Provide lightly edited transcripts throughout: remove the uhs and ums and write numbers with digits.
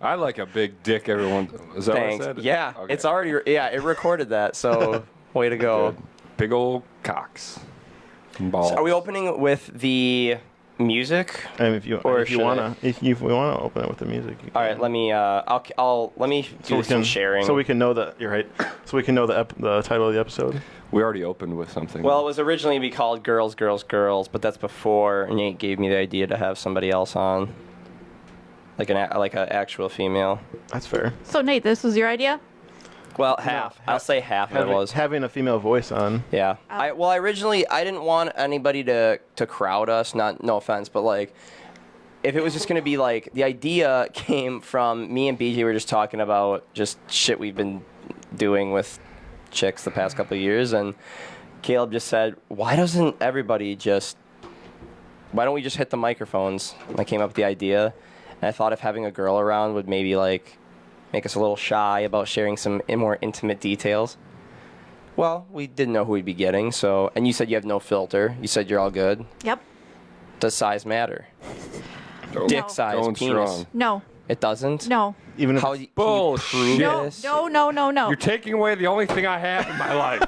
I like a big dick, everyone. Is that Thanks. what I said? Yeah, Okay. it's already. Yeah, it recorded that. So way to go. Good. Big old cocks. And balls. So are we opening with the music? And if you wanna open it with the music. You All can. right, let me. Let me do some sharing. So we can know that you're right. So we can know the title of the episode. We already opened with something. Well, it was originally to be called Girls, Girls, Girls, but that's before Nate gave me the idea to have somebody else on, like an actual female. That's fair. So Nate, this was your idea? Well, half. I'll say half of it was. Having a female voice on. Yeah. I originally I didn't want anybody to crowd us. No offense, but like, if it was just gonna be like, the idea came from me and BJ were just talking about just shit we've been doing with chicks the past couple of years, and Caleb just said, why don't we just hit the microphones? And I came up with the idea, and I thought if having a girl around would maybe like make us a little shy about sharing some more intimate details. Well, we didn't know who we'd be getting, so, and you said you have no filter. You said you're all good. Yep. Does size matter? Oh, Dick size, going penis. strong. No. It doesn't? No. Even if How it's can you Bullshit. prove No. this? No. You're taking away the only thing I have in my life.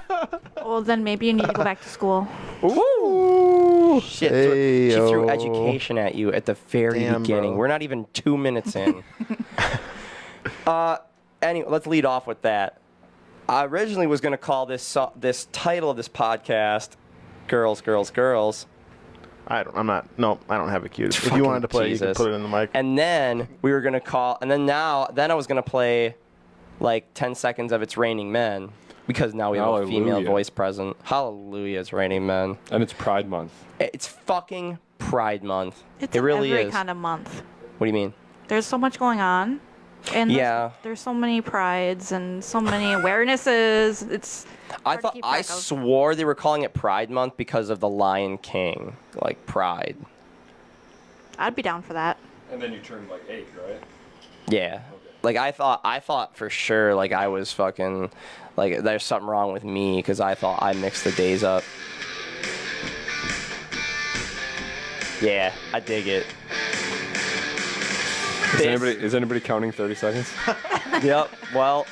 Well, then maybe you need to go back to school. Ooh. Shit. Hey, She threw yo. education at you at the very Damn, beginning. bro. We're not even 2 minutes in. Anyway, let's lead off with that. I originally was going to call this title of this podcast Girls, Girls, Girls. I don't have it queued. If Fucking you wanted to play, you Jesus. can put it in the mic. And then we were going to call, and then I was going to play like 10 seconds of It's Raining Men, because now we have a female Hallelujah. voice present. Hallelujah, It's Raining Men. And it's Pride Month. It's fucking Pride Month. It's It really every is. kind of month. What do you mean? There's so much going on. And Yeah. there's so many prides and so many awarenesses. It's hard to keep track of. swore they were calling it Pride Month because of the Lion King, like Pride. I'd be down for that. And then you turned like 8, right? Yeah. Like I thought for sure like I was fucking like there's something wrong with me because I thought I mixed the days up. Yeah, I dig it. Is anybody counting 30 seconds? Yep. Well,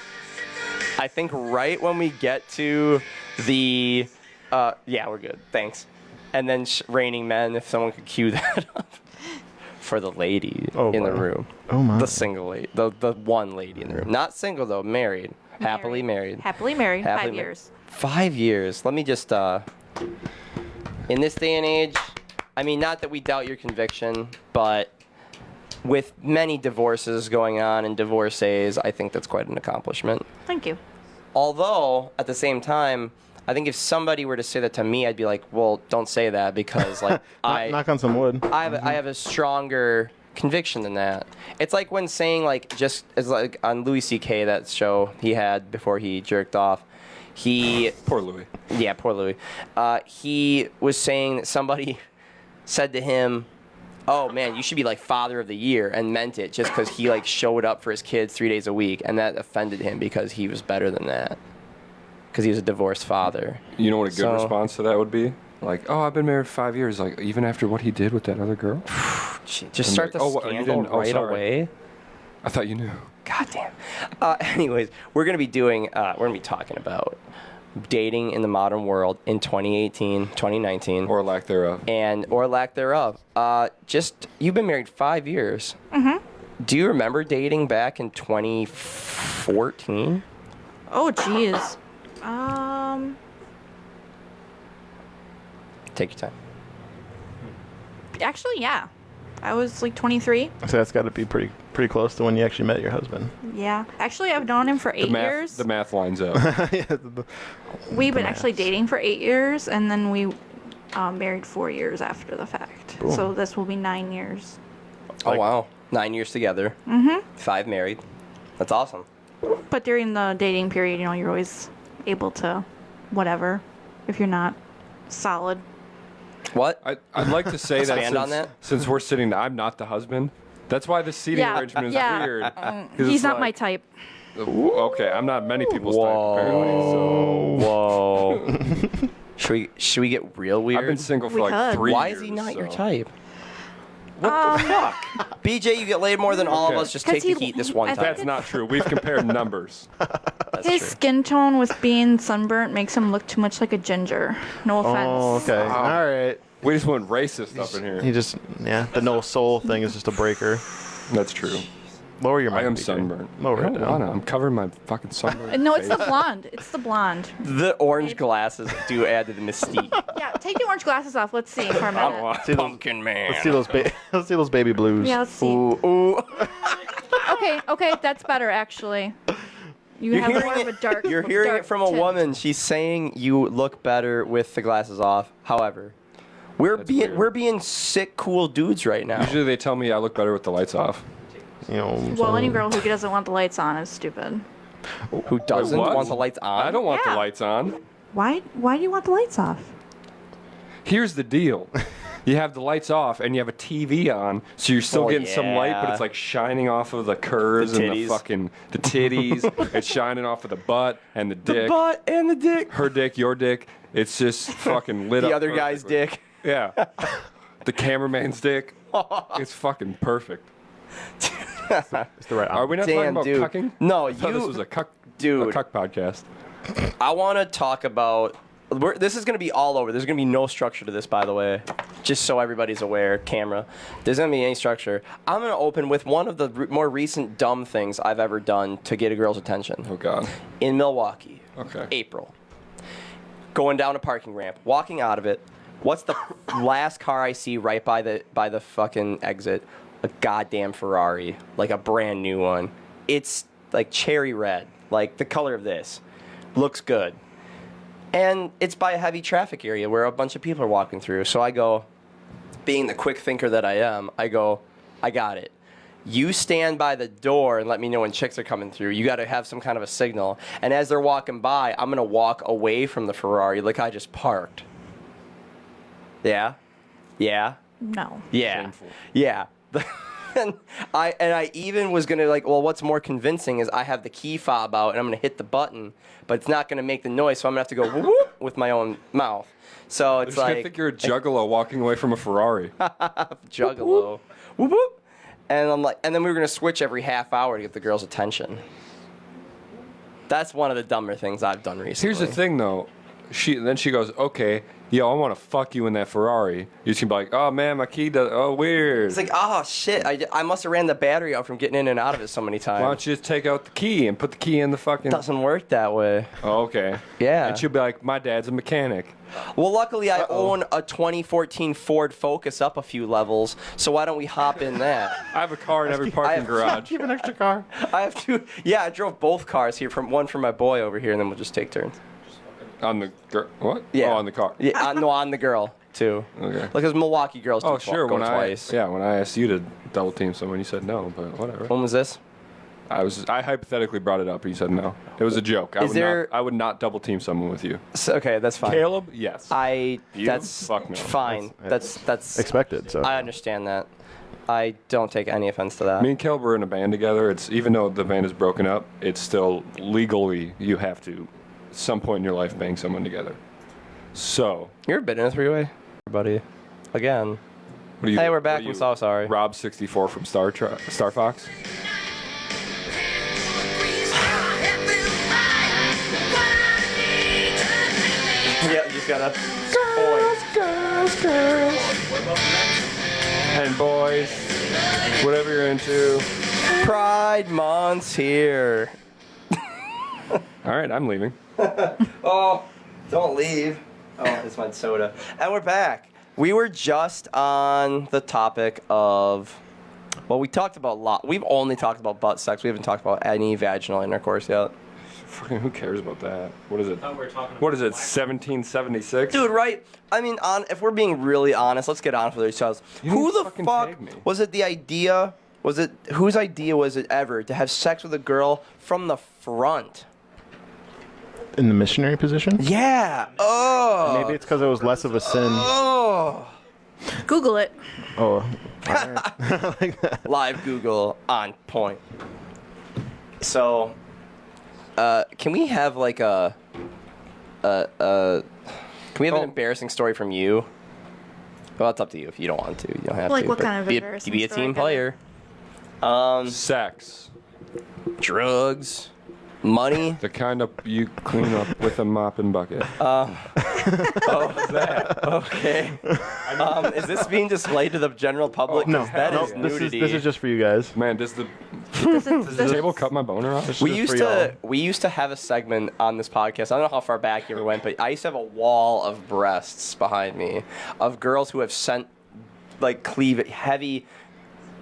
I think right when we get to the yeah, we're good. Thanks. And then Raining Men, if someone could cue that up for the lady in the wow. room. Oh my. The single lady, the one lady in the room. Not single though, married. Happily married. Happily married. Happily 5 mar- years. 5 years. Let me just in this day and age, I mean, not that we doubt your conviction, but with many divorces going on and divorcees, I think that's quite an accomplishment. Thank you. Although, at the same time, I think if somebody were to say that to me, I'd be like, well, don't say that because, like, Knock on some wood. I have a stronger conviction than that. It's like when saying, like, just as like on Louis C.K., that show he had before he jerked off, Poor Louis. yeah, poor Louis. He was saying that somebody said to him, oh man, you should be like father of the year, and meant it just because he like showed up for his kids 3 days a week, and that offended him because he was better than that, because he was a divorced father. You know what a good response to that would be? Like, oh, I've been married for 5 years. Like, even after what he did with that other girl? Just start the like, oh, you scandal didn't? Oh, right sorry. away. I thought you knew. God damn. Anyways, we're gonna be talking about dating in the modern world in 2018, 2019. Or lack thereof. Or lack thereof. You've been married 5 years. Mm-hmm. Do you remember dating back in 2014? Oh, jeez. Take your time. Actually, yeah. I was like 23. So that's got to be pretty close to when you actually met your husband. Yeah. Actually, I've known him for 8 years. The math lines up. We've been actually dating for 8 years, and then we married 4 years after the fact. Boom. So this will be 9 years. Oh, wow. 9 years together. Mm-hmm. 5 married. That's awesome. But during the dating period, you know, you're always able to whatever if you're not solid. What? I'd like to say that, Expand on that? since we're sitting, I'm not the husband. That's why the seating arrangement is weird. 'Cause He's it's not my like, type. Okay, I'm not many people's type, apparently. Whoa. Should we get real weird? I've been single for We like could. 3 years. Why is he not your type? What the fuck? BJ, you get laid more than all of Okay. us. Just 'Cause take the he- heat this one I time. think That's not true. We've compared numbers. That's His true. skin tone with being sunburnt makes him look too much like a ginger. No offense. Oh, okay. All right. We just went racist up in He here. just, the no soul thing is just a breaker. That's true. Lower your mic. I am BJ. sunburned. Lower I it don't down. wanna. I'm covering my fucking sunburn. No, it's the face. blonde. It's the blonde. The orange glasses do add to the mystique. Yeah, take the orange glasses off. Let's see for a I don't minute. want. See those, Pumpkin man. let's see those, let's see those baby blues. Yeah, let's see. Ooh. Okay, that's better actually. You You're have hearing more of a it- dark. You're hearing dark it from a tint. woman. She's saying you look better with the glasses off. However, we're weird. we're being sick, cool dudes right now. Usually they tell me I look better with the lights off. You know. Well, any girl who doesn't want the lights on is stupid. Who doesn't what? want the lights on? I don't want Yeah. the lights on. Why do you want the lights off? Here's the deal. You have the lights off and you have a TV on, so you're still Oh, getting some light, but yeah. it's like shining off of the curves The and the titties. fucking the titties. It's shining off of the butt and the The dick. butt and the dick. Her dick, your dick. It's just fucking lit up. The other guy's perfectly. dick. Yeah. The cameraman's dick. It's fucking perfect. It's the right. Are we not Damn, talking dude. about cucking? No, I thought you- this was a cuck, dude. a cuck podcast. I want to talk about. This is going to be all over. There's going to be no structure to this, by the way. Just so everybody's aware, camera. There's going to be any structure. I'm going to open with one of the more recent dumb things I've ever done to get a girl's attention. Oh God. In Milwaukee, Okay. April. Going down a parking ramp, walking out of it. What's the last car I see right by the fucking exit? A goddamn Ferrari, like a brand new one. It's like cherry red, like the color of this. Looks good. And it's by a heavy traffic area where a bunch of people are walking through. So I go, being the quick thinker that I am, I go, I got it. You stand by the door and let me know when chicks are coming through. You got to have some kind of a signal. And as they're walking by, I'm going to walk away from the Ferrari like I just parked. Yeah? Yeah? No. Yeah. Shameful. Yeah. and I even was gonna like, well, what's more convincing is I have the key fob out and I'm gonna hit the button, but it's not gonna make the noise, so I'm gonna have to go whoop, whoop with my own mouth. So I it's just like think you're a juggalo walking away from a Ferrari. juggalo, whoop whoop, and I'm like, and then we were gonna switch every half hour to get the girl's attention. That's one of the dumber things I've done recently. Here's the thing, though. Then she goes, okay, yo, I want to fuck you in that Ferrari. You can be like, oh man, my key does. Oh, weird. It's like, oh shit, I must have ran the battery out from getting in and out of it so many times. Why don't you just take out the key and put the key in the fucking? Doesn't work that way. Oh, okay. Yeah. And she'll be like, my dad's a mechanic. Well, luckily I own a 2014 Ford Focus up a few levels, so why don't we hop in that? I have a car in every parking have- garage. Keep an extra car. I have to. Yeah, I drove both cars here, from one for my boy over here, and then we'll just take turns. On the what? Yeah, Oh, on the car. Yeah, no, on the girl too. Okay. Like, 'cause Milwaukee girls. Oh, do sure. Go When twice. when I asked you to double team someone, you said no, but whatever. When was this? I hypothetically brought it up, but you said no. It was a joke. I would not double team someone with you. Okay, that's fine. Caleb, yes. You? That's Fuck no. fine. That's Expected. So. I understand that. I don't take any offense to that. Me and Caleb were in a band together. It's even though the band is broken up, it's still legally you have to, at some point in your life, bang someone together. So, You're a bit in a three-way, buddy. Again. what do you? Hey, we're what back. are I'm you, so sorry. Rob 64 from Star Fox. Yeah, you just gotta. And boys, whatever you're into. Pride Month's here. All right, I'm leaving. Oh, don't leave. Oh, it's my soda. And we're back. We were just on the topic of, well, we talked about a lot. We've only talked about butt sex. We haven't talked about any vaginal intercourse yet. Fucking who cares about that? What is it? thought we were talking What about is it? black- 1776? Dude, right? I mean, if we're being really honest, let's get honest with ourselves. You Who didn't the fucking fuck tag me. was it? The idea was it? Whose idea was it ever to have sex with a girl from the front? In the missionary position? Yeah. Oh. Maybe it's because it was less of a sin. Oh. Google it. Oh. Like that. Live Google on point. So, can we have like can we have an embarrassing story from you? Well, it's up to you if you don't want to. You don't have Like to. what but kind of be embarrassing be a story? team player. Sex. Drugs, money. The kind of you clean up with a mop and bucket. Okay. Is this being displayed to the general public? No, 'Cause that no, is this nudity. is just for you guys. Man, does the Does table cut my boner off? We just used for to have a segment on this podcast. I don't know how far back you ever went, but I used to have a wall of breasts behind me of girls who have sent like heavy,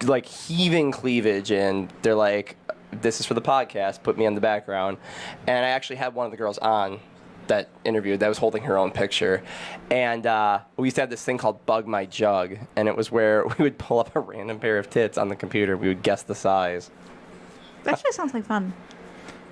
like heaving cleavage, and they're like, "This is for the podcast. Put me on the background." And I actually had one of the girls on that interviewed that was holding her own picture, and we used to have this thing called Bug My Jug, and it was where we would pull up a random pair of tits on the computer. We would guess the size. Actually sounds like fun.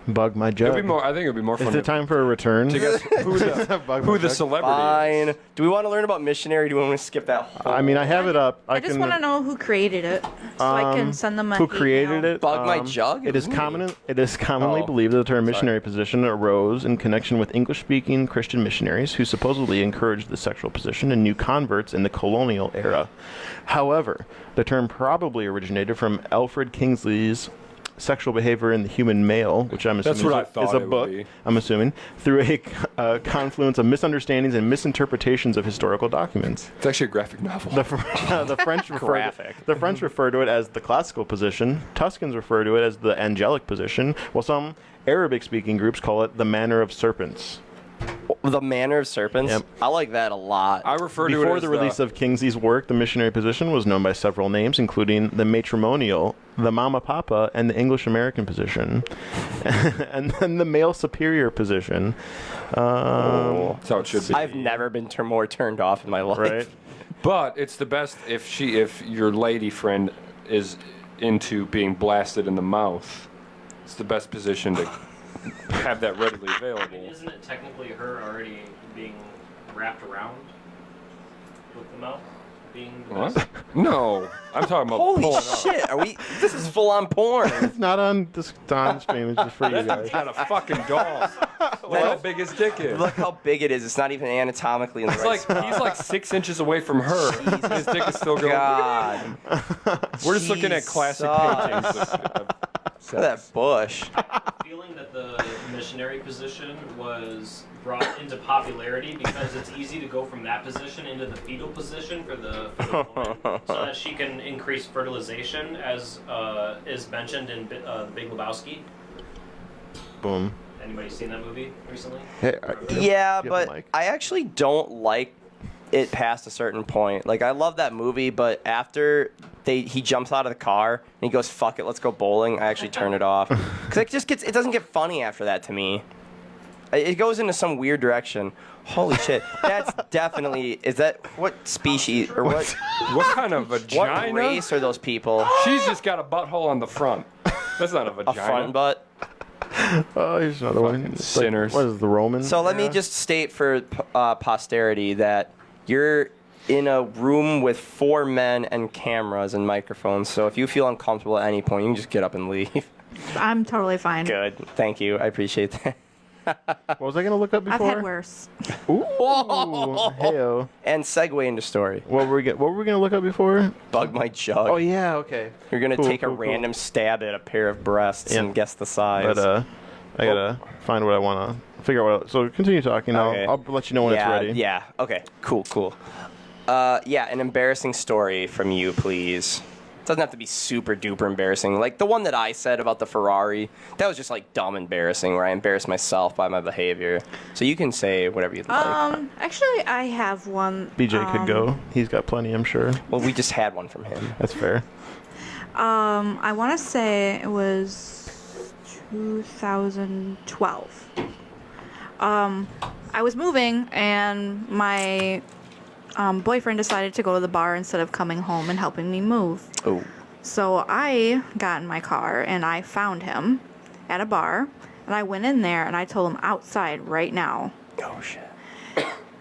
Bug my jug. It'd be more. I think it'd be more fun Is it time for a return? to guess who Bug who my the jug? celebrity is. Fine. Do we want to learn about missionary? Do we want to skip that whole? I mean, I have it up. I just want to know who created it, so I can send them a who created it. Bug My Jug? It is Ooh. common. It is commonly Oh, believed that the term sorry. missionary position arose in connection with English-speaking Christian missionaries who supposedly encouraged the sexual position in new converts in the colonial era. However, the term probably originated from Alfred Kingsley's Sexual Behavior in the Human Male, which I'm assuming what I is thought a it would book, be. I'm assuming, through a confluence of misunderstandings and misinterpretations of historical documents. It's actually a graphic novel. The French refer to it as the classical position. Tuscans refer to it as the angelic position, while some Arabic-speaking groups call it the manner of serpents. The Manner of Serpents. Yep. I like that a lot. I refer to it Before as the release of Kingsley's work, the missionary position was known by several names, including the matrimonial, the mama papa, and the English American position, and then the male superior position. That's how it should be. I've never been more turned off in my life. Right? But it's the best if your lady friend is into being blasted in the mouth. It's the best position to have that readily available. Isn't it technically her already being wrapped around with the mouth? Being What? No, I'm talking about Holy pulling up. shit! Are we? This is full on porn. It's not on this on stream. It's just for you guys. Not a fucking doll. Look how big his dick is. Look how big it is. It's not even anatomically in the It's right like spot. he's like 6 inches away from her. His dick is still going. God. We're just looking at classic Jesus. paintings. Look at that bush. feeling that the missionary position was brought into popularity because it's easy to go from that position into the fetal position for the woman, so that she can increase fertilization, as is mentioned in The Big Lebowski. Boom. Anybody seen that movie recently? Hey, Yeah, Give but the mic. I actually don't like it past a certain point. Like, I love that movie, but after he jumps out of the car and he goes, "Fuck it, let's go bowling," I actually turn it off because it doesn't get funny after that to me. It goes into some weird direction. Holy shit, that's definitely what species or what kind of vagina? what race are those people? She's just got a butthole on the front. That's not a vagina. A front butt. Oh, here's another one. It's sinners. Like, what is the Roman? So let me just state for posterity that you're in a room with 4 men and cameras and microphones. So if you feel uncomfortable at any point, you can just get up and leave. I'm totally fine. Good. Thank you. I appreciate that. What was I gonna look up I've before? had worse. Ooh, heyo. And segue into story. What were we gonna look up before? Bug my jug. Oh yeah, okay. You're going to Cool, take a cool, cool. random stab at a pair of breasts Yeah. and guess the size. But I gotta find what I wanna figure out. So continue talking. Okay. I'll let you know when yeah, it's ready. Yeah. Okay. Cool. Yeah, an embarrassing story from you, please. Doesn't have to be super duper embarrassing. Like the one that I said about the Ferrari, that was just like dumb embarrassing, where I embarrassed myself by my behavior. So you can say whatever you'd like. Actually, I have one. BJ could go. He's got plenty, I'm sure. Well, we just had one from him. That's fair. I want to say it was 2012. I was moving, and my boyfriend decided to go to the bar instead of coming home and helping me move. Oh. So I got in my car and I found him at a bar, and I went in there and I told him outside right now. Oh shit.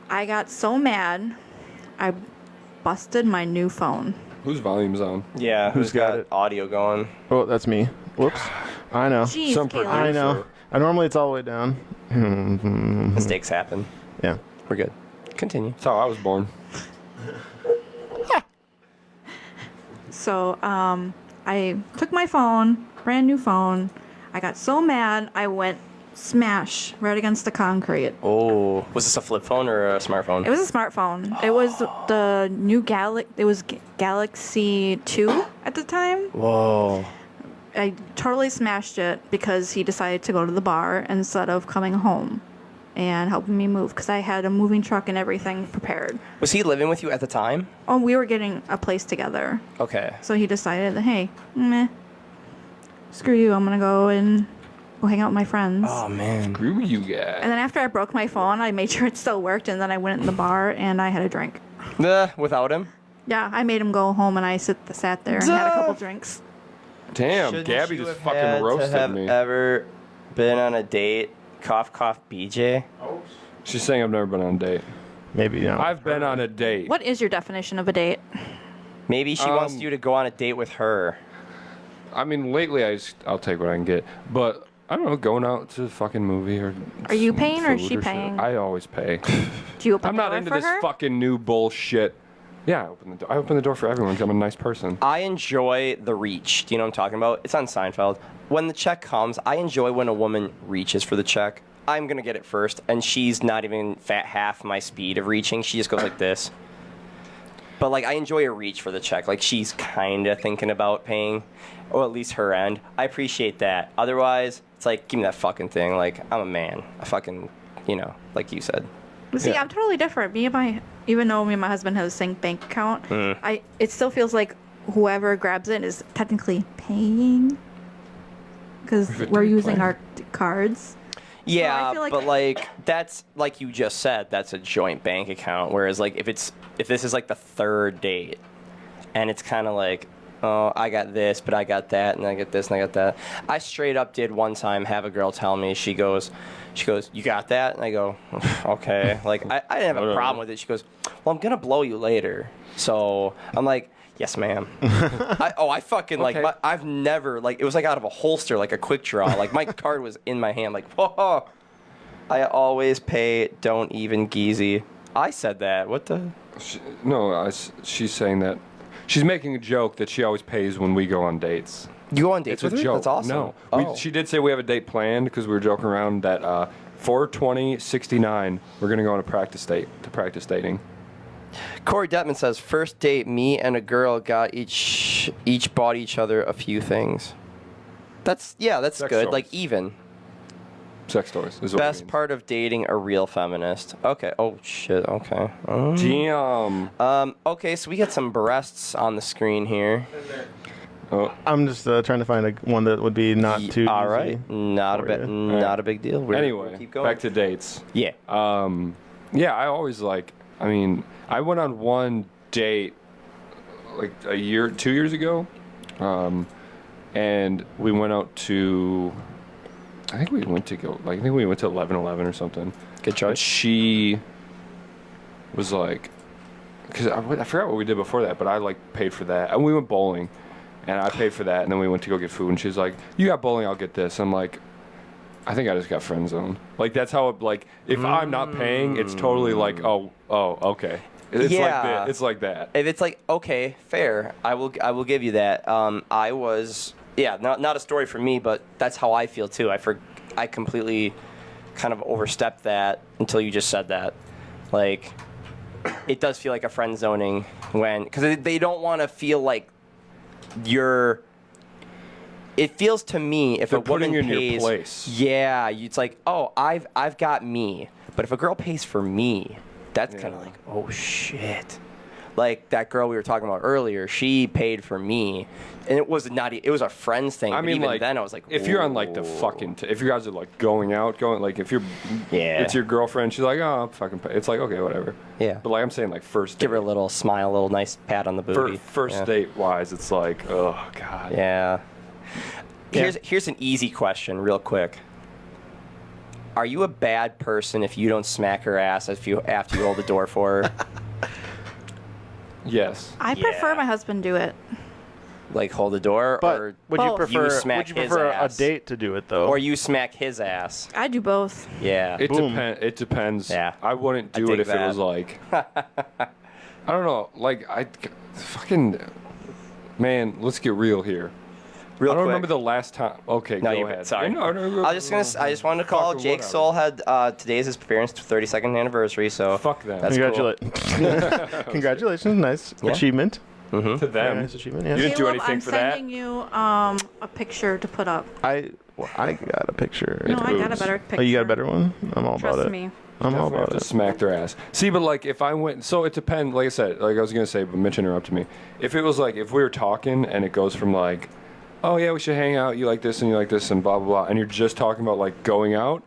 I got so mad, I busted my new phone. Whose volume's on? Yeah. Who's got it? audio going? Oh, that's me. Whoops. I know. Jeez, Some Caleb. I know. Normally it's all the way down. Mistakes happen. Yeah. We're good. Continue. That's how I was born. So I took my phone, brand new phone. I got so mad, I went smash right against the concrete. Oh, was this a flip phone or a smartphone? It was a smartphone. It was the new Galaxy 2 at the time. Whoa. I totally smashed it because he decided to go to the bar instead of coming home and helping me move because I had a moving truck and everything prepared. Was he living with you at the time? Oh, we were getting a place together. Okay. So he decided that, hey, screw you, I'm going to go hang out with my friends. Oh, man. Screw you guys. And then after I broke my phone, I made sure it still worked, and then I went in the bar and I had a drink. Without him? Yeah, I made him go home and I sat there and had a couple drinks. Damn, Shouldn't Gabby you just have fucking had roasted to have me. Ever been on a date? Cough, cough, BJ? She's saying I've never been on a date. Maybe not. I've been on a date. What is your definition of a date? Maybe she wants you to go on a date with her. I mean, lately I'll take what I can get, but I don't know, going out to a fucking movie or. Are you some paying or is food she shit. paying? I always pay. Do you open I'm the not door into for this her? fucking new bullshit. Yeah, I open the door for everyone 'cause I'm a nice person. I enjoy the reach. Do you know what I'm talking about? It's on Seinfeld. When the check comes, I enjoy when a woman reaches for the check. I'm going to get it first, and she's not even half my speed of reaching. She just goes like this. But, like, I enjoy a reach for the check. Like, she's kind of thinking about paying, or at least her end. I appreciate that. Otherwise, it's like, give me that fucking thing. Like, I'm a man. I fucking, like you said. But see, Yeah. I'm totally different. Even though me and my husband have the same bank account, it still feels like whoever grabs it is technically paying because If it we're did using plan. our cards. Yeah, feel like- but like that's like you just said, that's a joint bank account. Whereas like if this is like the third date, and it's kind of like, oh, I got this, but I got that, and I get this, and I got that. I straight up did one time have a girl tell me, she goes, you got that? And I go, okay. Like I didn't have a problem with it. She goes, well, I'm gonna blow you later. So I'm like, yes, ma'am. I fucking like. Okay. I've never like. It was like out of a holster, like a quick draw. Like my card was in my hand. Like, whoa. I always pay. Don't even geezy. I said that. What the? She's saying that. She's making a joke that she always pays when we go on dates. You go on dates It's a with her? joke. That's awesome. No, Oh. she did say we have a date planned because we were joking around that 4/20/69 we're gonna go on a practice date to practice dating. Corey Detman says, first date, me and a girl got each bought each other a few things. That's Sex good. toys. Like even. Sex toys is what Best it means. part of dating a real feminist. Okay. Oh shit. Okay. Damn. Okay, so we got some breasts on the screen here. Oh, I'm just trying to find one that would be not too All easy. right. Not for you. not a big deal. We'll anyway, keep going. back to dates. Yeah. Yeah, I always like. I mean, I went on one date like 2 years ago, and we went out to. I think we went to 11-11 or something. Good But choice. she was like, because I forgot what we did before that, but I like paid for that, and we went bowling, and I paid for that, and then we went to go get food, and she's like, "You got bowling, I'll get this." I'm like, I think I just got friend zoned. Like that's how like if I'm not paying, it's totally like oh okay. It's Yeah. like that. If it's like, okay, fair, I will give you that. I was, not a story for me, but that's how I feel too. I completely kind of overstepped that until you just said that. Like, it does feel like a friend zoning because they don't want to feel like you're. It feels to me if They're a woman putting you in your pays, place. yeah, it's like, oh, I've got me, but if a girl pays for me, that's kind of Yeah. like, oh shit. Like that girl we were talking about earlier, she paid for me, and it was it was a friend's thing. I but mean, even like, then I was like, if you're on like the "Whoa." fucking, if you guys are like going like if you're, Yeah. it's your girlfriend, she's like, oh, I'm fucking pay. It's like okay, whatever. Yeah. But like I'm saying, like first give her a date, little smile, a little nice pat on the booty. first Yeah. date wise, it's like oh god. Yeah. Here's an easy question, real quick. Are you a bad person if you don't smack her ass after you hold the door for her? Yes. I prefer Yeah. my husband do it. Like hold the door, But or would you Well, prefer you smack would you his prefer a ass. date to do it though? or you smack his ass? I do both. Yeah. It Boom. It depends. Yeah. I wouldn't I do dig it if it that. was like I don't know, like I fucking Man, let's get real here. Real I don't quick. remember the last time. Okay, No, go you're ahead. sorry. No, no, I just wanted to call Fucking Jake whatever. Soul had today's his parents' 32nd anniversary, so Fuck them. That's cool. Congratulations, nice Yeah. achievement. to Very them. nice achievement. You Yeah. didn't do Caleb, anything I'm for that? sending you a picture to put up. I got a picture. No, I got a boobs. better picture. Oh, you got a better one? I'm all Trust about it. me. I'm all Definitely have about to it. smack their ass. See, but like if I went, so it depends. Like I said, like I was gonna say, but Mitch interrupted me. If it was like if we were talking and it goes from like, oh yeah, we should hang out. You like this and you like this and blah blah blah, and you're just talking about like going out,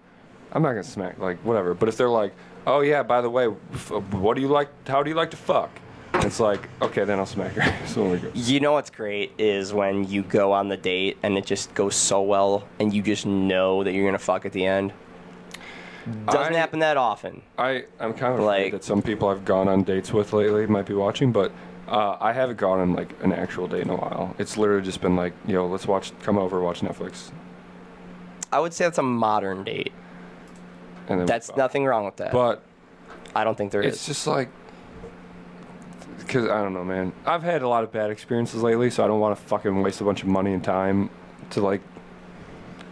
I'm not gonna smack like whatever. But if they're like, oh yeah, by the way, what do you like? How do you like to fuck? It's like okay, then I'll smack her. So we go. You know what's great is when you go on the date and it just goes so well and you just know that you're gonna fuck at the end. Doesn't happen that often. I'm kind of Like- afraid that some people I've gone on dates with lately might be watching, but I haven't gone on like an actual date in a while. It's literally just been like, yo, let's come over, watch Netflix, I would say that's a modern date. and then we That's fuck. nothing wrong with that. But I don't think there it's is. just like, because I don't know, man. I've had a lot of bad experiences lately, so I don't want to fucking waste a bunch of money and time to like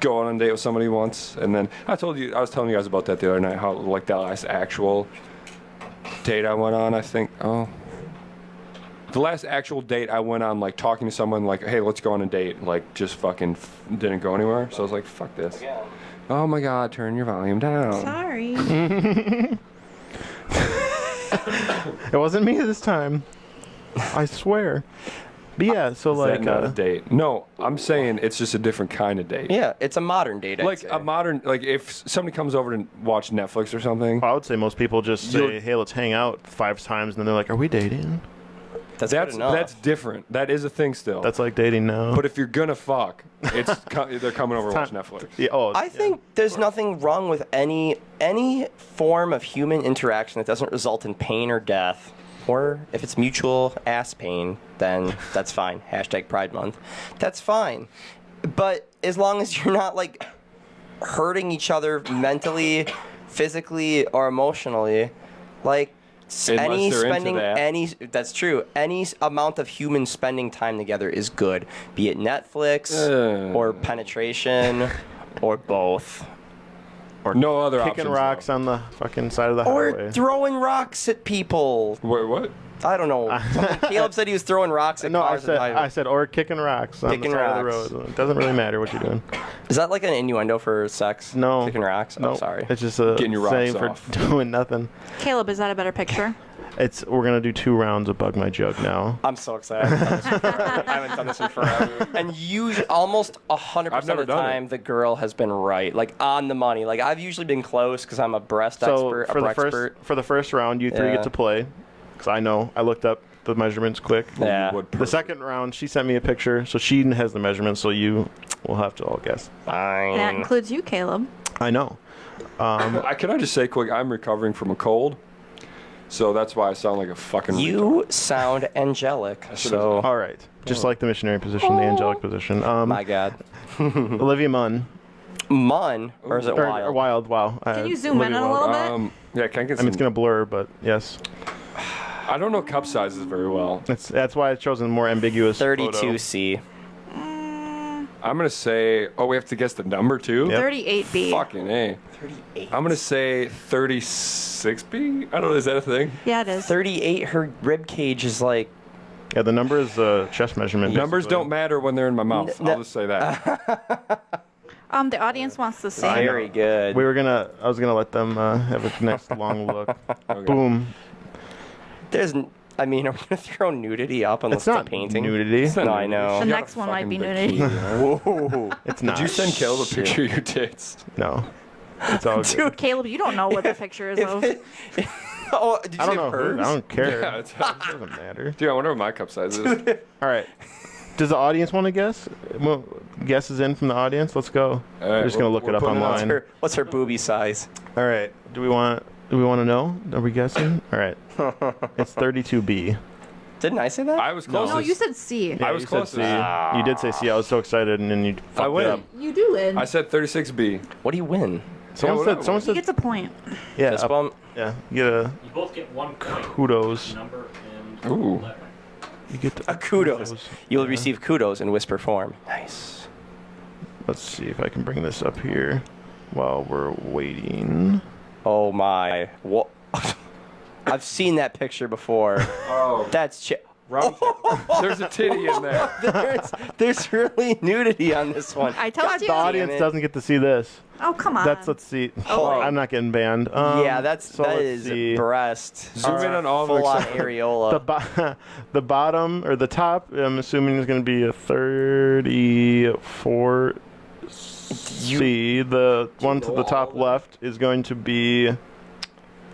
go on a date with somebody once, and then I was telling you guys about that the other night, how like that last actual date I went on, I think, the last actual date I went on, like talking to someone, like, hey, let's go on a date, like just fucking didn't go anywhere. So I was like, fuck this. Oh my god, turn your volume down. Sorry. It wasn't me this time. I swear. But yeah, so Is like that not a date? No, I'm saying it's just a different kind of date. Yeah, it's a modern date. I'd Like say. a modern, like if somebody comes over to watch Netflix or something, I would say most people just say, You'll- "Hey, let's hang out 5 times," and then they're like, "Are we dating?" that's good enough. that's different. That is a thing still. That's like dating now. But if you're gonna fuck, it's they're coming over to watch Netflix. yeah, oh, I think there's nothing wrong with any form of human interaction that doesn't result in pain or death. Or if it's mutual ass pain, then that's fine. Hashtag Pride Month. That's fine. But as long as you're not like hurting each other mentally, physically, or emotionally, like Unless any they're into spending that. that's true. Any amount of human spending time together is good. Be it Netflix or penetration or both. or No other kicking options, rocks though. on the fucking side of the Or highway. throwing rocks at people. Wait, what? I don't know. Caleb said he was throwing rocks at No, I cars. on the said highway. or kicking rocks on Kicking the side rocks. of the road. It doesn't really matter what you're doing. Is that like an innuendo for sex? No. Kicking rocks? No, I'm sorry. It's just a Getting your rocks saying off. for doing nothing. Caleb, is that a better picture? We're gonna do 2 rounds of Bug My Jug now. I'm so excited. I haven't done this in forever. And almost 100% I've never of the done it. time, the girl has been right. Like, on the money. Like, I've usually been close because I'm a breast So expert, for a the expert. for the first round, you 3 Yeah. get to play. Because I know I looked up the measurements quick. Yeah. Would The second round, she sent me a picture, so she has the measurements. So you will have to all guess. Fine. That includes you, Caleb. I know. Can I just say quick? I'm recovering from a cold, so that's why I sound like a fucking. retard. You sound angelic. So, All right, just like the missionary position, the angelic position. my God. Olivia Munn. Mun, or is it Or wild? Wild. Wow. Can you zoom in Olivia a Wilde. little bit? Yeah, can I get I mean, it's some? gonna blur, but yes, I don't know cup sizes very well. that's why I've chosen a more ambiguous. photo. 32C. I'm gonna say. Oh, we have to guess the number too. Yep. 38B. Fucking a. 38. I'm gonna say 36B. I don't know. Is that a thing? Yeah, it is. 38, her rib cage is like. Yeah, the number is the chest measurement. Numbers basically. don't matter when they're in my mouth. I'll just say that. The audience wants to see. Very good. I was gonna let them have a next long look. Okay. Boom. I mean, are we going to throw nudity up unless It's it's not a painting? nudity. It's not No, I nudity. know. She The got a next one might fucking be bikini, nudity. huh? Whoa. It's not. Did you send Caleb a Shit. picture of your tits? No. It's all good. Dude, Caleb, you don't know what the picture is of. Oh, did you I say don't know. hers? I don't care. Yeah, It doesn't matter. Dude, I wonder what my cup size is. All right. Does the audience want to guess? Well, guesses in from the audience. Let's go. All right, We're just gonna look we're it up putting it out online. What's her boobie size? All right. Do we want to know? Are we guessing? All right. It's 32B. Didn't I say that? I was closest. No, you said C. I was you said closest. C. You did say C. I was so excited, and then you fucked I it win. up. You do win. I said 36B. What do you win? Someone Yeah, said. Someone He said. gets a point. Yeah. Fist bump? Yeah. You get a You both get 1 point. kudos. Number and Ooh. letter. You get the Kudos. You'll Yeah. receive kudos in whisper form. Nice. Let's see if I can bring this up here while we're waiting. Oh my. What? I've seen that picture before. Oh, That's there's a titty in there. there's really nudity on this one. I told you. The audience doesn't get to see this. Oh, come on. Let's see. Oh. I'm not getting banned. Yeah, that let's is see. breast. Zoom in on all of full on them. areola. The bottom or the top, I'm assuming is going to be a 34C. The one to the top left is going to be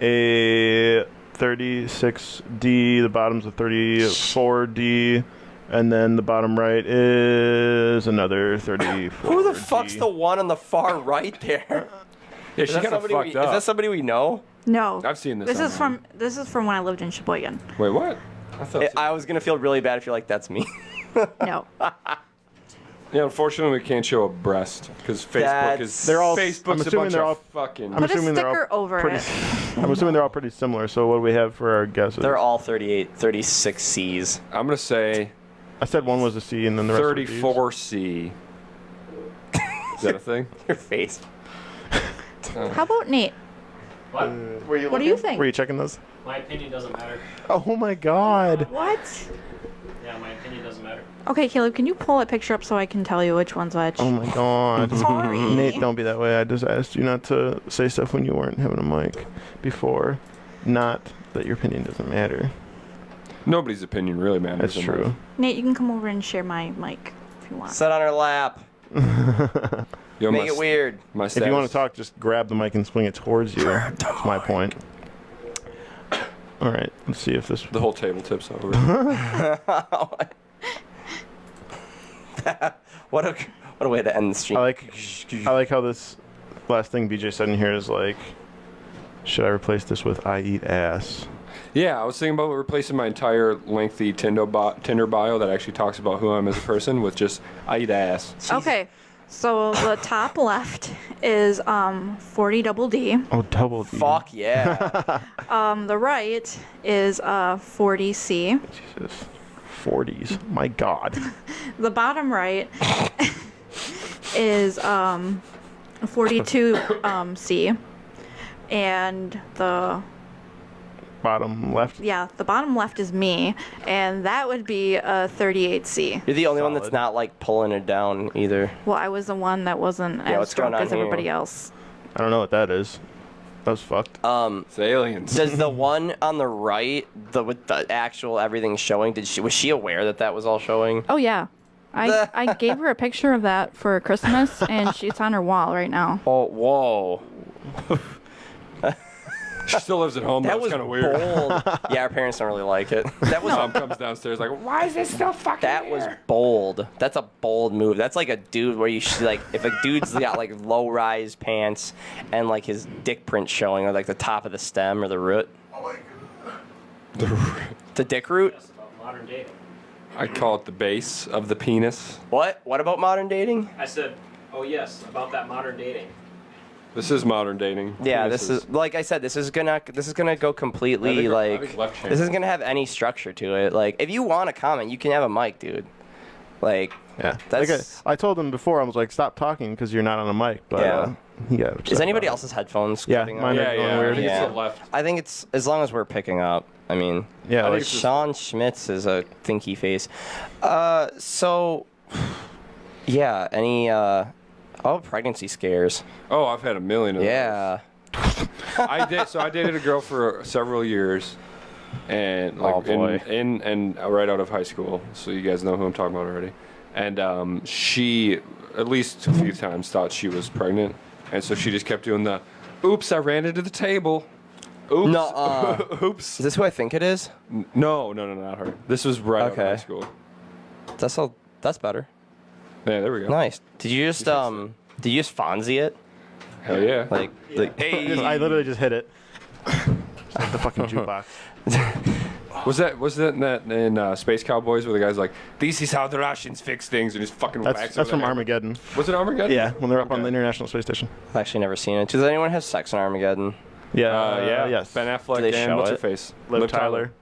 a 36D. The bottom's a 34D. And then the bottom right is another 34. Who the fuck's the one on the far right there? Yeah, she kind of fucked Is up. that somebody we know? No. I've seen this. This is online. from when I lived in Sheboygan. Wait, what? I thought. I was gonna feel really bad if you're like, that's me. No. Yeah, unfortunately, we can't show a breast because Facebook is. They're all- I'm Facebook's a assuming bunch they're of all- fucking. I'm Put a assuming they're all sticker over pretty, it. I'm assuming they're all pretty similar. So what do we have for our guesses? They're all 38, 36 C's. I'm gonna say I said one was a C and then the rest were Ds. 34C. Is that a thing? Your face. How about Nate? What? What do you think? Were you checking those? My opinion doesn't matter. Oh my god. What? Yeah, my opinion doesn't matter. Okay, Caleb, can you pull that picture up so I can tell you which one's which? Oh my god. Sorry. Nate, don't be that way. I just asked you not to say stuff when you weren't having a mic before. Not that your opinion doesn't matter. Nobody's opinion really matters. That's in life. true. Nate, you can come over and share my mic if you want. Sit on her lap. Yo, Make it weird. My If you want to talk, just grab the mic and swing it towards you. That's my point. All right, let's see if this. the whole table tips over. What a way to end the stream. I like how this last thing BJ said in here is like, should I replace this with "I eat ass"? Yeah, I was thinking about replacing my entire lengthy Tinder bio that actually talks about who I am as a person with just I eat ass. Okay, so the top left is 40 double D. Oh, double D. Fuck yeah. The right is 40C. Jesus. 40s. My God. The bottom right is 42C. And the Bottom left. the bottom left is me, and that would be a 38C. You're the only one that's Solid. not like pulling it down either. Well, I was the one that wasn't as what's going drunk on as everybody here? else. I don't know what that is. That was fucked. It's aliens. Does the one on the right, with the actual everything showing, was she aware that that was all showing? Oh yeah, I gave her a picture of that for Christmas, and she's on her wall right now. Oh, whoa. She still lives at home. That That's was kind of weird. bold. Yeah, our parents don't really like it. That was Mom comes downstairs like, why is this still fucking That was bold. That's a bold move. That's like a dude where you should, like, if a dude's got like low-rise pants and like his dick print showing, or like the top of the stem or the root. The dick root? That's about modern dating. I call it the base of the penis. What? What about modern dating? I said, oh yes, about that modern dating. This is modern dating. Yeah, this is, like I said, this is gonna go completely I think left this isn't gonna have any structure to it. Like, if you want to comment, you can have a mic, dude. Like, Yeah. that's. I told him before, I was like, stop talking because you're not on a mic. But Yeah. he got upset Is anybody about else's headphones? Yeah, cutting mine out? are Yeah, going yeah. weird. I think Yeah. it's the left. I think it's as long as we're picking up. I mean, it. Yeah, I like, think it's Sean Schmitz is a thinky face. So, yeah. Any pregnancy scares? Oh, I've had a million of those. Yeah. I dated a girl for several years, and like Oh, boy. in right out of high school. So you guys know who I'm talking about already. And she, at least a few times, thought she was pregnant, and so she just kept doing the, "Oops, I ran into the table." Oops. No, Oops. Is this who I think it is? No, not her. This was right out of Okay. high school. That's better. Yeah, there we go. Nice. Did you just Fonzie it? Hell yeah. Like hey. I literally just hit it. It's like the fucking jukebox. Was that in Space Cowboys where the guy's like, "This is how the Russians fix things," and just fucking whacks That's over from the head? Armageddon. Was it Armageddon? Yeah, when they're up on Okay. the International Space Station. I've actually never seen it. Does anyone have sex in Armageddon? Yeah. Yeah. Yes. Ben Affleck Do they and show what's her it? face? Liv Tyler.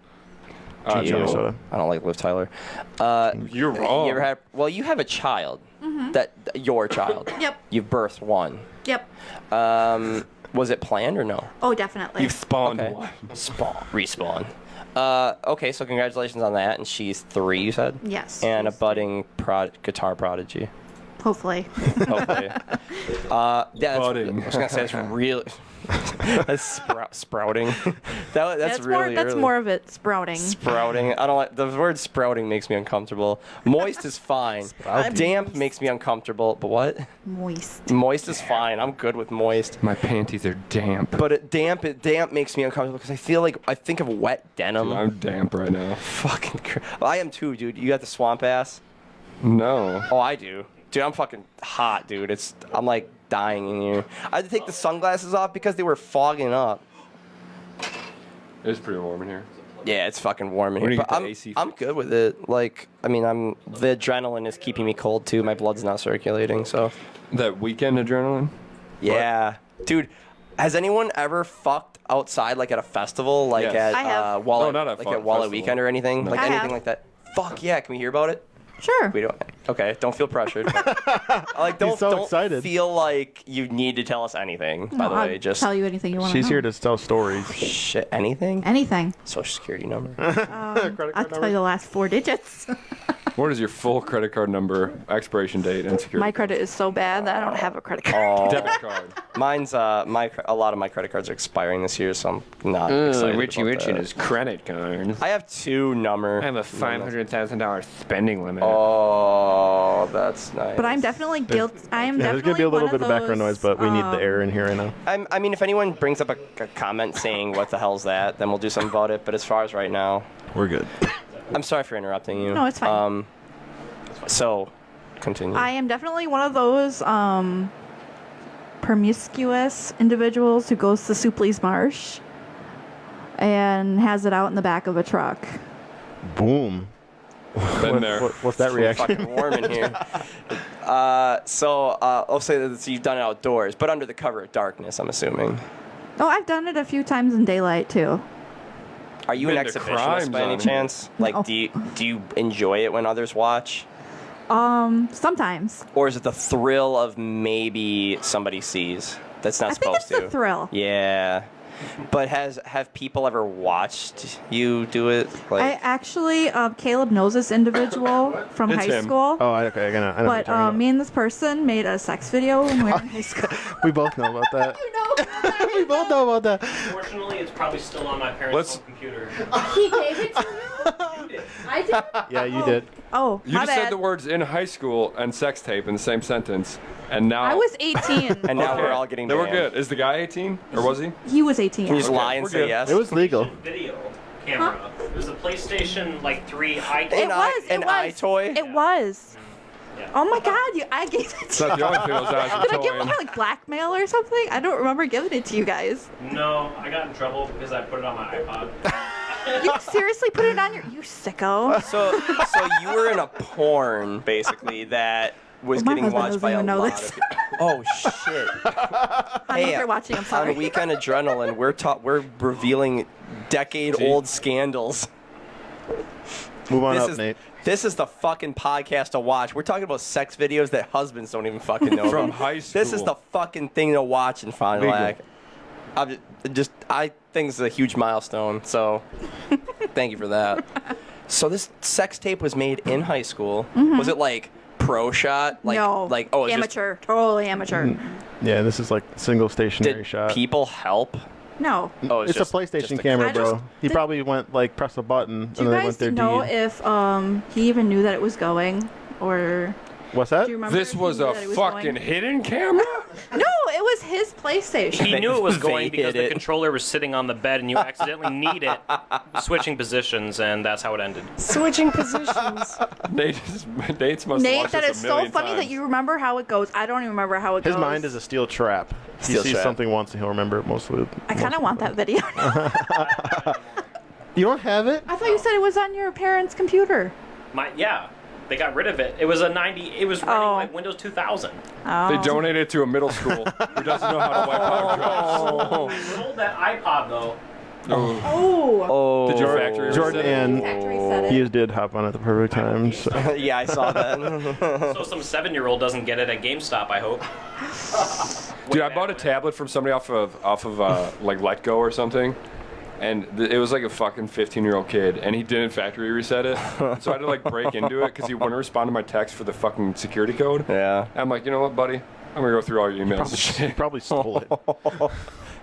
Minnesota. I don't like Liv Tyler. You're wrong. You ever had? Well, you have a child. That your child. Yep. You've birthed one. Yep. Was it planned or no? Oh, definitely. You've spawned Okay. one. Respawn. Okay, so congratulations on that. And she's 3, you said? Yes. And a she's budding guitar prodigy. Hopefully. Hopefully. That's, Budding. I was gonna say it's really. That's sprouting. That's really that's early. more of it sprouting. Sprouting. I don't like the word sprouting. Makes me uncomfortable. Moist is fine. Damp makes me uncomfortable. But what? Moist. Moist is fine. I'm good with moist. My panties are damp. But damp makes me uncomfortable because I think of wet denim. Dude, I'm damp right now. Fucking. Well, I am too, dude. You got the swamp ass. No. Oh, I do. Dude, I'm fucking hot, dude. I'm like dying in here. I had to take the sunglasses off because they were fogging up. It's pretty warm in here. Yeah, it's fucking warm in When here. do you But get the AC I'm good with it. Like, I mean, the adrenaline is keeping me cold too. My blood's not circulating, so. That weekend adrenaline? Yeah, dude. Has anyone ever fucked outside, like at a festival, like Yes. at I have. Walla, No, not at like a at Walla festival. Weekend or anything, like I anything have. like that? Fuck yeah! Can we hear about it? Sure. We don't. Okay, don't feel pressured. Like, don't so don't excited. feel like you need to tell us anything. By the I'll way, just tell you anything you want to know. She's here to tell stories. shit. Anything. Anything. Social security number. I'll tell you the last 4 digits. What is your full credit card number, expiration date, and security? My credit is so bad that I don't have a credit card. Debit card. Mine's a lot of my credit cards are expiring this year, so I'm not excited about that. his credit card. I have 2 number. I have a $500,000 spending limit. Oh, that's nice. But I'm definitely guilty. I am Yeah, there's definitely gonna be a little one bit of background noise, but we need the air in here right now. I mean, if anyone brings up a comment saying what the hell's that, then we'll do something about it. But as far as right now, We're good. I'm sorry for interrupting you. No, it's fine. So, continue. I am definitely one of those promiscuous individuals who goes to Supley's Marsh and has it out in the back of a truck. Boom. Been there. What's that reaction? Fucking warm in here. I'll say that you've done it outdoors, but under the cover of darkness, I'm assuming. Oh, I've done it a few times in daylight too. Are you an Been to exhibitionist crime by any zone. chance? Like, No. do you enjoy it when others watch? Sometimes. Or is it the thrill of maybe somebody sees that's not I think supposed it's to? the thrill. Yeah. But have people ever watched you do it? I Like, actually, Caleb knows this individual from It's high him. school. Oh, okay. I know what you're But talking about. me and this person made a sex video when we were in high school. We both know about that. You know, We both know about that. Fortunately, it's probably still on my parents' Let's- home computer. He gave it to you? I did? Yeah, you did. Oh, You my just bad. said the words in high school and sex tape in the same sentence, and now I was 18. and now Okay. we're all getting Then we're banned. good. Is the guy 18 or was he? He was 18. Can you just Okay, lie and we're say good. yes? It was legal. Video camera. It was a PlayStation like 3 icon. It was. an It was. iToy? It was. Yeah. Oh my God! I gave it It's to not you. the only thing those guys are Did I give him toying. like blackmail or something? I don't remember giving it to you guys. No, I got in trouble because I put it on my iPod. You seriously put it on your? You sicko! So you were in a porn basically that was My getting husband watched doesn't by a even know lot this. of people. Oh shit! Honey, if you're watching, I'm sorry. On Weekend Adrenaline, we're revealing decade-old scandals. Move on This up, is Nate. this is the fucking podcast to watch. We're talking about sex videos that husbands don't even fucking know From about. high This is school. the fucking thing to watch in Fond du Legal. Lac. I think it's a huge milestone. So, thank you for that. So this sex tape was made in high school. Was it like pro shot? Like, no, like oh, it's just- amateur, totally amateur. Yeah, this is like single stationary did shot. people help? No. Oh, It's just- a PlayStation just a- camera, I bro. just- He did- probably went like press a button Do you and then went guys their know deed. if he even knew that it was going, or What's that? do you remember? This if he was knew a that it was fucking going? hidden camera? No, it was his PlayStation. He knew it was They going because hid the it. controller was sitting on the bed and you accidentally need it, switching positions, and that's how it ended. Switching positions. Nate's must Nate, watch that this is a so million funny that times. you remember how it goes. I don't even remember how it His goes. mind is a steel trap. He Steel sees trap. something once and he'll remember it mostly. I kind of want that video. You don't have it? I thought you said it was on your parents' computer. Yeah, they got rid of it. It was a 90. It was running Oh. like Windows 2000. Oh. They donated it to a middle school who doesn't know how to wipe out drugs. We sold that iPod though. Oh. Oh. Oh. Did your factory reset Jordan it? and Factory said it. he did hop on at the perfect time. So. Yeah, I saw that. So some 7-year-old doesn't get it at GameStop, I hope. Dude, I bought a tablet from somebody off of like Let Go or something, and it was like a fucking 15-year-old kid, and he didn't factory reset it, so I had to like break into it because he wouldn't respond to my text for the fucking security code. Yeah. And I'm like, you know what, buddy? I'm gonna go through all your emails. and He shit. probably stole it.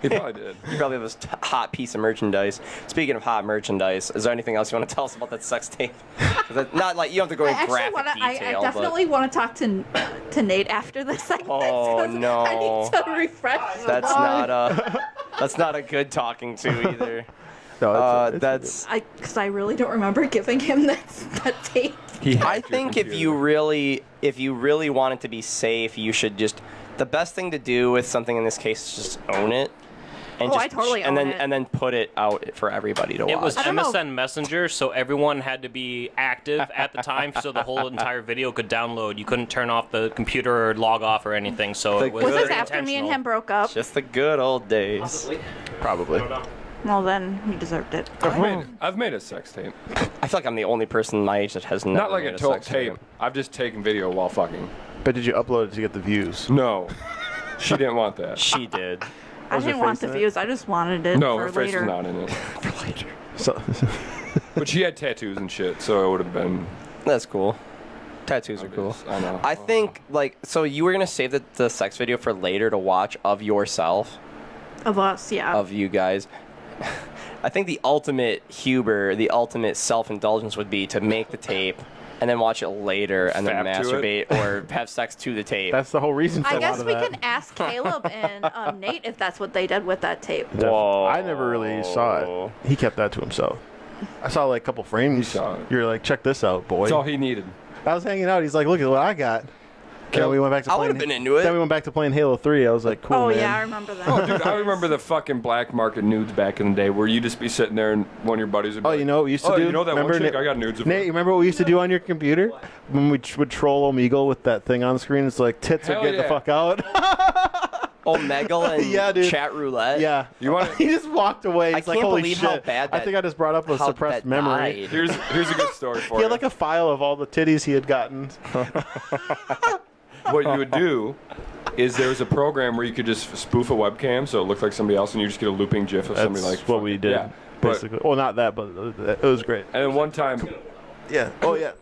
He probably did. You probably have this hot piece of merchandise. Speaking of hot merchandise, is there anything else you want to tell us about that sex tape? Not like you don't have to go in graphic I detail. definitely want to talk to Nate after this segment. Oh, 'cause no. I need to refresh. but that's not a good talking to either. No, it's That's. Because I really don't remember giving him that tape. I think if you really want it to be safe, you should just. The best thing to do with something in this case is just own it. And Oh, I totally and own then it. and then put it out for everybody to watch. It was I don't know. MSN Messenger, so everyone had to be active at the time, so the whole entire video could download. You couldn't turn off the computer or log off or anything. So it was Was this very after me and intentional. him broke up? just the good old days. Possibly. probably. I don't know. Well, then he deserved it. I've made a sex tape. I feel like I'm the only person my age that has never Not like made a total sex tape. I've just taken video while fucking. But did you upload it to get the views? No, she didn't want that. She did. I Was her didn't want face the in it? views. I just wanted it No, for her face later. was not in it. For later. So, But she had tattoos and shit, so it would have been. That's cool. Tattoos are cool. I know. I think so. You were gonna save the sex video for later to watch of yourself, Of us, yeah. of you guys. I think the ultimate Huber, the ultimate self-indulgence would be to make the tape and then watch it later and then Fap to it? masturbate or have sex to the tape. that's the whole reason for I a lot guess of we that. can ask Caleb and Nate if that's what they did with that tape. Whoa. I never really saw it. He kept that to himself. I saw like a couple frames. He saw it. You're like, check this out, boy. That's all he needed. I was hanging out. He's like, look at what I got. Then we went back to I playing. would've been into it. Then we went back to playing Halo 3. I was like, cool, Oh, man. yeah, I remember that. Oh, dude, I remember the fucking black market nudes back in the day where you just be sitting there and one of your buddies would be Oh, like, you know what we used to oh, do? you know that remember, one chick? Nate- I got nudes of Nate, her. you remember what we used to do on your computer? When we would troll Omegle with that thing on the screen? It's like, tits Hell are getting yeah. the fuck out. Omegle and Yeah, dude. chat roulette. yeah. You wanna- He just walked away. He's I like, can't holy believe shit. how bad I that- think I just brought up a How suppressed that memory. died. Here's a good story for He you. had like a file of all the titties he had gotten. What you would do is there was a program where you could just spoof a webcam so it looked like somebody else and you just get a looping gif of That's somebody like what we did, Yeah. But- basically. Well, not that, but it was great. and then one time Yeah. Oh, yeah.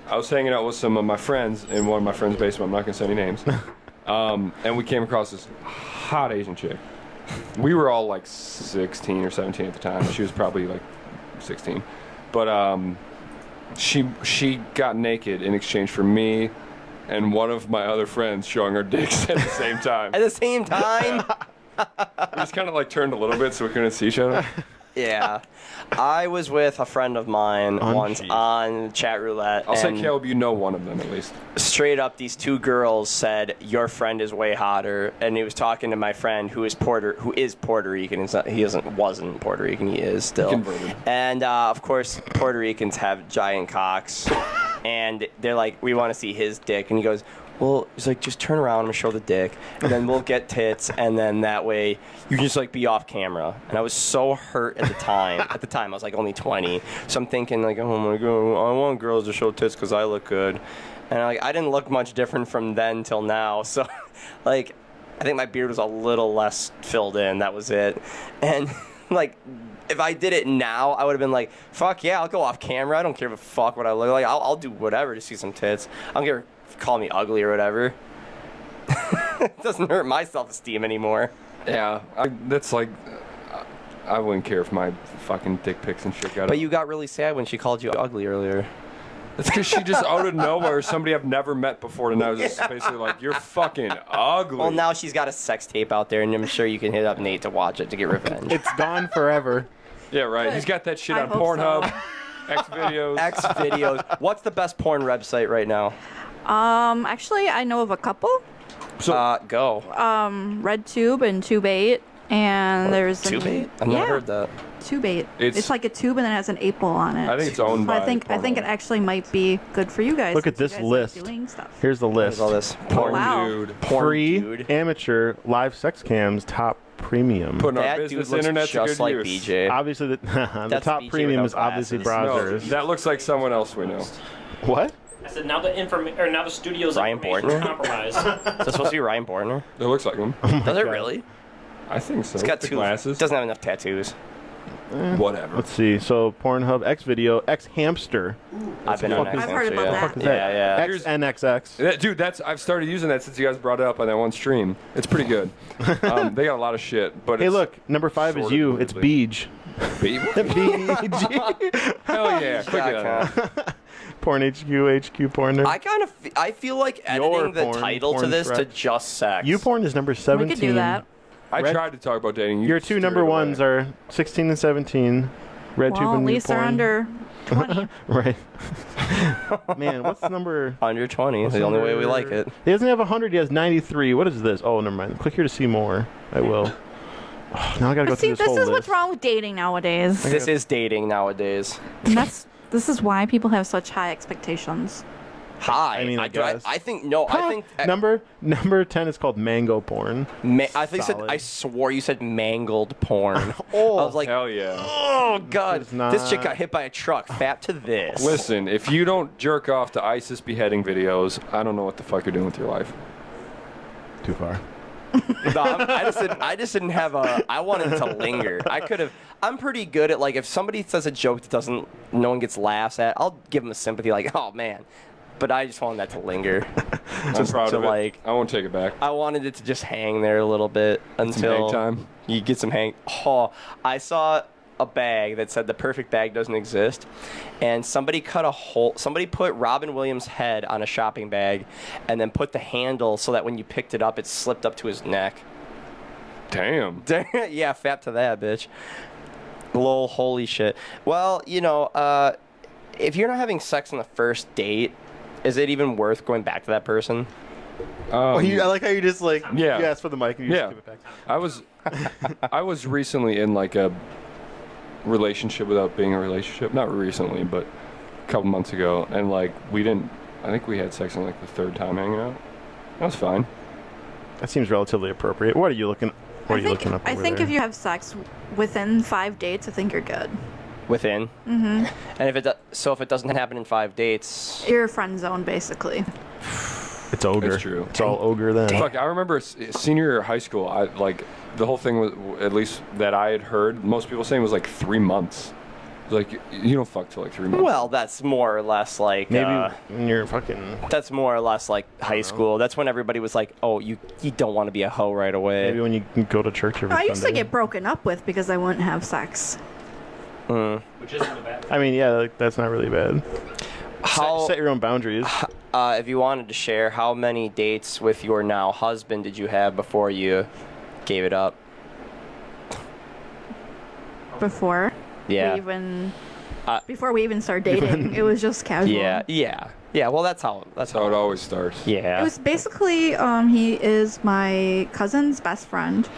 I was hanging out with some of my friends in one of my friends' basement. I'm not gonna say any names. And we came across this hot Asian chick. We were all like 16 or 17 at the time. She was probably like 16. But she got naked in exchange for me and one of my other friends showing our dicks at the same time. At the same time. We just kind of like turned a little bit so we couldn't see each other. Yeah. I was with a friend of mine once jeez. on chat roulette. I'll say, and Caleb, you know one of them at least. straight up, these two girls said, "Your friend is way hotter," and he was talking to my friend who is Puerto Rican. Wasn't Puerto Rican. He is still. Converted. And of course, Puerto Ricans have giant cocks, and they're like, "We want to see his dick," and he goes, well, he's like, just turn around, I'm gonna show the dick, and then we'll get tits, and then that way you can just like be off camera. And I was so hurt at the time. At the time, I was like only 20, so I'm thinking like, oh my god, I want girls to show tits because I look good, and I didn't look much different from then till now. So, like, I think my beard was a little less filled in. That was it, and like. If I did it now, I would have been like, fuck yeah, I'll go off camera. I don't care if fuck what I look like. I'll do whatever to see some tits. I don't care if call me ugly or whatever. It doesn't hurt my self-esteem anymore. Yeah, that's like, I wouldn't care if my fucking dick pics and shit got But up. you got really sad when she called you ugly earlier. That's because she just out of nowhere, somebody I've never met before, and I was just basically like, you're fucking ugly. Well, now she's got a sex tape out there, and I'm sure you can hit up Nate to watch it to get revenge. It's gone forever. Yeah, right. He's got that shit I on hope Pornhub, so. X videos. X videos. What's the best porn website right now? Actually, I know of a couple. Go. RedTube and Tube8, and there's Tube8? I've never heard that. Tube8. It's- It's like a tube and then it has an 8-ball on it. I think it's owned So by I think it Pornhub. actually might be good for you guys. Look at since this you guys like list. doing stuff. Here's the list. There's all this Porn wow. dude. porn Free dude. amateur live sex cams top premium. Putting our That dude business looks internet to just good like use. BJ. Obviously, the That's top BJ premium without is obviously glasses. browsers. No, that looks like someone else we know. What? I said now the studio's Ryan information is Bortner? compromised. Is that supposed to be Ryan Bortner? It looks like him. Does it really? I think so. He's got The two glasses. Doesn't have enough tattoos. Whatever. Let's see. So Pornhub, X Video, X Hamster, I've been on fuck is I've heard about that. Yeah. X NXX. Dude, I've started using that since you guys brought it up on that one stream. It's pretty good. They got a lot of shit, but Hey, it's look, number 5 is sorted you. It's weirdly. Beej. Beej. Hell yeah! Click Yeah, that. Porn HQ Porn. I feel like editing the porn, title to porn this to Shrek. just sex. You Porn is number We 17. could do that. I Red- tried to talk about dating. You Your two steered number away. ones are 16 and 17. RedTube Well, at and least they're YouPorn. under 20. Right. Man, what's the number? under 20. What's The only way we number- like it. He doesn't have 100. He has 93. What is this? Oh, never mind. Click here to see more. I will. Oh, now I gotta go But see, through this this whole is what's list. wrong with dating nowadays. This is dating nowadays. And this is why people have such high expectations. Hi. I mean, I guess. I think no. I think Number 10 is called Mango Porn. I think said. Solid. I swore you said mangled porn. Oh, I was like, Hell yeah! oh god, It's not- this chick got hit by a truck. Fap to this. Listen, if you don't jerk off to ISIS beheading videos, I don't know what the fuck you're doing with your life. Too far. No, I just didn't have a. I wanted it to linger. I could have. I'm pretty good at like if somebody says a joke that no one gets laughs at, I'll give them a sympathy like, oh man. But I just wanted that to linger. I'm proud to of it. like. I won't take it back. I wanted it to just hang there a little bit until hang time. you get some hang. Oh, I saw a bag that said the perfect bag doesn't exist, and somebody cut a hole. Somebody put Robin Williams' head on a shopping bag, and then put the handle so that when you picked it up, it slipped up to his neck. Damn. Yeah, fap to that, bitch. Lol, holy shit. Well, if you're not having sex on the first date, is it even worth going back to that person? I like how you just like Yeah. you ask for the mic and you Yeah. just give it back. I was recently in like a relationship without being a relationship. Not recently, but a couple months ago, and like I think we had sex on like the third time hanging out. That was fine. That seems relatively appropriate. What are you looking? What are you looking up? I over think there? if you have sex within 5 dates, I think you're good. Within. Mm-hmm. And if it doesn't happen in 5 dates, You're friend zone, basically. It's ogre. It's true. It's all ogre then. Fuck, I remember senior year of high school. I like the whole thing was, at least that I had heard, most people saying was like 3 months. It was like you don't fuck till like 3 months. well, that's more or less like Maybe when you're fucking. that's more or less like high school. That's when everybody was like, "Oh, you don't want to be a hoe right away." Maybe when you can go to church every I used to Sunday. get broken up with because I wouldn't have sex. Which isn't a bad. I mean, yeah, like, that's not really bad. How Set your own boundaries. if you wanted to share, how many dates with your now husband did you have before you gave it up? Before Yeah. we even Uh, before we even started dating, it was just casual. Yeah. Well, that's how That's how it always starts. Yeah. It was basically he is my cousin's best friend.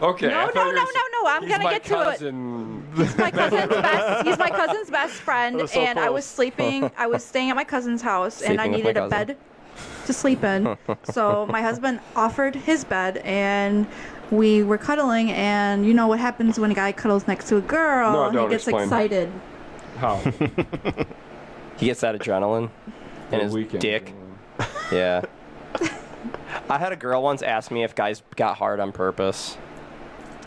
Okay. No, I thought no, you were no, s- no, no. I'm he's gonna my get to it. cousin. He's my cousin's best friend, That was so and I was close. sleeping. I was staying at my cousin's house, and I Sleeping with needed my a cousin. bed to sleep in. So my husband offered his bed, and we were cuddling. And you know what happens when a guy cuddles next to a girl? No, don't he gets explain. excited. How? He gets that adrenaline in The his weekend. dick. Yeah. I had a girl once ask me if guys got hard on purpose.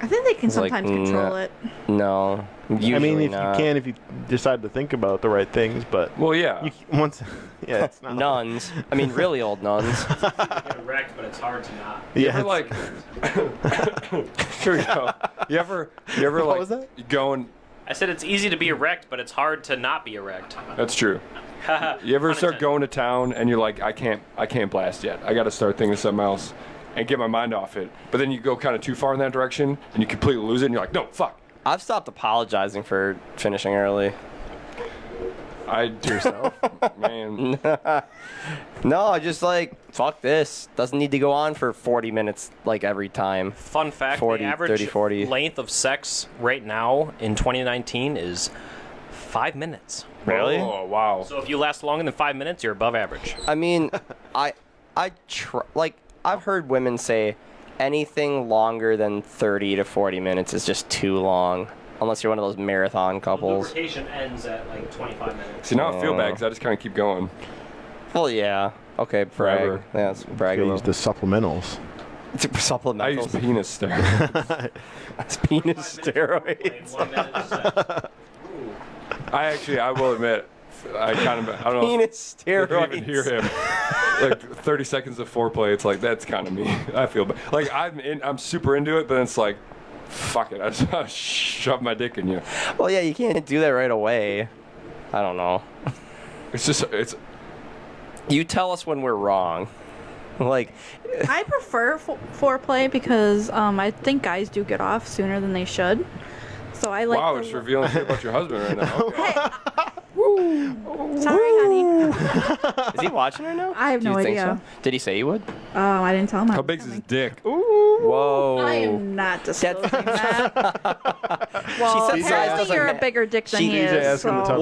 I think they can It's like, sometimes control it. No. Usually I mean, if not. you can, if you decide to think about the right things, but Well, yeah. once, yeah, it's not. Nuns. I mean, really old nuns. You get wrecked, but it's hard to not. You Yeah, ever like? Here we go. You ever What like was that? going? I said it's easy to be erect, but it's hard to not be erect. That's true. You ever start going to town and you're like, I can't blast yet. I got to start thinking of something else and get my mind off it. But then you go kind of too far in that direction and you completely lose it and you're like, no, fuck. I've stopped apologizing for finishing early. I to yourself, man. No, just like, fuck this. Doesn't need to go on for 40 minutes like every time. Fun fact, 40, the average 30, 40. length of sex right now in 2019 is 5 minutes. Really? Oh wow. So if you last longer than 5 minutes, you're above average. I mean, I've heard women say, anything longer than 30 to 40 minutes is just too long. Unless you're one of those marathon couples. Lubrication ends at like 25 minutes. See, now I feel bad because I just kind of keep going. Well, yeah. Okay, brag. Forever. Yeah, let's brag a They use little. the supplementals. Supplementals. I use penis steroids. It's penis 5 minutes, steroids. like 1 minute is like, ooh. I will admit, I don't know. Penis If you steroids. even hear him. Like 30 seconds of foreplay, it's like that's kind of me. I feel bad. Like I'm super into it, but it's like, fuck it. I just want to shove my dick in you. Well, yeah, you can't do that right away. I don't know. It's. You tell us when we're wrong. Like, I prefer foreplay because I think guys do get off sooner than they should. So I like. Wow, it's revealing shit about your husband right now. Okay. Sorry, honey. is he watching right now? I have Do no you think idea. so? Did he say he would? I didn't tell him. How big's his dick? Whoa. I am not disclosing that. Well, said size apparently doesn't you're a ma- bigger dick than She- he DJ is. asking the tough So.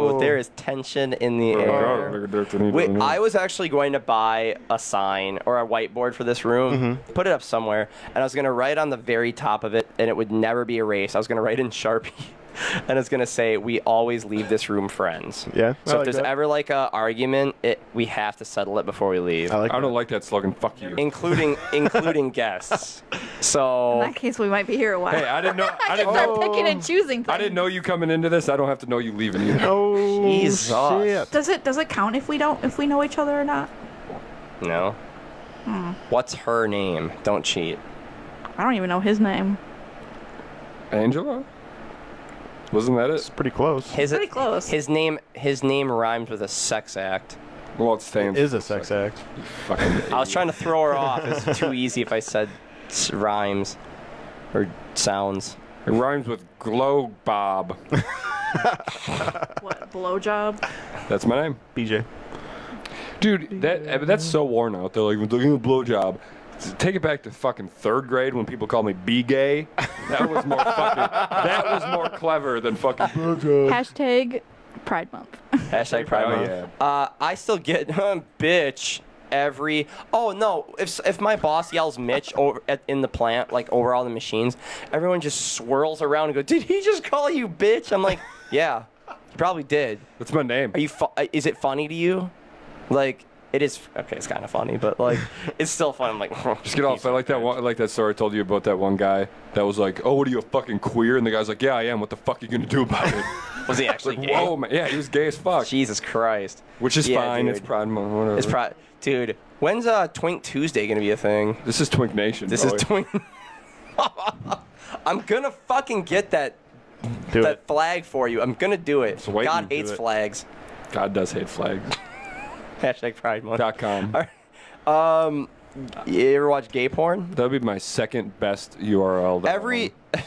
Whoa. There is tension in the air. Wait, I was actually going to buy a sign or a whiteboard for this room, put it up somewhere, and I was going to write on the very top of it, and it would never be erased. I was going to write in Sharpie, and it's going to say, "We always leave this room friends." Yeah. I So like if there's that. ever like a argument, we have to settle it before we leave, I like I don't that. like that slogan. Fuck you. including guests. In So that case, we might be here a while. Hey, I didn't know. I I didn't can know. start picking and choosing. I didn't know you coming into this. I don't have to know you leaving either. Oh, Jesus. shit. Does it count if we know each other or not? no. What's her name? Don't cheat. I don't even know his name. Angela? Wasn't that It's it? pretty close. Pretty close. His name rhymes with a sex act. Well, it stands. Is a sex act. Fucking. I was trying to throw her off. It's too easy if I said rhymes or sounds. It rhymes with glow bob. What, blowjob? That's my name. BJ. Dude, that's so worn out. They're like, we're doing a blowjob. Take it back to fucking 3rd grade when people called me B-gay. That was more fucking. That was more clever than fucking blowjob. Hashtag Pride Month. Hashtag Pride Oh, Month. yeah. I still get bitch every. Oh no! If my boss yells Mitch in the plant, like over all the machines, everyone just swirls around and go, "Did he just call you bitch?" I'm like, "Yeah, he probably did." That's my name. Are you? Is it funny to you? Like. It is okay. It's kind of funny, but like, it's still fun. I'm like, Just get off. I like that one. I like that story I told you about that one guy that was like, "Oh, what are you, a fucking queer?" And the guy's like, "Yeah, I am. What the fuck are you gonna do about it?" Was he actually gay? Whoa, man. Yeah, he was gay as fuck. Jesus Christ. Which is Yeah, fine. dude. It's Pride Month. Whatever. It's dude. When's Twink Tuesday gonna be a thing? This is Twink Nation. This is boy. Twink. I'm gonna fucking get that Do it. flag for you. I'm gonna do it. wait God and do hates it. flags. God does hate flag. Hashtag Pride Month. .com. You ever watch gay porn? That'd be my second best URL. to Every own.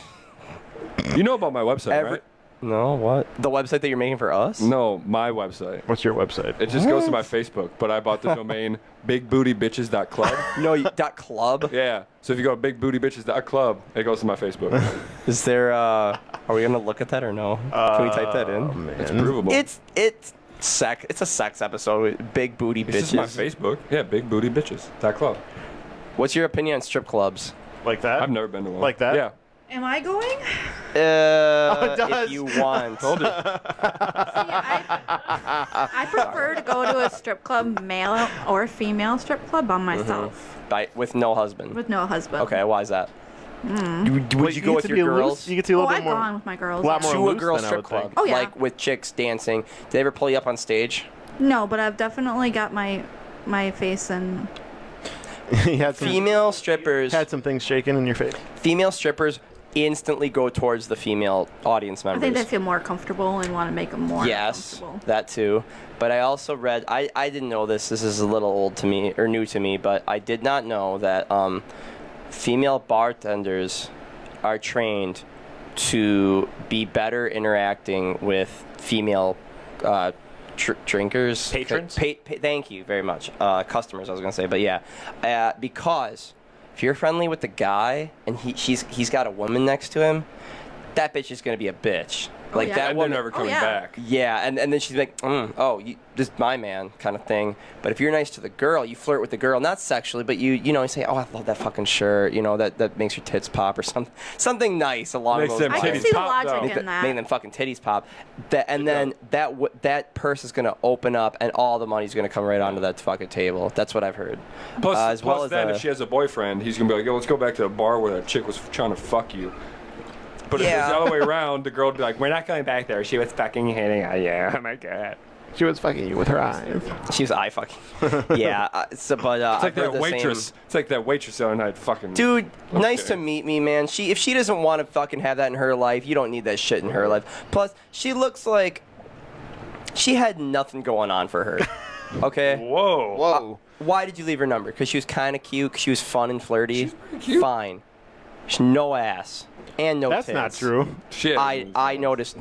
You know about my website, right? No, what? The website that you're making for us? No, my website. What's your website? It just goes to my Facebook, but I bought the domain bigbootybitches.club. No, club. Yeah. So if you go to bigbootybitches.club, it goes to my Facebook. Is there? Are we gonna look at that or no? Can we type that in? It's provable. It's sex. It's a sex episode. With big booty It's bitches. just my Facebook. Yeah, bigbootybitches.club. What's your opinion on strip clubs? Like that? I've never been to one. Like that? Yeah. Am I going? it If does. you want. Told you. I prefer to go to a strip club, male or female strip club, by myself With no husband. with no husband. Okay, why is that? Would Wait, you go get with to your be girls? loose? You get to be a Oh, little I've bit more. gone with my girls. lot more To a loose girls than I strip would club, think. Oh, yeah. like with chicks dancing. Did they ever pull you up on stage? No, but I've definitely got my face in. He had some, Female strippers. had some things shaking in your face. Female strippers instantly go towards the female audience I members. think they feel more comfortable and want to make them more Yes, comfortable. that too. But I also read. I didn't know this. This is a little old to me or new to me. But I did not know that female bartenders are trained to be better interacting with female drinkers. Patrons? Thank you very much. Customers, I was gonna say, but yeah, because if you're friendly with the guy and he's got a woman next to him, that bitch is gonna be a bitch. Like yeah. that And they're woman. never coming yeah. back. Yeah, and then she's like, this is my man, kind of thing. But if you're nice to the girl, you flirt with the girl, not sexually, but you say, oh, I love that fucking shirt, that makes your tits pop or something nice along Makes those them I lines. can titties see the pop, though. logic in that. Making them fucking titties pop. That purse is gonna open up, and all the money's gonna come right onto that fucking table. That's what I've heard. Plus, as well as then if she has a boyfriend, he's gonna be like, "Yo, let's go back to the bar where that chick was trying to fuck you." But if it's Yeah. the other way around, the girl would be like, "We're not going back there. She was fucking hitting on you. Oh my god." She was fucking you with her eyes. she was eye fucking. Yeah. It's like that waitress. It's like that waitress the other night. Fucking Dude, nice to kidding. meet me, man. If she doesn't want to fucking have that in her life, you don't need that shit in her life. Plus, she looks like she had nothing going on for her. Okay? Whoa. Whoa. Why did you leave her number? Because she was kind of cute. 'Cause she was fun and flirty. She's pretty cute. Fine. She's no ass and no That's tits. not true. Shit. I noticed.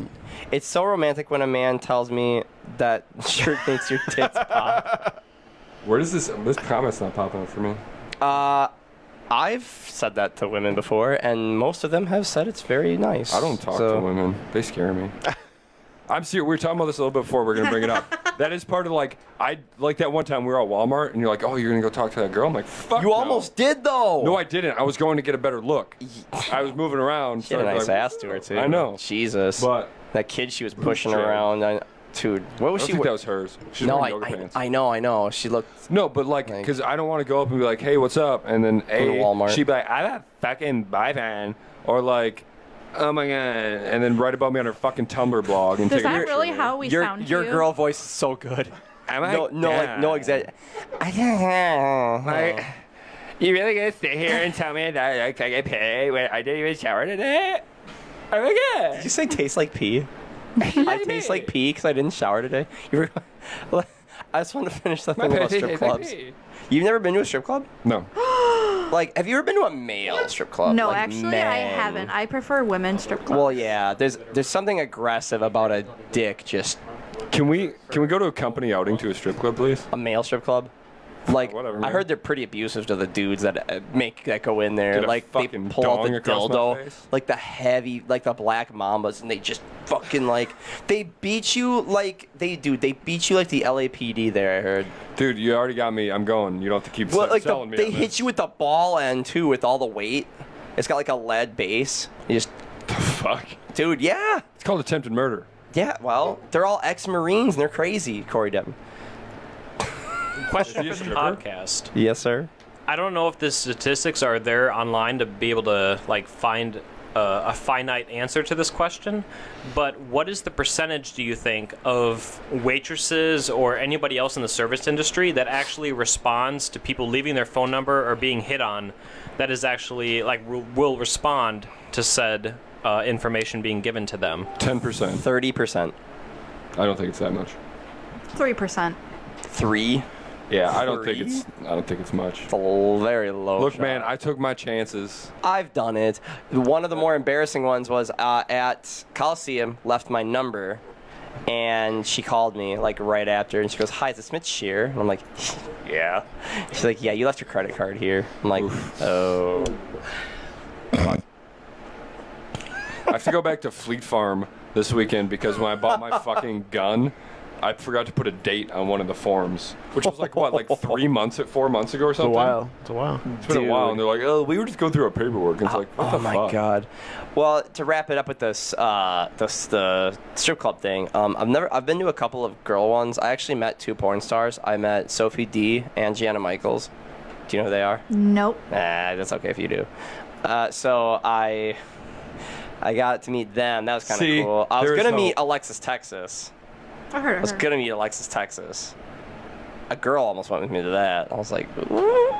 It's so romantic when a man tells me that shirt makes your tits pop. Where does this comment's not popping up for me? I've said that to women before, and most of them have said it's very nice. I don't talk to women. They scare me. I'm serious. We were talking about this a little bit before. We're gonna bring it up. That is part of I like that one time we were at Walmart and you're like, oh, you're gonna go talk to that girl. I'm like, fuck. You no. almost did though. No, I didn't. I was going to get a better look. I was moving around. She had a I'd be nice like, ass to her too. I know. Jesus. But that kid she was pushing Shit. around. Dude, what was I she? think that was hers. She's No, wearing yoga pants. I know. She looked. No, but like, because I don't want to go up and be like, hey, what's up? And then to Walmart. she'd be like, I got fucking boyfriend. Or like, oh my God. And then write about me on her fucking Tumblr blog. And Does take a that picture really of me. how we Your sound to your you? girl voice is so good. Am I? No exact. Like, you really gonna sit here and tell me that like, I get paid when I didn't even shower today? Oh my God. Did you say taste like pee? I taste like pee because I didn't shower today. I just want to finish the thing about strip clubs. You've never been to a strip club? No. Like, have you ever been to a male strip club? No, Like, actually, I men? haven't. I prefer women's strip clubs. Well, yeah. There's something aggressive about a dick, just Can we go to a company outing to a strip club, please? a male strip club. Like, Whatever, I man. heard they're pretty abusive to the dudes that go in there. Get a Like, they fucking pull out the dong across my dildo, face? like the heavy, like the black mambas, and they just fucking they beat you like they beat you like the LAPD there. I heard. Dude, you already got me. I'm going. You don't have to keep Well, like selling me. they on hit this. you with the ball end too, with all the weight. It's got like a lead base. You just, The fuck? dude, yeah, It's called attempted murder. yeah. Well, they're all ex-Marines and they're crazy. Corey Devon. Question Is for he the a stripper? podcast. Yes, sir. I don't know if the statistics are there online to be able to find a finite answer to this question, but what is the percentage, do you think, of waitresses or anybody else in the service industry that actually responds to people leaving their phone number or being hit on, that is actually will respond to said information being given to them? 10%. 30%. I don't think it's that much. 3%. 3. Yeah, I don't think Three? it's much. It's a very low. Look, shot. man, I took my chances. I've done it. One of the more embarrassing ones was at Coliseum, left my number, and she called me right after, and she goes, "Hi, is this Mitch Shear?" And I'm like, "Yeah." She's like, "Yeah, you left your credit card here." I'm like, "Oh." I have to go back to Fleet Farm this weekend because when I bought my fucking gun, I forgot to put a date on one of the forms, which was like 4 months ago or It's a something. while. It's a while. It's been a while, and they're like, "Oh, we were just going through our paperwork." And it's like, what Oh the my fuck? god. Well, to wrap it up with this, the strip club thing. I've been to a couple of girl ones. I actually met 2 porn stars. I met Sophie D and Gianna Michaels. Do you know who they are? Nope. That's okay if you do. So I got to meet them. That was kind See, of cool. I was there is gonna meet hope. Alexis, Texas. I heard I of was her. gonna meet Alexis, Texas. A girl almost went with me to that. I was like, "Ooh,"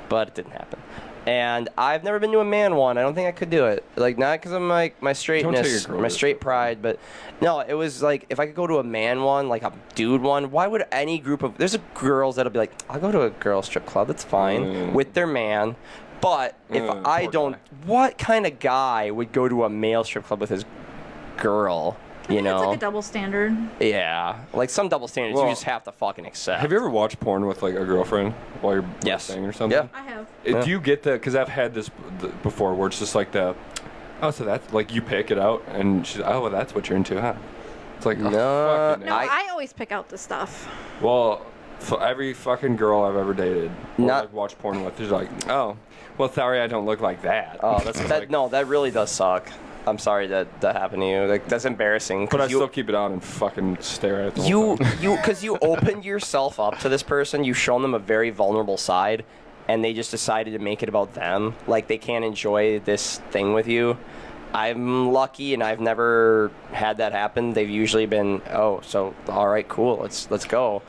but it didn't happen. And I've never been to a man one. I don't think I could do it. Not because of my straightness, girl my to it. straight pride, but no, it was like if I could go to a man one, like a dude one. Why would any group of girls that'll be like, I'll go to a girl strip club. That's fine with their man. But if I poor don't, guy. what kind of guy would go to a male strip club with his girl? I think it's like a double standard. Yeah, some double standards Well, you just have to fucking accept. Have you ever watched porn with a girlfriend while you're Yes. staying or something? Yeah. I have. Do you get the? Because I've had this before, where it's just like the Oh, so that's like you pick it out, and she's well, that's what you're into, huh? It's like, No, fucking No, A. I always pick out the stuff. Well, for every fucking girl I've ever dated, or Not- like watched porn with, is like, oh, well, sorry, I don't look like that. Oh, that's It's that. like, No, that really does suck. I'm sorry that happened to you. Like that's embarrassing. But I 'cause you, still keep it on and fucking stare at it. The whole time. because you opened yourself up to this person. You've shown them a very vulnerable side, and they just decided to make it about them. Like they can't enjoy this thing with you. I'm lucky, and I've never had that happen. They've usually been, oh, so all right, cool, let's go.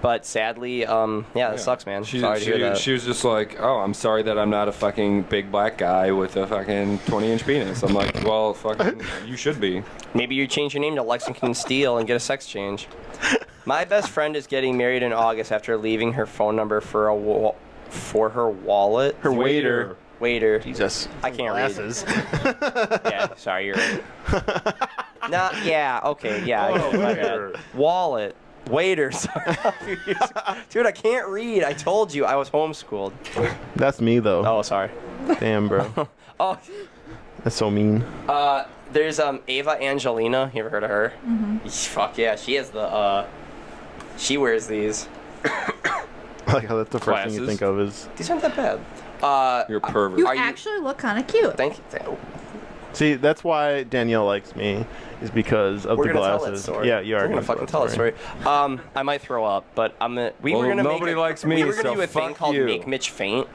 But sadly, yeah, that sucks, man. Sorry to hear that. She was just like, oh, I'm sorry that I'm not a fucking big black guy with a fucking 20-inch penis. I'm like, well, fucking, you should be. Maybe you change your name to Lexington Steel and get a sex change. My best friend is getting married in August after leaving her phone number for her wallet. Her waiter. Waiter. Jesus. I can't Glasses. read. Yeah, sorry, you're right. Yeah, okay, yeah. I get it, my bad. Wallet. Waiter. Sorry. Dude, I can't read. I told you I was homeschooled. That's me though. Oh, sorry. Damn, bro. Oh, That's so mean. there's Ava Angelina. You ever heard of her? Mm-hmm. Fuck yeah, she has the she wears these. Like how that's the first thing you Glasses? think of is. These aren't that bad. You're a pervert. You Are you- actually look kind of cute. Thank you. See, that's why Danielle likes me, is because of We're the gonna tell glasses. that story. Yeah, you are We're gonna fucking tell that story. I might throw up, but we Well, were gonna nobody make likes me, We were gonna so do a thing fuck called you. Make Mitch Faint.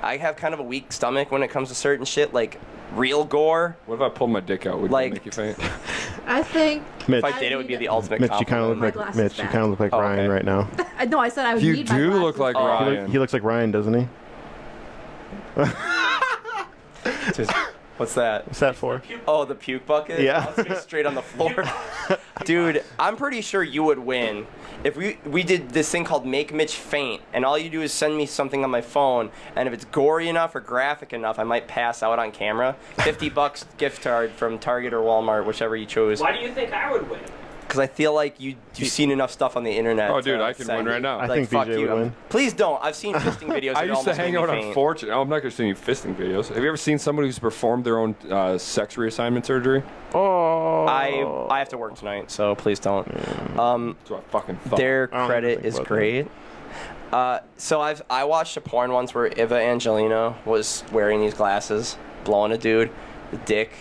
I have kind of a weak stomach when it comes to certain shit, like real gore. What if I pulled my dick out? Would Like- that make you faint? I think. Mitch, If I did, it would be the ultimate Mitch, you kind of compliment. look My like glasses Mitch. You back. kind of look like Oh, Ryan okay. right now. No, I said I would You need my do glasses look like back. Ryan. He looks like Ryan, doesn't he? What's that? What's that for? Oh, the puke bucket? Yeah. Let's get straight on the floor. Dude, I'm pretty sure you would win. If we did this thing called Make Mitch Faint, and all you do is send me something on my phone, and if it's gory enough or graphic enough, I might pass out on camera. $50 gift card from Target or Walmart, whichever you chose. Why do you think I would win? Because I feel like you've seen enough stuff on the internet. Oh, dude, to I can send win right you. now. I Like, think fuck BJ you. would win. Please don't. I've seen fisting videos. I that used to almost hang make out me on faint. Fortune. I'm not gonna see any fisting videos. Have you ever seen somebody who's performed their own sex reassignment surgery? Oh. I have to work tonight, so please don't. That's what I fucking thought. Their I don't credit think is about great. So I watched a porn once where Eva Angelina was wearing these glasses, blowing a dude, the dick.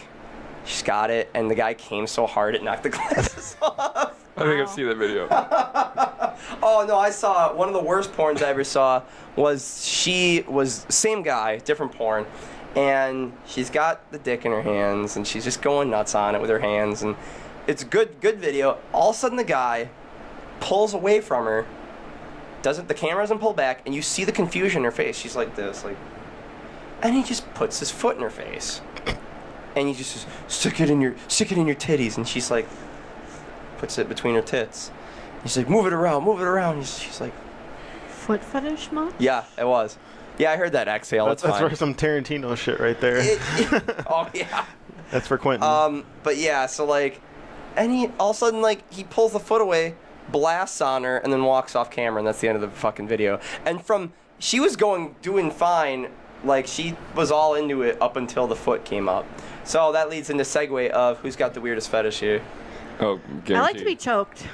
She's got it, and the guy came so hard it knocked the glasses off. I think I've seen that video. Oh no, I saw one of the worst porns I ever saw was same guy, different porn, and she's got the dick in her hands and she's just going nuts on it with her hands, and it's good video. All of a sudden the guy pulls away from her, the camera doesn't pull back, and you see the confusion in her face. She's like this, like, and he just puts his foot in her face, and he just says, stick it in your titties, and she's like, puts it between her tits. He's like, move it around. She's like, Foot fetish, mom? yeah, it was. Yeah, I heard that exhale. That's It's fine. for some Tarantino shit right there. Oh yeah. That's for Quentin. But yeah, so like, and he all of a sudden like he pulls the foot away, blasts on her, and then walks off camera, and that's the end of the fucking video. And she was doing fine, like she was all into it up until the foot came up. So that leads into segue of who's got the weirdest fetish here. Oh, I like to be choked.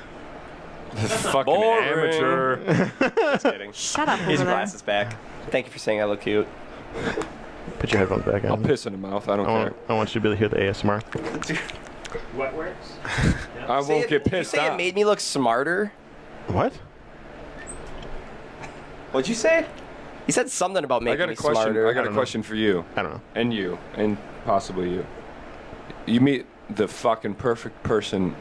fucking Boring. amateur. Just kidding. Shut up Here's over your there. glasses back. Thank you for saying I look cute. Put your headphones back I'll on. piss in the mouth. I don't care. I want you to be able to hear the ASMR. Wet works? I won't get pissed Did you say off. it made me look smarter? What? What'd you say? He said something about I making got me a question. smarter. I got a don't know. question for you, I don't know. and you, and possibly you. You meet the fucking perfect person,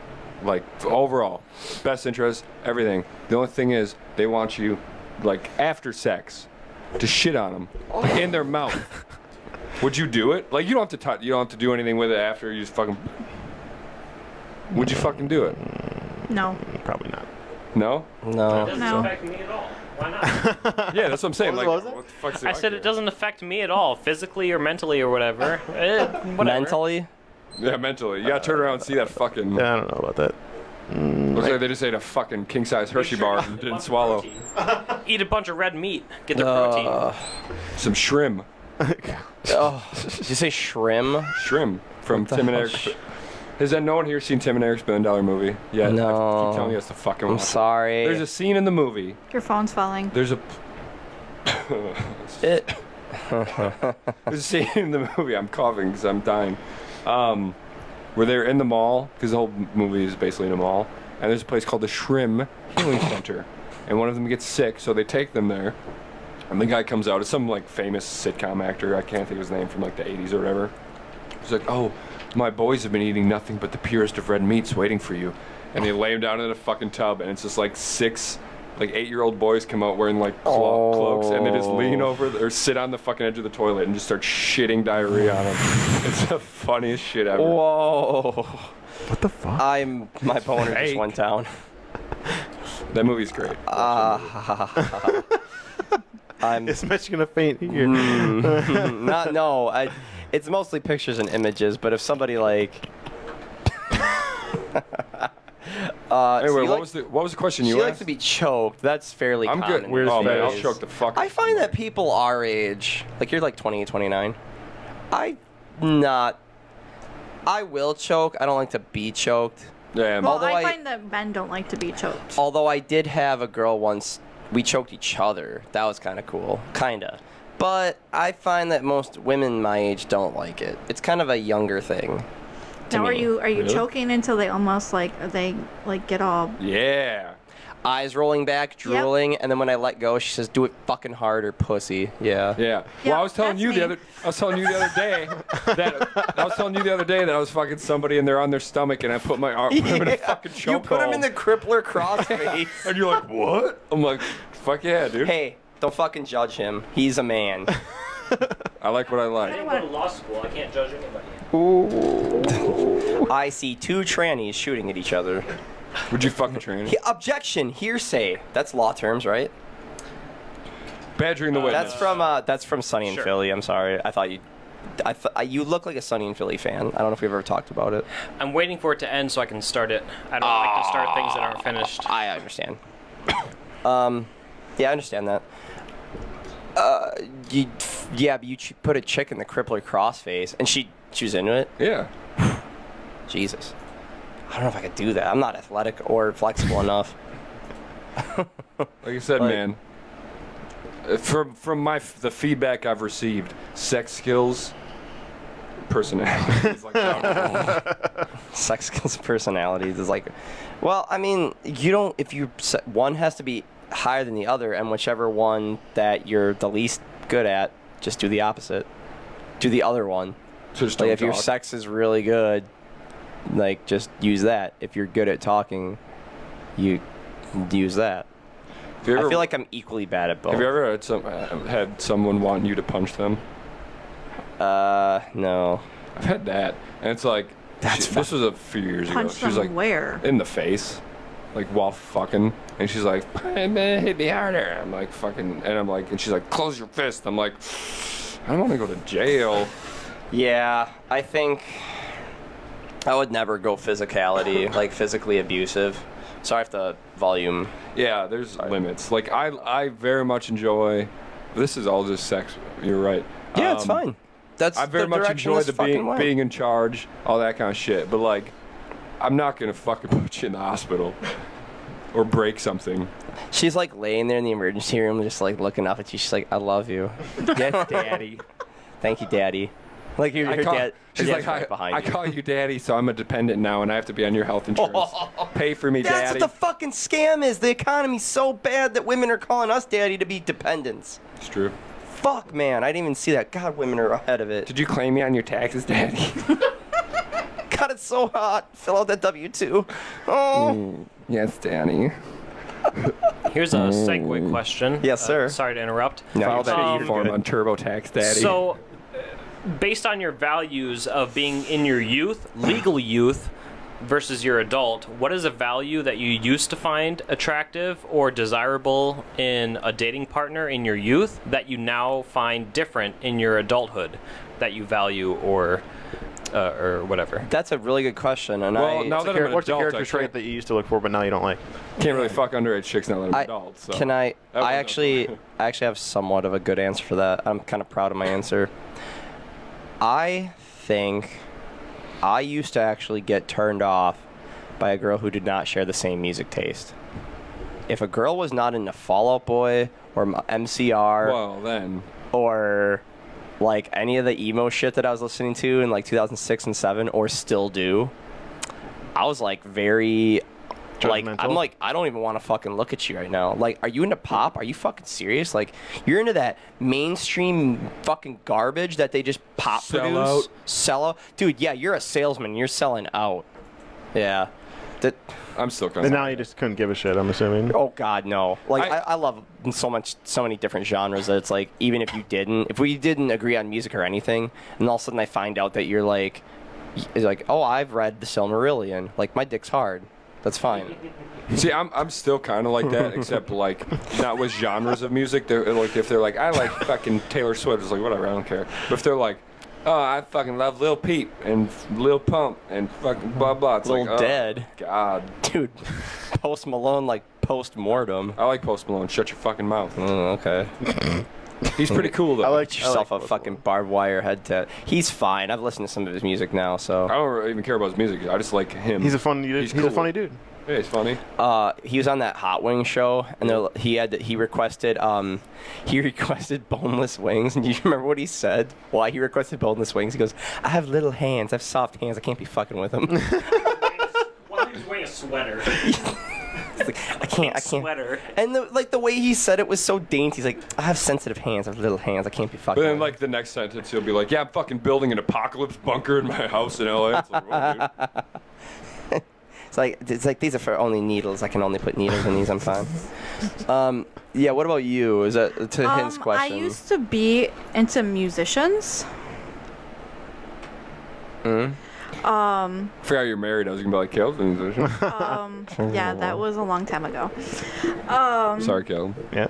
like overall, best interest, everything. The only thing is, they want you, like after sex, to shit on them in their mouth. Would you do it? Like you don't have to touch. You don't have to do anything with it after. You just fucking. Would you fucking do it? No. Probably not. No. No. It doesn't No. affect me at all. Why not? Yeah, that's what I'm saying. What Like, was it? what the fuck's the I said it argument? doesn't affect me at all, physically or mentally or whatever. Whatever. Mentally? Yeah, mentally. You gotta turn around and see that fucking. Yeah, I don't know about that. Looks like they just ate a fucking king size Hershey Make sure bar you and eat a didn't bunch of swallow. protein. Eat a bunch of red meat. Get the protein. Some shrimp. Oh, did you say shrim? Shrim from What the Tim and hell? Eric. Has no one here seen Tim and Eric's $1 Billion movie? Yeah, No. I keep telling you it's the fucking I'm watch it. sorry. There's a scene in the movie. Your phone's falling. There's a It, there's a scene in the movie. I'm coughing because I'm dying. Where they're in the mall, because the whole movie is basically in a mall, and there's a place called the Shrim Healing Center, and one of them gets sick, so they take them there, and the guy comes out. It's some like famous sitcom actor. I can't think of his name, from like the 80s or whatever. He's like, "Oh, my boys have been eating nothing but the purest of red meats waiting for you," and they lay him down in a fucking tub, and it's just like 6 like 8-year-old boys come out wearing like cloaks, and they just lean over or sit on the fucking edge of the toilet and just start shitting diarrhea on them. It's the funniest shit ever. whoa. What the fuck? My boner just Fake. went down. That movie's great. I'm Is Mitch gonna faint here? not. No, it's mostly pictures and images. But if somebody like, Anyway, so you what like- was the question she you likes asked? to be choked. That's fairly I'm common. good. Oh man, I'll these choke the days. fuck. I find that people our age, like you're like 28, 29. I will choke. I don't like to be choked. Yeah, Well, Although I I- find that men don't like to be choked. Although I did have a girl once, we choked each other. That was kind of cool. Kinda. But I find that most women my age don't like it. It's kind of a younger thing. To Now, me. are you Really? choking until they almost like they like get all? yeah. Eyes rolling back, drooling, and then when I let go, she says, "Do it fucking harder, pussy." Yeah. Yeah. Yeah, Well, I was telling that's you me. the other day that I was fucking somebody and they're on their stomach and I put my arm in a fucking chokehold. You put him in the crippler crossface. And you're like, what? I'm like, fuck yeah, dude. Hey, don't fucking judge him. He's a man. I like what I I like. didn't go to law school. I can't judge anybody. I see 2 trannies shooting at each other. Would you fucking train? Objection, hearsay. That's law terms, right? Badgering the witness. That's from Sunny in Sure. Philly. I'm sorry. I thought you look like a Sunny in Philly fan. I don't know if we've ever talked about it. I'm waiting for it to end so I can start it. I don't like to start things that aren't finished. I understand. Yeah, I understand that. But you put a chick in the crippler crossface, and she was into it. Yeah. Jesus, I don't know if I could do that. I'm not athletic or flexible enough. Like I said, Like- man. From the feedback I've received, sex skills, personality is like Sex skills, personalities is like, well, I mean, you don't. If you one has to be higher than the other, and whichever one that you're the least good at, just do the opposite. Do the other one. so just Like don't if your talk. sex is really good, like just use that. If you're good at talking, you use that. Have you ever- I feel like I'm equally bad at both. Have you ever had someone want you to punch them? No. I've had that, and it's like this was a few years ago. Punch She was them like where? in the face, like while fucking, and she's like, "Hey, man, hit me harder." I'm like, "Fucking," and I'm like, and she's like, "Close your fist." I'm like, I don't want to go to jail. Yeah, I think I would never go physicality, like physically abusive. Sorry if the volume. Yeah, there's limits. Like I very much enjoy. This is all just sex. You're right. Yeah, it's fine. That's I very the much direction enjoy this the fucking went. being in charge, all that kind of shit. But like, I'm not gonna fucking put you in the hospital or break something. She's like laying there in the emergency room, just like looking up at you. She's like, "I love you." Yes, daddy. Thank you, Daddy. Like your dad. She's your dad's like, right behind I you. call you daddy, so I'm a dependent now, and I have to be on your health insurance. Pay for me, That's daddy. what the fucking scam is. The economy's so bad that women are calling us daddy to be dependents. It's true. Fuck, man. I didn't even see that. God, women are ahead of it. Did you claim me on your taxes, daddy? God, it's so hot. Fill out that W-2. Oh. Yes, daddy. Here's a segue question. Yes, sir. Sorry to interrupt. No, File you're that good. e-form on TurboTax, daddy. So, based on your values of being in your youth, legal youth, versus your adult, what is a value that you used to find attractive or desirable in a dating partner in your youth that you now find different in your adulthood that you value or or whatever. That's a really good question, and Well, now that I'm an What's the adult, character I trait that you used to look for, but now you don't like? can't really fuck underage chicks now that I'm an adult. So. Can I? That I was actually have somewhat of a good answer for that. I'm kind of proud of my answer. I think I used to actually get turned off by a girl who did not share the same music taste. If a girl was not into Fall Out Boy or MCR Well, then. or like any of the emo shit that I was listening to in like 2006 and 7 or still do, I was like very like Judgmental? I'm like I don't even want to fucking look at you right now. Like, are you into pop? Are you fucking serious? Like, you're into that mainstream fucking garbage that they just pop Sell produce? out. Sell out? Dude, yeah, you're a salesman. You're selling out. Yeah. That I'm still kind And of. now you just couldn't give a shit. I'm assuming. Oh God, no! Like I- I love so many different genres that it's like even if we didn't agree on music or anything, and all of a sudden I find out that you're like, oh, I've read the Silmarillion. Like, my dick's hard. That's fine. See, I'm still kind of like that, except like not with genres of music. They're like if they're like I like fucking Taylor Swift, it's like whatever, I don't care. But if they're like, oh, I fucking love Lil Peep and Lil Pump and fucking blah blah, it's Lil like, oh, Dead. God, Dude, Post Malone like post-mortem. I like Post Malone. Shut your fucking mouth. Okay. He's pretty cool though. I like Get yourself a Post fucking barbed wire head tat. He's fine. I've listened to some of his music now, so. I don't really even care about his music. I just like him. He's a funny dude. He's cool. a funny dude. Yeah, he's funny. He was on that Hot Wings show, and he requested boneless wings. And do you remember what he said? Why he requested boneless wings? He goes, "I have little hands. I have soft hands. I can't be fucking with them." Why he was wearing a sweater? He's like, I can't. Sweater. And the way he said it was so dainty. He's like, "I have sensitive hands. I have little hands. I can't be fucking." But then, with like the next sentence, he'll be like, "Yeah, I'm fucking building an apocalypse bunker in my house in LA." It's like, well, dude. It's like these are for only needles. I can only put needles in these. I'm fine. Yeah. What about you? Is that to his I question? used to be into musicians. Mhm. I forgot you're married. I was gonna be like, "Caleb's a musician." Yeah, that was a long time ago. Sorry, Caleb. Yeah.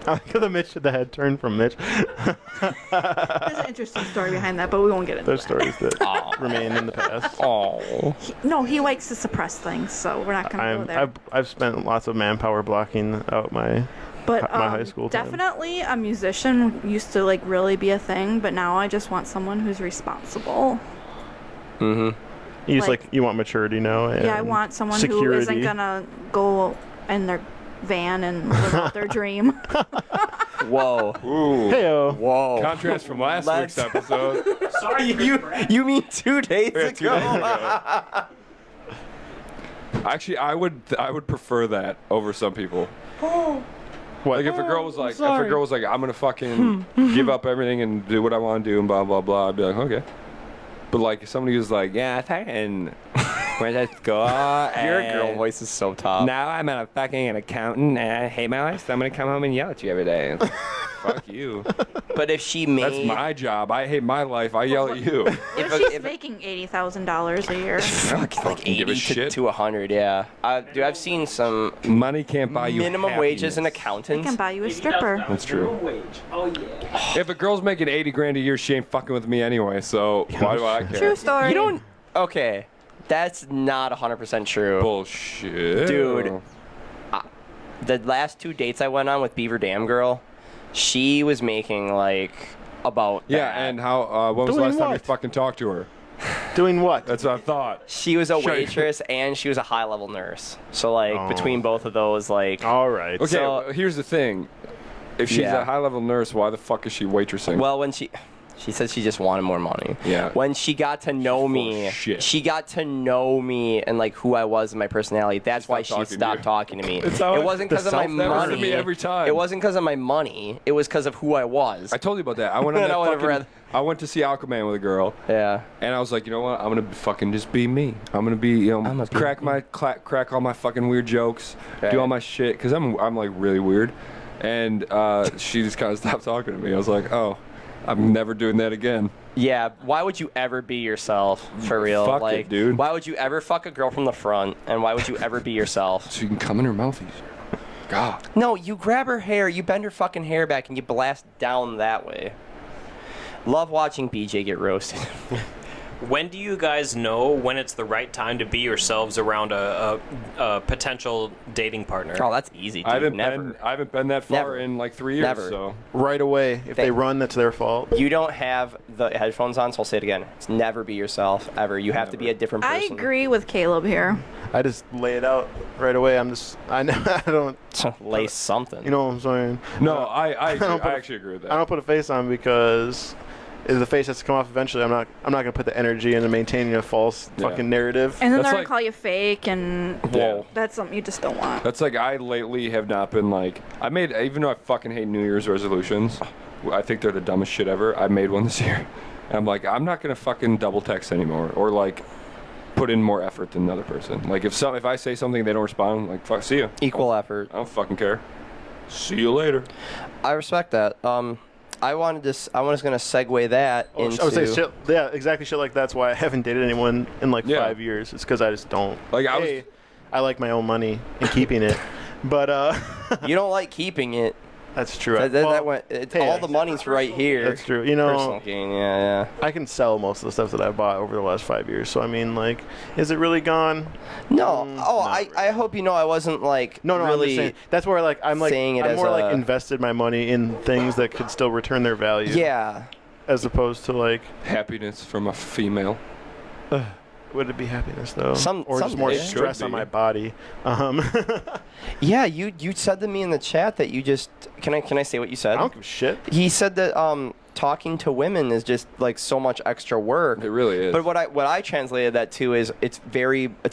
I like how the head turned from Mitch. There's an interesting story behind that, but we won't get into Those that. stories that remain in the past. Oh. No, he likes to suppress things, so we're not gonna go there. I've spent lots of manpower blocking out my But my high school time. definitely a musician used to like really be a thing, but now I just want someone who's responsible. Mm-hmm. You just like- you want maturity now. And Yeah, I want someone who security. isn't gonna go in their van and live out their dream. Whoa. Ooh. Heyo. Whoa. Contrast from last Let's- week's episode. Sorry, Chris. You mean 2 days Yeah, ago? 2 days ago. Actually, I would prefer that over some people. What? Like if a girl was like, I'm gonna fucking give up everything and do what I want to do and blah blah blah, I'd be like, okay. But like if somebody was like, yeah, fucking, where's that school? Your girl voice is so top. Now I'm a fucking accountant and I hate my life, so I'm gonna come home and yell at you every day. Fuck you. But if she made, That's my job. I hate my life. I yell at you. What if she's making $80,000 a year? fuck, like give a 80 shit. to 100, yeah. Dude, I've seen some Money can't buy you minimum wages in happiness. They accountants. can buy you a stripper. That's true. Minimum wage. Oh yeah. If a girl's making 80 grand a year, she ain't fucking with me anyway. So why do I care? True story. You don't. Okay, that's not 100% true. Bullshit, Dude. The last 2 dates I went on with Beaver Dam Girl, she was making like about Yeah, that. and how? When was the Doing last time you what? fucking talked to her? Doing what? That's what I thought. She was a Sure. waitress and she was a high level nurse. So like Oh. between both of those, like All right. Okay, So- here's the thing. If she's Yeah. a high level nurse, why the fuck is she waitressing? well, when she said she just wanted more money. Yeah. When she got to know me, shit. she got to know me and like who I was and my personality. That's why she stopped talking to stopped you. talking to me. It's how It I- wasn't the because of my self- that happens to money. me every time. It wasn't because of my money. It was because of who I was. I told you about that. I went on And that I would've fucking, read- I went to see Aquaman with a girl, Yeah. and I was like, you know what? I'm gonna fucking just be me. I'm gonna be, you know, I'ma be crack all my fucking weird jokes, Right. do all my shit, cause I'm like really weird, and she just kind of stopped talking to me. I was like, oh, I'm never doing that again. Yeah, why would you ever be yourself for real? Fuck it, like, dude. Why would you ever fuck a girl from the front? And why would you ever be yourself? So you can come in her mouth easier. God. No, you grab her hair, you bend her fucking hair back, and you blast down that way. Love watching BJ get roasted. When do you guys know when it's the right time to be yourselves around a potential dating partner? Oh, that's easy, dude. I haven't Never. been that far Never. in like 3 years. Never. So Right away. If they run, that's their fault. You don't have the headphones on, so I'll say it again. It's never be yourself, ever. You have to be a different I person. agree with Caleb here. I just lay it out right away. I don't. Lay something. You know what I'm saying? no, I don't put a- actually agree with that. I don't put a face on because the face has to come off eventually. I'm not gonna put the energy into maintaining a false Yeah. fucking narrative. And then That's they're like- gonna call you fake, and Yeah. that's something you just don't want. That's like I lately have not been like even though I fucking hate New Year's resolutions, I think they're the dumbest shit ever. I made one this year. And I'm like, I'm not gonna fucking double text anymore or like put in more effort than another person. Like if I say something they don't respond, I'm like fuck, see ya. Equal effort. I don't fucking care. See you later. I respect that. I was gonna segue that into. I would say shit. Yeah, exactly. Shit like that's why I haven't dated anyone in like Yeah. 5 years. It's because I just don't. Like, I was- A, I like my own money and keeping it, but You don't like keeping it. that's true. All the money's right here. That's true. You know, Personal gain, yeah. I can sell most of the stuff that I bought over the last 5 years. So I mean, like, is it really gone? No. not I hope you know I wasn't like No, I'm really. just saying. That's where I'm saying it I'm as more like a- invested my money in things that could still return their value. Yeah. As opposed to like, Happiness from a female. would it be happiness though? Or just someday. more It stress should on be. my body. Yeah. You said to me in the chat that you just can I say what you said? I don't give a shit. He said that talking to women is just like so much extra work. It really is. But what I translated that to is it's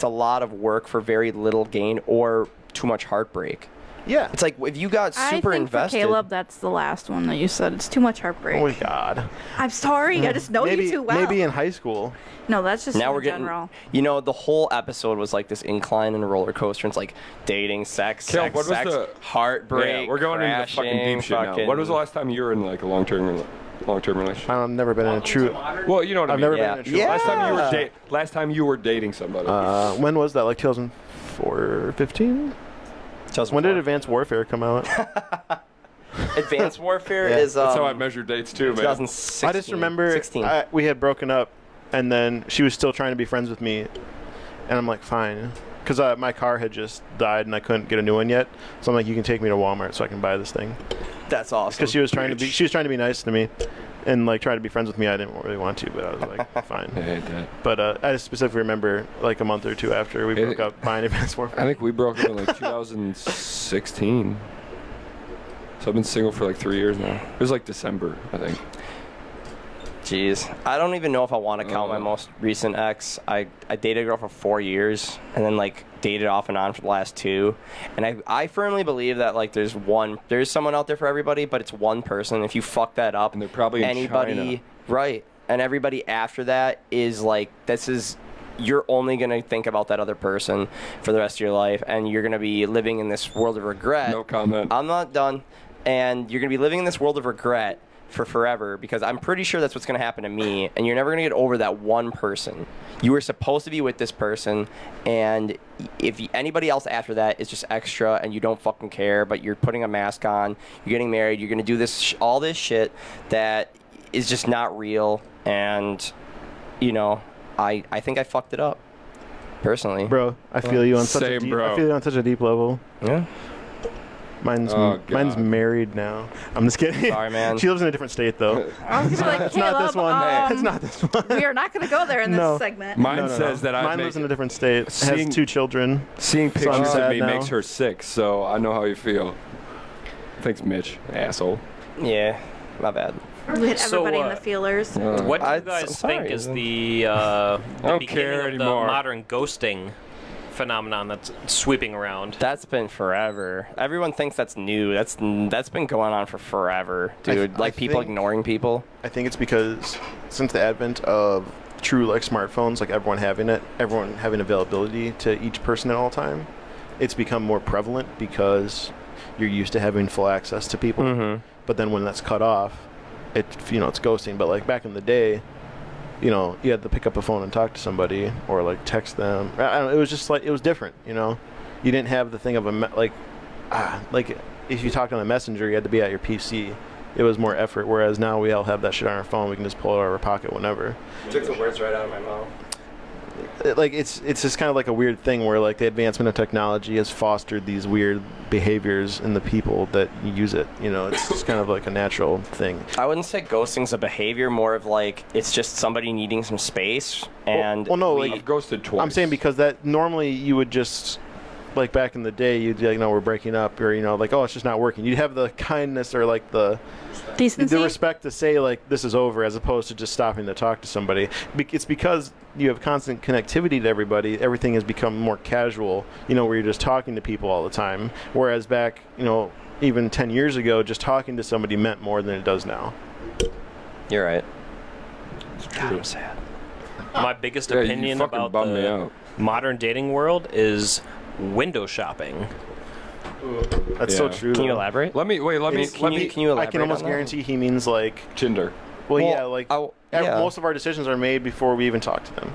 a lot of work for very little gain or too much heartbreak. Yeah. It's like if you got I super think invested. for Caleb, that's the last one that you said. It's too much heartbreak. Oh my god. I'm sorry. I just know maybe, you too well. Maybe in high school. No, that's just now in we're getting, general. you know, the whole episode was like this incline and roller coaster. It's like dating, sex, Caleb, sex, what was sex, the- heartbreak. Yeah, we're going into the fucking deep shit now. When was the last time you were in like a long-term relationship? I've never been in a true. Well, you know what I I've mean. never Yeah. been in a true. Yeah. Last time you were dating somebody. When was that? Like 2004, 15? When did Advanced Warfare come out? Advanced Warfare Yeah. is That's how I measure dates too, man. 2016. I just remember 16. we had broken up, and then she was still trying to be friends with me, and I'm like, fine, because my car had just died and I couldn't get a new one yet. So I'm like, you can take me to Walmart so I can buy this thing. That's awesome. Because she was trying to be nice to me, and like try to be friends with me. I didn't really want to, but I was like, fine. I hate that. But I just specifically remember like a month or two after we broke up buying Advanced Warfare. I think we broke up in like 2016. So I've been single for like 3 years now. It was like December, I think. Jeez, I don't even know if I want to count my most recent ex. I dated a girl for 4 years and then like dated off and on for the last 2. And I firmly believe that like there's someone out there for everybody, but it's one person. If you fuck that up, And they're probably in anybody China. right, and everybody after that is like you're only gonna think about that other person for the rest of your life, and you're gonna be living in this world of regret. No comment. I'm not done, and you're gonna be living in this world of regret for forever, because I'm pretty sure that's what's going to happen to me, and you're never going to get over that one person. You were supposed to be with this person, and if anybody else after that is just extra and you don't fucking care, but you're putting a mask on, you're getting married, you're going to do this all this shit that is just not real, and you know, I think I fucked it up personally. Bro, I feel you on such a Same, deep. bro. I feel you on such a deep level. Yeah. Mine's Oh, mine's God. married now. I'm just kidding. Sorry, man. She lives in a different state though. I was gonna be like, It's not this Caleb, one. It's not this one. we are not gonna go there in this No. segment. Mine says that I Mine make lives in a different state. Seeing- Has 2 children. seeing So I'm pictures of sad me now. makes her sick, so I know how you feel. Thanks, Mitch. Asshole. Yeah, my bad. We hit So, everybody in the feelers. What do you I'm guys sorry, think is isn't- the don't beginning care of anymore. the modern ghosting phenomenon that's sweeping around? That's been forever. Everyone thinks that's new. That's been going on for forever, dude. I People think- ignoring people. I think it's because since the advent of true like smartphones, like everyone having availability to each person at all time, it's become more prevalent because you're used to having full access to people. Mm-hmm. But then when that's cut off, it's ghosting. But like back in the day, you had to pick up a phone and talk to somebody or like text them. I don't know, it was just like it was different. You didn't have the thing of like if you talked on a messenger, you had to be at your PC it was more effort. Whereas now we all have that shit on our phone. We can just pull it out of our pocket whenever. Took the words right out of my mouth. It's just kind of like a weird thing where like the advancement of technology has fostered these weird behaviors in the people that use it. You know, it's just kind of like a natural thing. I wouldn't say ghosting's a behavior, more of like it's just somebody needing some space. And well, no, we- like, I've ghosted twice. I'm saying because that normally you would just, like back in the day, you'd be like, no, we're breaking up, or, you know, like, oh, it's just not working. You'd have the kindness or like the Decency. respect to say like this is over, as opposed to just stopping to talk to somebody. It's because you have constant connectivity to everybody. Everything has become more casual, you know, where you're just talking to people all the time. Whereas back, you know, even 10 years ago, just talking to somebody meant more than it does now. You're right. God, I'm sad. My biggest Yeah, you opinion fucking about bummed me the out. modern dating world is window shopping. That's so Yeah. true. Can you though. elaborate? Let me Can you I elaborate can almost on that? guarantee he means like, Tinder. well, Well, yeah, like yeah. most of our decisions are made before we even talk to them.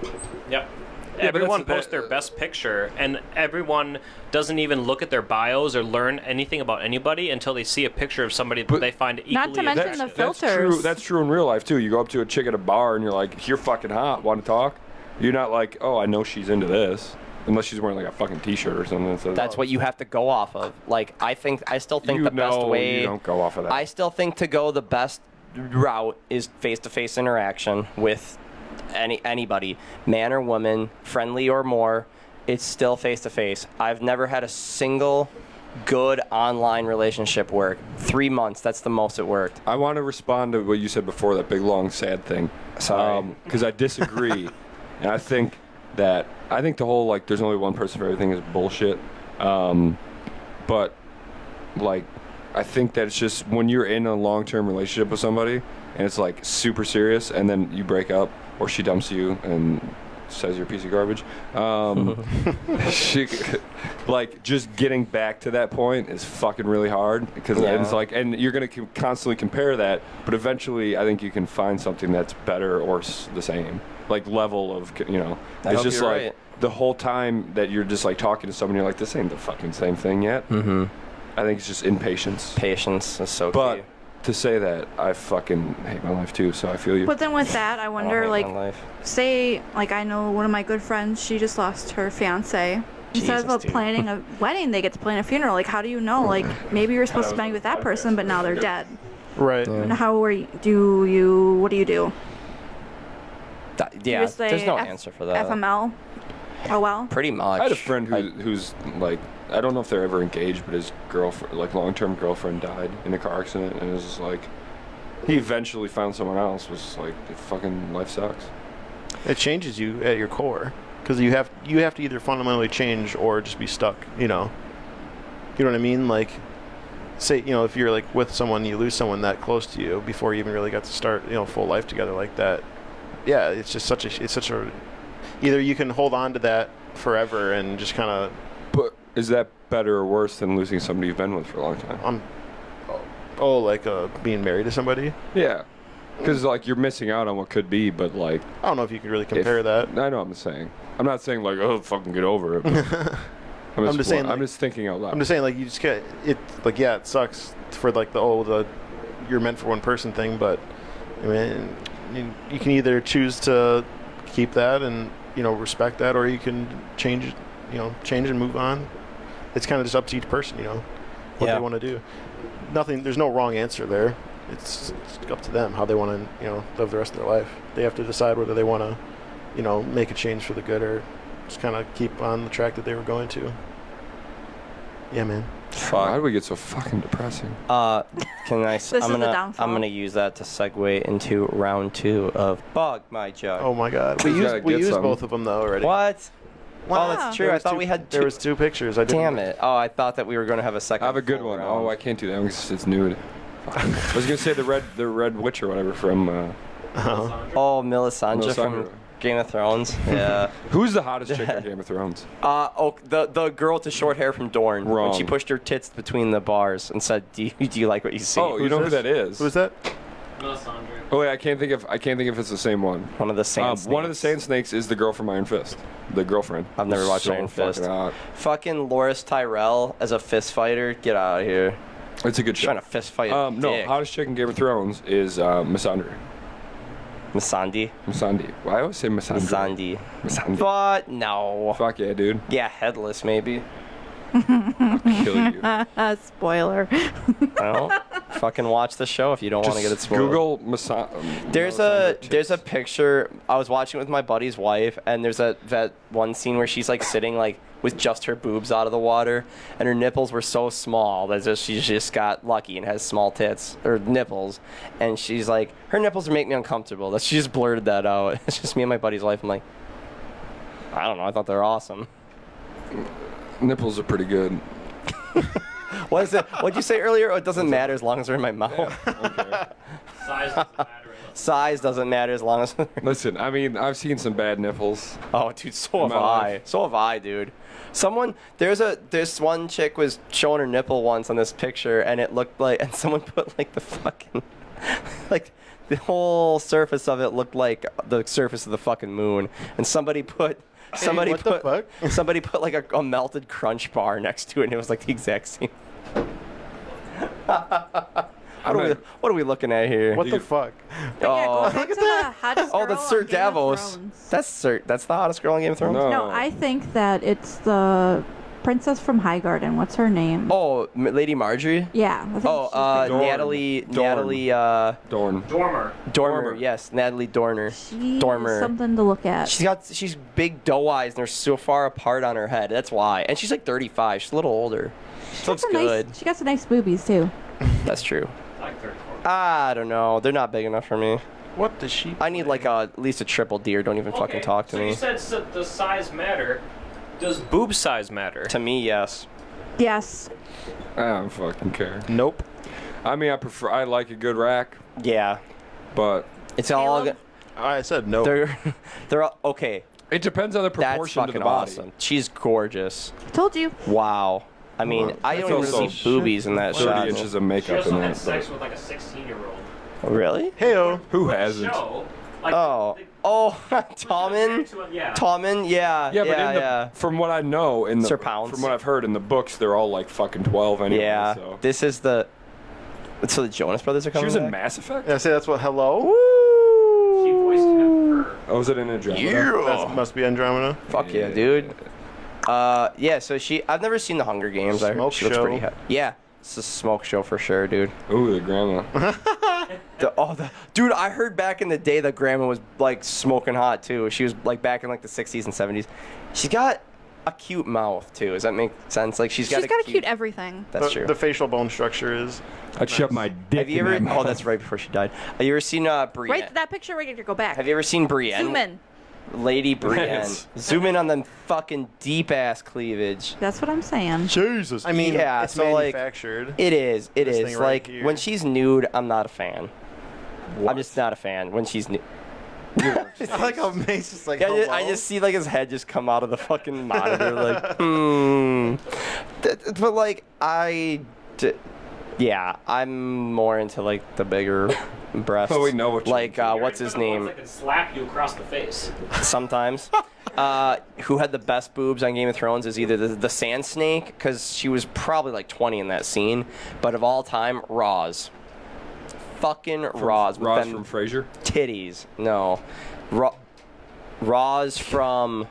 Yep. but Everyone that's- posts their best picture, and everyone doesn't even look at their bios or learn anything about anybody until they see a picture of somebody that they find equally Not to mention the attractive. filter. That's true. Filters. That's true in real life too. You go up to a chick at a bar and you're like, "You're fucking hot. Want to talk?" You're not like, "Oh, I know she's into this," unless she's wearing like a fucking t-shirt or something. That says, That's what you have to go off of. Like, I still think you the know. best way. You don't go off of that. I still think to go the best route is face-to-face interaction with anybody, man or woman, friendly or more. It's still face-to-face. I've never had a single good online relationship work. 3 months, that's the most it worked. I want to respond to what you said before, that big long sad thing. Sorry. Because I disagree, and I think the whole like there's only one person for everything is bullshit. But like I think that it's just when you're in a long-term relationship with somebody and it's like super serious, and then you break up or she dumps you and says you're a piece of garbage. Like just getting back to that point is fucking really hard because Yeah. it's like, and you're gonna constantly compare that, but eventually I think you can find something that's better or the same, like level of, you know. I It's hope just you're like right. the whole time that you're just like talking to someone, you're like, this ain't the fucking same thing yet. Mm-hmm. I think it's just impatience. Patience is so But key. to say that, I fucking hate my life too, so I feel you. But then with that, I wonder, hate like, my life. say, like, I know one of my good friends, she just lost her fiance. Instead Jesus, of dude. planning a wedding, they get to plan a funeral. Like, how do you know? Like, maybe you were supposed to be with that person, but now they're dead. Right. And how are you, what do you do? Yeah, You just say there's no answer for that. FML? Oh, well. Pretty much. I had a friend who's like, I don't know if they're ever engaged, but his girlfriend, like long-term girlfriend, died in a car accident, and it was just like, he eventually found someone else. Was like, fucking life sucks. It changes you at your core because you have to either fundamentally change or just be stuck. You know what I mean? Like, say, you know, if you're like with someone, you lose someone that close to you before you even really got to start, you know, full life together like that. Yeah, it's just such a either you can hold on to that forever and just kind of But is that better or worse than losing somebody you've been with for a long time? being married to somebody. Yeah, because like you're missing out on what could be, but like, I don't know if you could really compare that. I know what I'm saying. I'm not saying like, oh, fucking get over it. But I'm just saying, I'm like- just thinking out loud. I'm just saying, like, you just get it. Like, yeah, it sucks for like the you're meant for one person thing, but I mean, you can either choose to keep that and, you know, respect that, or you can change and move on. It's kind of just up to each person, you know, what Yeah. they want to do. There's no wrong answer there. It's up to them how they want to, you know, live the rest of their life. They have to decide whether they want to, you know, make a change for the good or just kind of keep on the track that they were going to. Yeah, man. Why do we get so fucking depressing? Can I? This is the downfall. I'm gonna use that to segue into round 2 of Bug My Jug. Oh my God, You gotta we get used some. both of them though already. What? Wow. Oh, that's true. There I was thought two- we had There two. was 2 pictures. I didn't. Damn it. Oh, I thought that we were gonna have a second. I have a good full one. round. Oh, I can't do that because it's nude. I was gonna say the red witch or whatever from. Oh, Melisandre from Melisandre. Game of Thrones. Yeah. Who's the hottest chick on Game of Thrones? The girl with the short hair from Dorne. Wrong. When she pushed her tits between the bars and said, "Do you like what you see?" Oh, you know who that is? Who is that? Melisandre. Oh wait, I can't think if it's the same one. One of the sand One of the snakes. Sand Snakes is the girl from Iron Fist. The girlfriend. I've never watched So Iron Fist. fucking hot. Fucking Loras Tyrell as a fist fighter. Get out of here. It's a good show. Trying to fist fight. a No, dick. hottest chick in Game of Thrones is Missandei. Missandei. Missandei. Well, I always say Missandei. Missandei. Missandei. But no. Fuck yeah, dude. Yeah, headless maybe. I'll kill you. Spoiler. Well, fucking watch the show if you don't want to get it spoiled. Google There's a picture. I was watching it with my buddy's wife, and there's that one scene where she's like sitting like with just her boobs out of the water, and her nipples were so small that she just got lucky and has small tits or nipples, and she's like, her nipples are making me uncomfortable. She just blurted that out. It's just me and my buddy's wife. I'm like, I don't know. I thought they were awesome. Nipples are pretty good. What is it? What'd you say earlier? Oh, it doesn't matter as long as they're in my mouth. Okay. Size doesn't matter. Size doesn't matter as long as. Listen, I mean, I've seen some bad nipples. Oh, dude, so have my I. life. So have I, dude. This one chick was showing her nipple once on this picture, and it looked like, and someone put like the fucking, like the whole surface of it looked like the surface of the fucking moon, and somebody put. what the fuck? Somebody put like a melted crunch bar next to it, and it was like the exact same. What are we looking at here? What the fuck? But yeah, Oh. go back to the hottest Oh, girl that's on Sir Game of Davos. Thrones. That's the hottest girl in Game of Thrones. No. No, I think that it's the princess from Highgarden. What's her name? Oh, Lady Marjorie. Yeah. I think Oh, she's pretty- Dorne. Natalie. Dorne. Natalie. Dorn. Dormer. Dormer. Yes, Natalie Dorner. She Dormer. is something to look at. She's big doe eyes and they're so far apart on her head. That's why. And she's like 35. She's a little older. She looks Some good. Nice, she got some nice boobies too. That's true. Like 34. I don't know. They're not big enough for me. What does she? I need like at least a triple D or don't even fucking talk to so me. you said the size matter. Does boob size matter? To me, yes. Yes. I don't fucking care. Nope. I mean, I like a good rack, Yeah. but It's all. Caleb? I said no. They're all, okay. it depends on the That's proportion to fucking the body. awesome. She's gorgeous. I told you. Wow. I mean, Well, I that's don't even also see boobies in that 30 shot. inches of She makeup also in had that. sex But with like a 16-year-old. Really? Heyo. who hasn't? Show, like, Oh. they- Oh, Tommen. Yeah. Tommen, yeah. Yeah, but yeah, in the, yeah. from what I know, in the Sir Pounds. from what I've heard in the books, they're all like fucking 12 anyway. Yeah. So. This is the. So the Jonas Brothers are She coming was in back? Mass Effect. Yeah, say that's what. Hello. She voiced her. Oh, was it in Andromeda? That must be Andromeda. Fuck yeah, dude. Yeah. So I've never seen the Hunger Games. I heard Smoke she looks show. pretty hot. Yeah. It's a smoke show for sure, dude. Ooh, the grandma. Dude, I heard back in the day that grandma was like smoking hot too. She was like back in like the 60s and 70s. She's got a cute mouth too. Does that make sense? Like she's got a cute everything. That's true. The facial bone structure is. I'd shove my dick Have you in ever? that mouth. Oh, that's right before she died. Have you ever seen Brienne? Right, that picture right here. Go back. Have you ever seen Brienne? Zoom in. Lady Brienne. Yes. Zoom in on them fucking deep ass cleavage. That's what I'm saying. Jesus. I mean, Yeah, it's so, like, manufactured. It is. It This is. thing right Like here. when she's nude, I'm not a fan. I'm just not a fan when she's nude. I like how Mace is like. Yeah, hello? I just see like his head just come out of the fucking monitor, like, But like yeah, I'm more into like the bigger breasts. Oh, we know what you like mean. what's his You're the ones name? that can slap you across the face. Sometimes. Who had the best boobs on Game of Thrones is either the Sand Snake, because she was probably like 20 in that scene, but of all time, Roz. Fucking Roz. with Roz them from Frasier. titties. No. Roz from.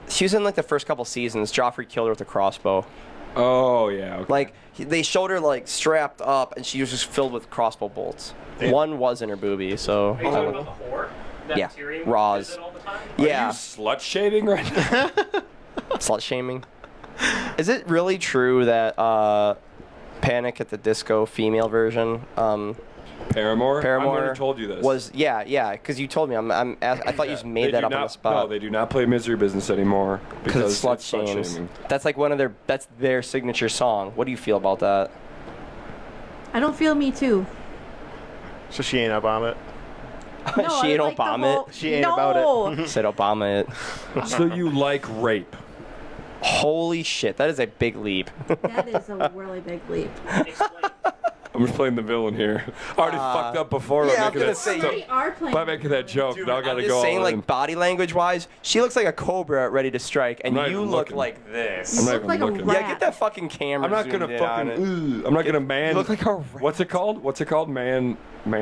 She was in like the first couple seasons. Joffrey killed her with a crossbow. Oh yeah. Okay. Like they showed her like strapped up, and she was just filled with crossbow bolts. Yeah. One was in her boobie, so. Are you talking about the whore? That Yeah, Tyrion Roz. visit all the time? Are Yeah. you slut shading right now? Slut shaming. Is it really true that Panic at the Disco female version Paramore. Paramore I never told you this. was because you told me I thought you just made They that do up on not- the spot. No, they do not play Misery Business anymore because it's slut shames. shaming. That's like that's their signature song. What do you feel about that? I don't feel me too. So she ain't up on it. No, She ain't I like the Obama whole- it. She ain't no. about it. Said Obama it. So you like rape? Holy shit, that is a big leap. That is a really big leap. Explain. I'm just playing the villain here. I already fucked up before yeah, by I'm making gonna that say- stuff. We are playing. By making that joke, now I gotta I'm just go saying, all like, in. body language wise, she looks like a cobra ready to strike, and I'm not you even look looking. like this. I'm not look even like a looking. rat. Yeah, get that fucking camera. I'm not gonna zoomed in on it. fucking. I'm not gonna man. You look like a rat. What's it called? What's it called? Man.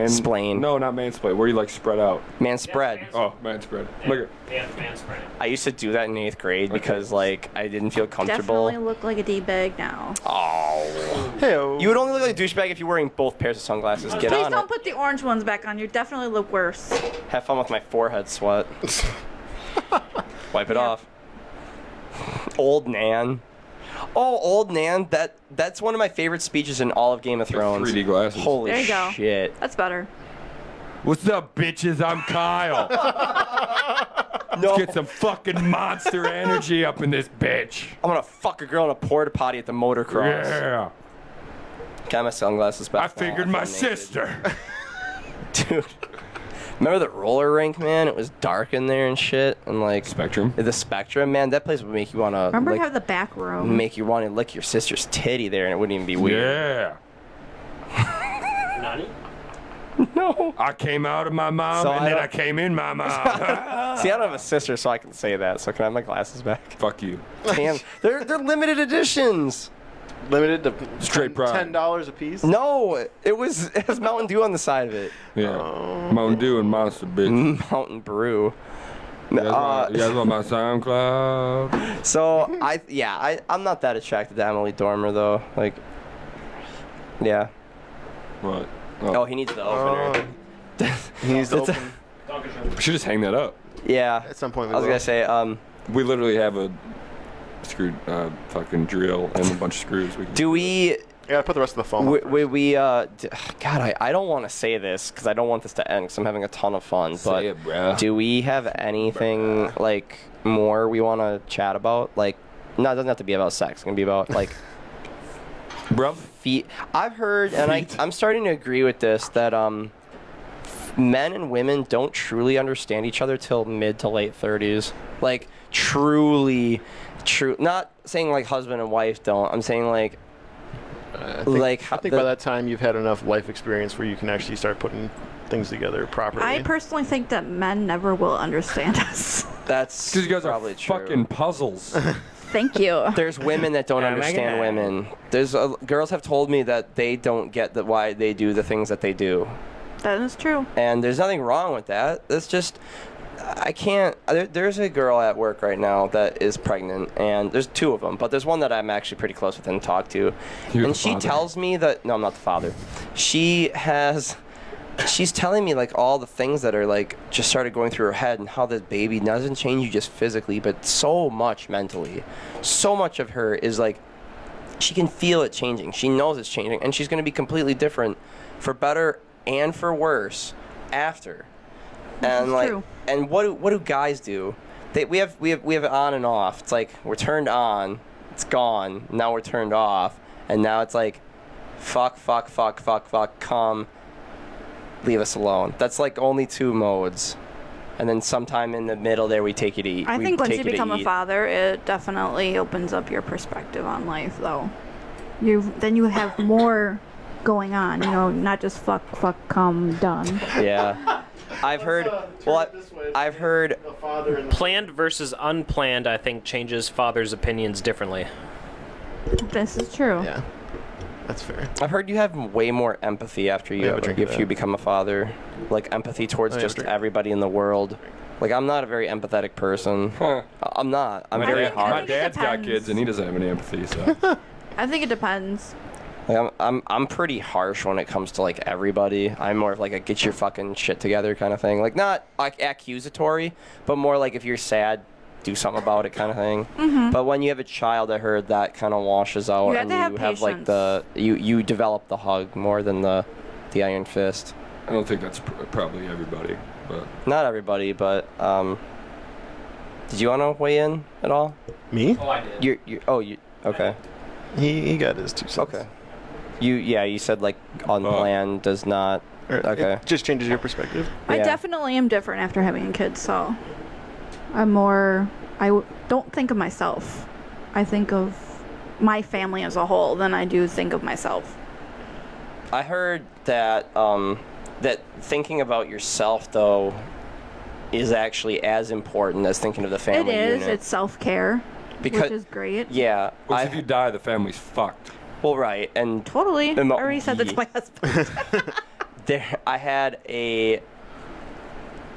Splain. No, not mansplain. Where you like spread out. Man spread. Oh, man spread. Look at. Man spreading. I used to do that in 8th grade because like I didn't feel comfortable. Definitely look like a D-bag now. Oh. Hey, You would only look like a douchebag if you're wearing both pairs of sunglasses. Get Please on don't it. put the orange ones back on. You definitely look worse. Have fun with my forehead sweat. Wipe it off. Old Nan. Oh, Old Nan. That's one of my favorite speeches in all of Game of Thrones. 3D glasses. Holy There you go. shit. That's better. What's up, bitches? I'm Kyle. No. Let's get some fucking monster energy up in this bitch. I'm gonna fuck a girl in a porta potty at the motocross. Yeah. Got my sunglasses back. I figured Oh, my feel naked. sister. Dude. Remember the roller rink, man? It was dark in there and shit, and like Spectrum. the Spectrum, man. That place would make you wanna Remember like, how the back room? make you want to lick your sister's titty there, and it wouldn't even be weird. Yeah. Nani? No. I came out of my mom So and I then don't- I came in my mom. See, I don't have a sister, so I can say that. So can I have my glasses back? Fuck you. Damn, they're limited editions. limited to Straight pride. $10 a piece. No, it has Mountain Dew on the side of it. Yeah. Mountain Dew and Monster, bitch. Mountain Brew. You guys want my SoundCloud? So I'm not that attracted to Emily Dormer though. Like, yeah. What? Oh, he needs the opener. He needs to That's a- open We should just hang that up. Yeah. at some point. I was gonna say, We literally have a screw fucking drill and a bunch of screws. We can do we? Yeah, put the rest of the phone. God, I don't want to say this because I don't want this to end because I'm having a ton of fun. But Say it, bruh. do we have anything like more we want to chat about? Like, no, it doesn't have to be about sex. It's gonna be about like Bruv. feet. I've heard, and I'm starting to agree with this that men and women don't truly understand each other till mid to late 30s. Like truly, not saying like husband and wife don't. I'm saying like. I think the- by that time you've had enough life experience where you can actually start putting things together properly. I personally think that men never will understand us. That's Because you guys probably are true. fucking puzzles. Thank you. There's women that don't understand women. There's girls have told me that they don't get why they do the things that they do, That is true. and there's nothing wrong with that. That's just I can't. There's a girl at work right now that is pregnant, and there's two of them, but there's one that I'm actually pretty close with and talk to, You're and the she father. tells me that no, I'm not the father. She's telling me like all the things that are like just started going through her head and how this baby doesn't change you just physically but so much mentally. So much of her is like she can feel it changing. She knows it's changing and she's going to be completely different for better and for worse after. And is like true. and what do guys do? We have on and off. It's like we're turned on, it's gone. Now we're turned off and now it's like fuck, come. Leave us alone. That's like only two modes, and then sometime in the middle there we take it to eat. I we think once take you it to become a eat. father, it definitely opens up your perspective on life, though. Then you have more going on, you know, not just fuck, come, done. Yeah, I've heard. Well, I've heard. Planned versus unplanned, I think, changes fathers' opinions differently. This is true. Yeah, that's fair. I've heard you have way more empathy after you have a drink of if that. you become a father, like empathy towards have a just drink. everybody in the world. Like I'm not a very empathetic person. Huh. I'm not. I'm My very dad- hard. My think it dad's got depends. kids and he doesn't have any empathy, so. I think it depends. Like, I'm pretty harsh when it comes to like everybody. I'm more of like a get your fucking shit together kind of thing. Like not like accusatory, but more like if you're sad, do something about it kind of thing. But when you have a child, I heard that kind of washes out, You have and to have you have like the you develop the hug more than the iron fist. I don't think that's probably everybody, but. Not everybody, but did you want to weigh in at all? Me? Oh, I did. You okay. He got his 2 cents. Okay. You said like unplanned does not. Okay. It just changes your perspective. I Yeah. definitely am different after having a kid, so I'm don't think of myself. I think of my family as a whole than I do think of myself. I heard that that thinking about yourself though is actually as important as thinking of the family It is. unit. It's self-care, Because- which is great. Yeah. Because if you die, the family's fucked. Well, right, and Totally. I And already said that to my husband. I had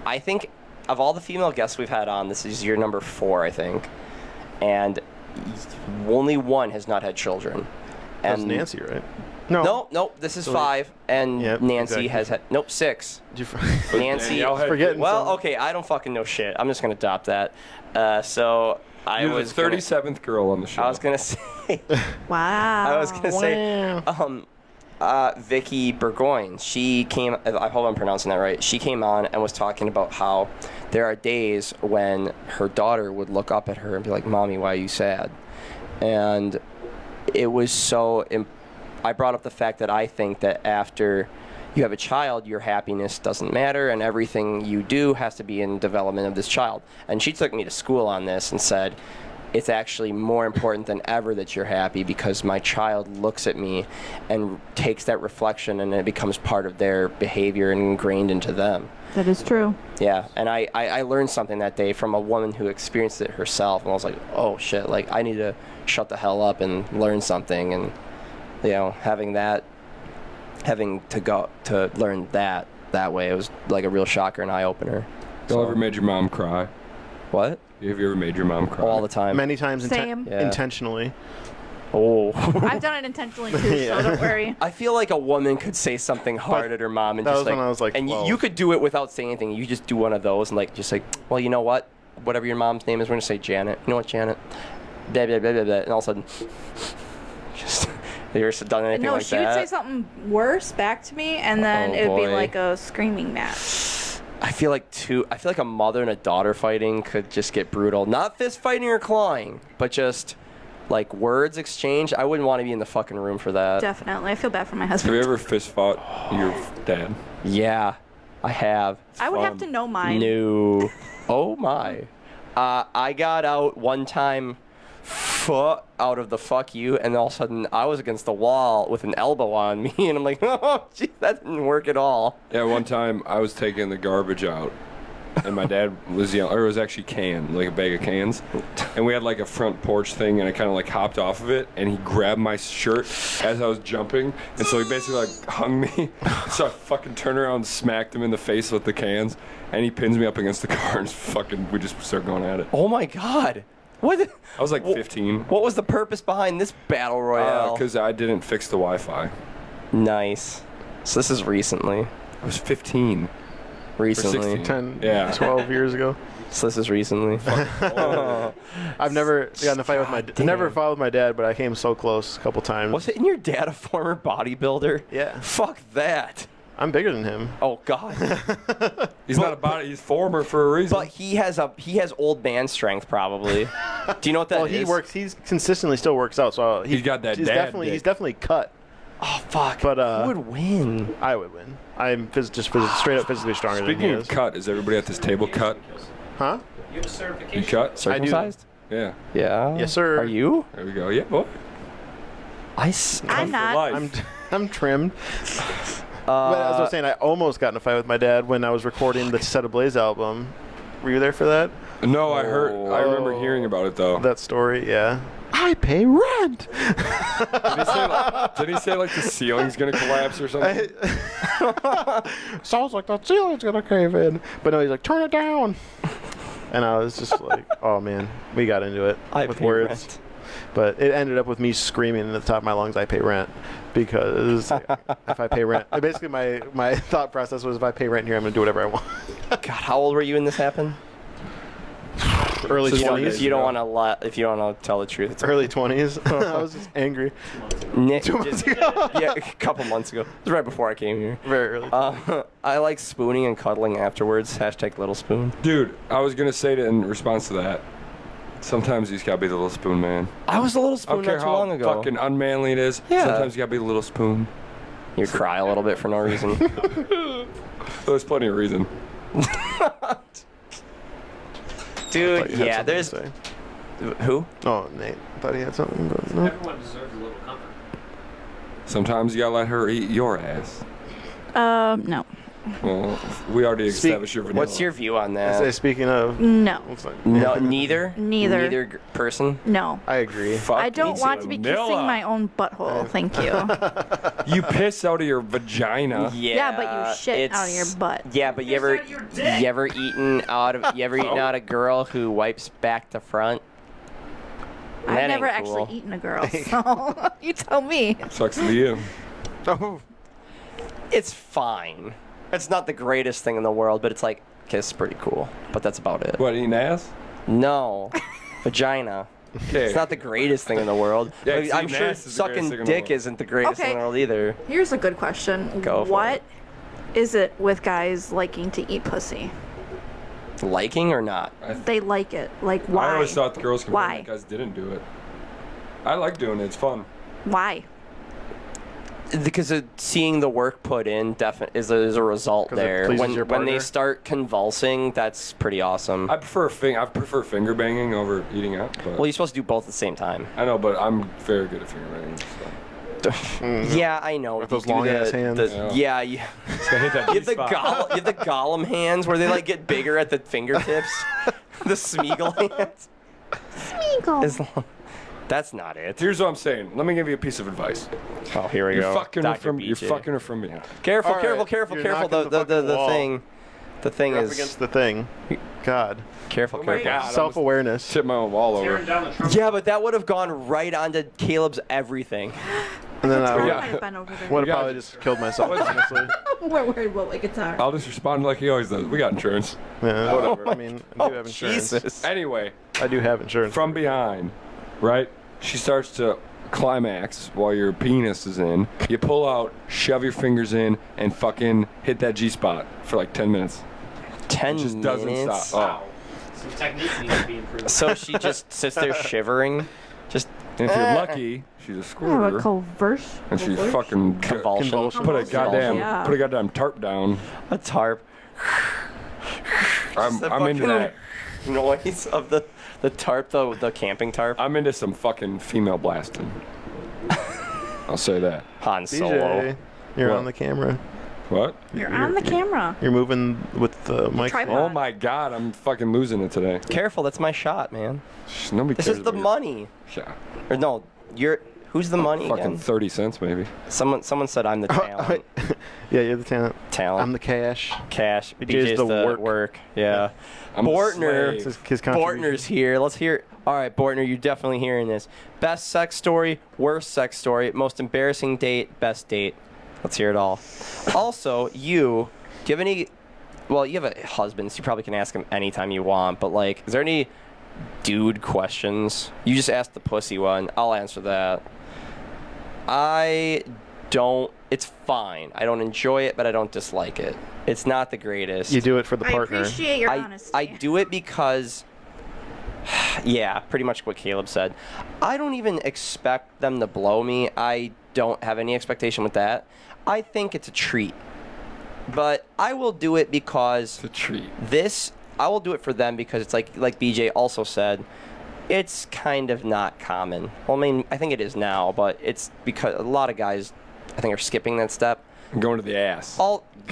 I think of all the female guests we've had on, this is year number 4, I think, and only one has not had children. That's And Nancy, right? No, this is 5, and Yep, Nancy exactly. has had 6. Did you Nancy, Danielle had forgetting kids. well, some- okay, I don't fucking know shit. I'm just gonna adopt that. So I You're was the 37th girl on the show. I was gonna say. Wow. I was gonna say, Vicky Burgoyne. She came. I hope I'm pronouncing that right. She came on and was talking about how there are days when her daughter would look up at her and be like, "Mommy, why are you sad?" And it was so. I brought up the fact that I think that after you have a child, your happiness doesn't matter, and everything you do has to be in development of this child. And she took me to school on this and said, it's actually more important than ever that you're happy because my child looks at me and takes that reflection and it becomes part of their behavior and ingrained into them. That is true. Yeah, and I learned something that day from a woman who experienced it herself, and I was like, oh shit, like I need to shut the hell up and learn something. And you know, having to go to learn that way, it was like a real shocker and eye opener. Y'all ever made your mom cry? What? Have you ever made your mom cry? All the time. Many times Same. Yeah. intentionally. Oh. I've done it intentionally too, so don't worry. I feel like a woman could say something hard at her mom and that just was when I was like and 12. you could do it without saying anything. You just do one of those and like just like, well, you know what? Whatever your mom's name is, we're gonna say Janet. You know what, Janet? Blah blah blah blah blah. And all of a sudden, just you ever done anything No, like she that? would say something worse back to me, and then Oh, it would be boy. like a screaming match. I feel like a mother and a daughter fighting could just get brutal. Not fist fighting or clawing, but just like words exchange. I wouldn't want to be in the fucking room for that. Definitely. I feel bad for my Have husband. you ever fist fought your dad? Yeah, I have. I would have to know mine. No. Oh my. I got out one time out of the fuck you, and all of a sudden I was against the wall with an elbow on me, and I'm like, oh, gee, that didn't work at all. Yeah, one time I was taking the garbage out, and my dad was yelling, or it was actually like a bag of cans, and we had like a front porch thing, and I kind of like hopped off of it, and he grabbed my shirt as I was jumping, and so he basically like hung me, so I fucking turned around and smacked him in the face with the cans, and he pins me up against the car, and we just start going at it. Oh my god. What? I was like 15. What was the purpose behind this battle royale? Because I didn't fix the Wi-Fi. Nice. So this is recently. I was 15. Recently. 16. 10, Yeah. 12 years ago. So this is recently. I've never gotten in a fight with my damn. never fought with my dad, but I came so close a couple times. Was it your dad a former bodybuilder? Yeah. Fuck that. I'm bigger than him. Oh god. He's not a body. He's former for a reason. But he has old man strength probably. Do you know what that is? Well, he consistently still works out, so He's got that he's dad definitely dick. cut. Oh fuck. But who would win? I would win. I'm straight up physically stronger Speaking than he of is. cut, is everybody at this table cut? Huh? You have a You certification. cut? I do. Circumcised? Yeah. Yeah. Yes, sir. Are you? There we go. Yeah, boy. I'm For not. life. I'm trimmed. But as I was saying, I almost got in a fight with my dad when I was recording the Set Ablaze album. Were you there for that? No, I heard. I remember Oh. hearing about it though. That story, yeah. I pay rent. Did he say like the ceiling's gonna collapse or something? So I was like, the ceiling's gonna cave in. But no, he's like, turn it down. And I was just like, oh man, we got into it I with pay words. rent. But it ended up with me screaming at the top of my lungs, I pay rent. Because if I pay rent, basically my thought process was if I pay rent here, I'm going to do whatever I want. God, how old were you when this happened? Early This is 20s. If you don't want to tell the truth, it's Early 20s. I was just angry. Nick. 2 months ago. Yeah, a couple months ago. It was right before I came here. Very early. I like spooning and cuddling afterwards. Hashtag little spoon. Dude, I was gonna say in response to that. Sometimes he's gotta be the little spoon man. I was a little I spoon don't care not too how long ago. fucking unmanly it is. Yeah. Sometimes you gotta be the little spoon. You cry a little bit for no reason. There's plenty of reason. Dude, Thought you had yeah, something there's to say. who? Oh, Nate. Thought he had something, but no. Everyone deserves a little comfort. Sometimes you gotta let her eat your ass. No. Well, we already established your vanilla. What's your view on that? Speaking of, No. No, neither. Neither. Neither person. No. I agree. Fuck I don't me want to be vanilla. kissing my own butthole. Thank you. You piss out of your vagina. Yeah, but you shit out of your butt. Yeah, but you ever eaten out of a girl who wipes back to front? I've That never ain't cool. actually eaten a girl, so you tell me. Sucks to be you. It's fine. It's not the greatest thing in the world, but it's like, kiss pretty cool. But that's about it. What, eating ass? No. Vagina. Okay. It's not the greatest thing in the world. Yeah, But 'cause I'm eating sure ass is the greatest sucking thing in the dick world. isn't the greatest thing in the world either. Here's a good question. Go for What it. is it with guys liking to eat pussy? Liking or not? They like it. Like, why? I always thought the girls complained Why? that guys didn't do it. I like doing it. It's fun. Why? Because of seeing the work put in is a result 'Cause it there. pleases When your when they partner? start convulsing, that's pretty awesome. I prefer finger banging over eating out. But Well, you're supposed to do both at the same time. I know, but I'm very good at finger banging. So. Yeah, I know. With You those do long-ass hands. Yeah, you I hit that you have the G-spot. you have the Gollum hands where they like get bigger at the fingertips. The Smeagol hands. Smeagol. As long- That's not it. Here's what I'm saying. Let me give you a piece of advice. Oh, here we You're go. fucking her Dr. from. You're BJ. fucking her from behind. Careful, All right, careful, careful, you're careful. knocking The the fucking wall. thing. The thing You're up is. against the thing. God. Careful, Oh my careful. God. Self-awareness. Tip my own wall over. Tearing down the trunk. Yeah, but that would have gone right onto Caleb's everything. And then I I might Yeah. have been over there. would have Yeah. probably just killed myself, honestly. We're worried about my guitar. I'll just respond like he always does. We got insurance. Yeah, Whatever. I mean, I do have insurance. Jesus. Anyway, I do have insurance. from behind, right? She starts to climax while your penis is in. You pull out, shove your fingers in, and fucking hit that G-spot for like 10 minutes. 10 It just minutes. doesn't stop. Wow. Some technique needs to be improved. So she just sits there shivering. Just And if you're lucky, she's a I have a squirter. converse. And she's fucking convulsion. Convulsion. put a goddamn Yeah. put a goddamn tarp down. a tarp. I'm The into fucking that. Noise of the tarp, the camping tarp. I'm into some fucking female blasting. I'll say that. Han Solo. BJ, you're What? on the camera. What? You're on the camera. You're moving with the mic. Tripod. Oh my god, I'm fucking losing it today. Careful, that's my shot, man. Shh, nobody This cares is the about your money. shot. Or no, who's the money Fucking again? 30 cents maybe. Someone said I'm the talent. Yeah, you're the talent. Talent. I'm the cash. Cash. BJ's BJ's the the work. work. Yeah. I'm a Bortner. slave. His contribution. Bortner's here. Let's hear it. All right, Bortner, you're definitely hearing this. Best sex story, worst sex story, most embarrassing date, best date. Let's hear it all. Also, do you have any, well, you have a husband, so you probably can ask him anytime you want, but like, is there any dude questions? You just asked the pussy one. I'll answer that. It's fine. I don't enjoy it, but I don't dislike it. It's not the greatest. You do it for the I partner. appreciate your honesty. I do it because, yeah, pretty much what Caleb said. I don't even expect them to blow me. I don't have any expectation with that. I think it's a treat. But I will do it because It's a treat. I will do it for them because it's like BJ also said, it's kind of not common. Well, I mean, I think it is now, but it's because a lot of guys, I think, are skipping that step. I'm going to the ass.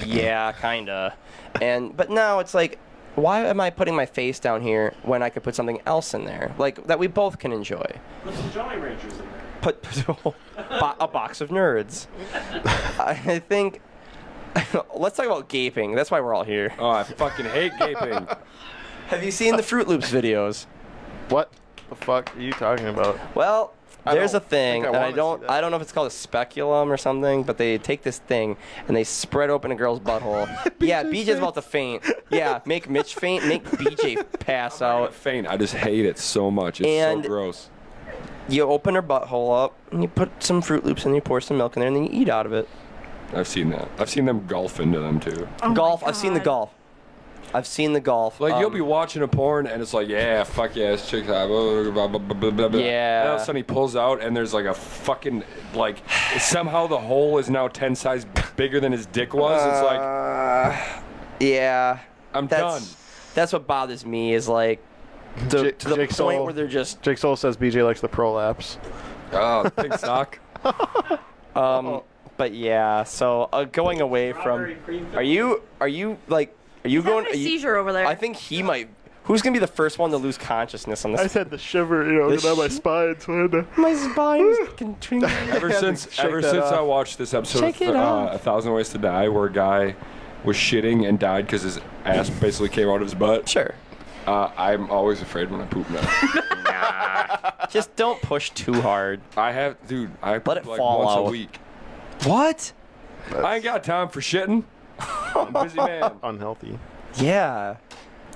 Yeah, kinda. But now it's like, why am I putting my face down here when I could put something else in there, like that we both can enjoy? Put some Jolly Ranchers in there. Put a box of nerds. I think. Let's talk about gaping. That's why we're all here. Oh, I fucking hate gaping. Have you seen the Fruit Loops videos? What the fuck are you talking about? Well, there's a don't thing, think I and wanna see that. I don't know if it's called a speculum or something, but they take this thing and they spread open a girl's butthole. Yeah, BJ's about to faint. Yeah, make Mitch faint, make BJ pass out. Faint. I just hate it so much. It's And- so gross. You open her butthole up and you put some Fruit Loops and you pour some milk in there and then you eat out of it. I've seen that. I've seen them golf into them too. Oh my Golf. I've seen the God. golf. I've seen the golf. Like you'll be watching a porn and it's like, yeah, fuck yeah, it's chick high, blah, blah, blah, blah, blah, blah. Yeah. And all of a sudden he pulls out and there's like a fucking like somehow the hole is now 10 size bigger than his dick was. It's like Yeah. I'm done. That's what bothers me is like to the Jake point Soul. where they're just Jake Soul says BJ likes the prolapse. Oh, pink sock. But yeah, so going away from, are you going? Are you a seizure over there. I think he might. Who's gonna be the first one to lose consciousness on this? I said the shiver, down my spine. So I had to... My spine's contributing. Ever since I watched this episode Shake it of off. 1,000 Ways to Die, where a guy was shitting and died because his ass basically came out of his butt. Sure. I'm always afraid when I poop now. Just don't push too hard. I Let poop it like fall once out. a week. What? I ain't got time for shitting. I'm a busy man. Unhealthy. Yeah.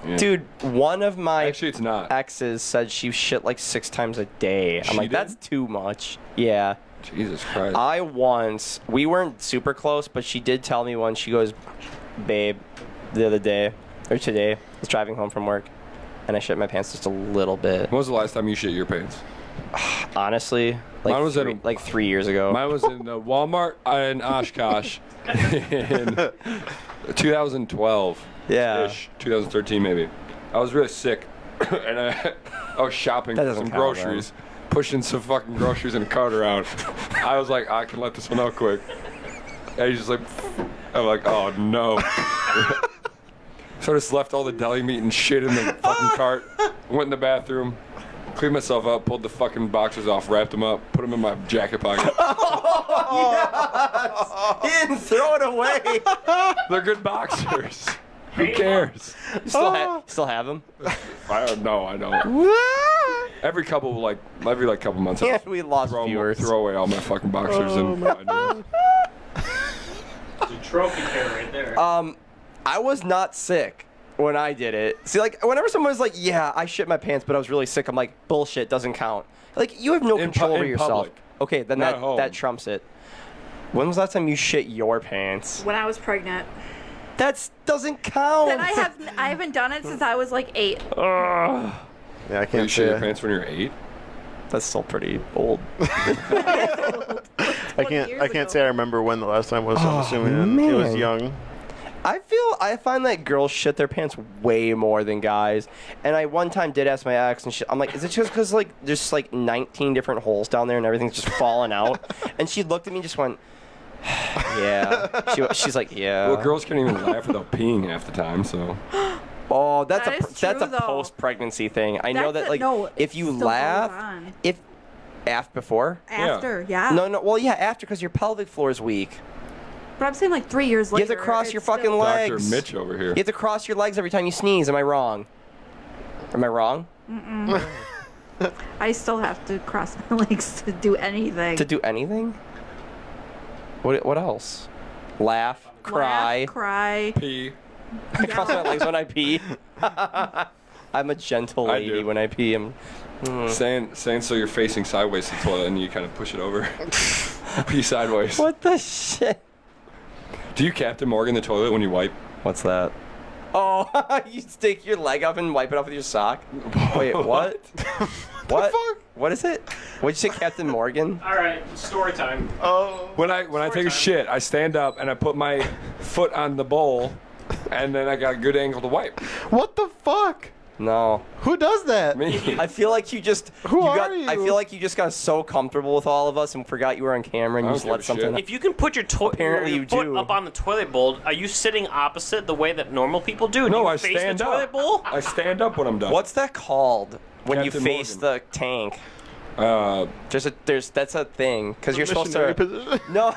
Yeah. Dude, one of my Actually, it's not. exes said she shit like 6 times a day. I'm She like, did? that's too much. Yeah. Jesus Christ. We weren't super close, but she did tell me once, she goes, babe, the other day, or today, I was driving home from work, and I shit my pants just a little bit. When was the last time you shit your pants? Honestly, Mine was like 3 years ago. Mine was in the Walmart in Oshkosh in 2012. Yeah. Ish, 2013 maybe. I was really sick, and I was shopping That for doesn't some count, groceries, pushing some fucking groceries in a cart around. I was like, I can let this one out quick. And he's just like, I'm like, oh no. So I just left all the deli meat and shit in the fucking cart. Went in the bathroom, cleaned myself up, pulled the fucking boxers off, wrapped them up, put them in my jacket pocket. He didn't throw it away. They're good boxers. Who cares? You still have them? I don't know. I don't. Every couple months, I Yeah, we lost viewers. throw away all my fucking boxers and. It's a trophy pair right there. I was not sick when I did it. See, like, whenever someone's like, yeah, I shit my pants, but I was really sick, I'm like, bullshit, doesn't count. Like, you have no control over in yourself. public. Okay, then Not at home. that trumps it. When was the last time you shit your pants? when I was pregnant. That doesn't count. Then I haven't done it since I was like 8. Yeah, I You can't shit your say. pants when you're 8? That's still pretty old. I can't say I remember when the last time was. So I'm assuming it was man. young. I find that girls shit their pants way more than guys. And I one time did ask my ex, and I'm like, is it just because like there's like 19 different holes down there and everything's just falling out? And she looked at me and just went, yeah. She's like, yeah. Well, girls can't even laugh without peeing half the time, so. Oh, that's That is that's true, a though. post-pregnancy thing. I know That's that like no, if you still goes laugh, on. if before. After, yeah. No, well, yeah, after because your pelvic floor is weak. But I'm saying like 3 years You later. have to cross your it's fucking still- leg. Dr. Legs. Mitch over here. You have to cross your legs every time you sneeze. Am I wrong? Am I wrong? I still have to cross my legs to do anything. To do anything? What else? Laugh, cry. Laugh, cry. Pee. I cross my legs when I pee. I'm a gentle I lady do. when I pee. Saying so you're facing sideways to the toilet and you kind of push it over. Pee sideways. What the shit? Do you Captain Morgan the toilet when you wipe? What's that? Oh, you stick your leg up and wipe it off with your sock? Wait, what? What? fuck? What is it? What'd you say, Captain Morgan? All right, story time. Oh. When I take a shit, I stand up and I put my foot on the bowl, and then I got a good angle to wipe. What the fuck? No. Who does that? Me. I feel like you just. Who got, are I you? feel like you just got so comfortable with all of us and forgot you were on camera and I you don't just give let a something. shit. If you can put your, Apparently your you foot do. up on the toilet bowl, are you sitting opposite the way that normal people do? Do No, you I face stand the up. toilet bowl? I stand up when I'm done. What's that called when you Captain face Morgan. the tank? Uh, That's a thing because you're supposed Missionary to. position? No.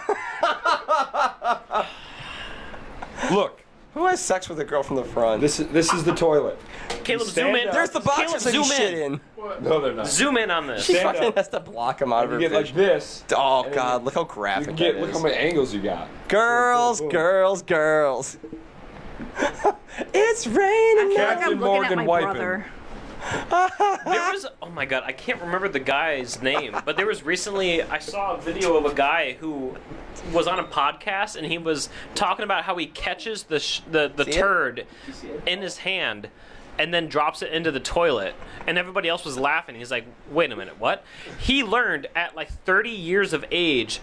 look, Who has sex with a girl from the front? this is the toilet. Caleb, stand zoom in. up. There's the boxes that you zoom shit in. in. No, they're not. Zoom in on this. She Stand fucking up. has to block them out of You her get like vision. this. Oh and god, then look how You graphic can get that look is. how many angles you got. Girls, Boom, boom, boom. girls, girls. It's raining. I feel like Captain I'm looking Morgan at my wiping. brother. There was, oh my god, I can't remember the guy's name, but there was recently, I saw a video of a guy who was on a podcast and he was talking about how he catches the See it? turd in his hand and then drops it into the toilet, and everybody else was laughing. He's like, wait a minute, what? He learned at like 30 years of age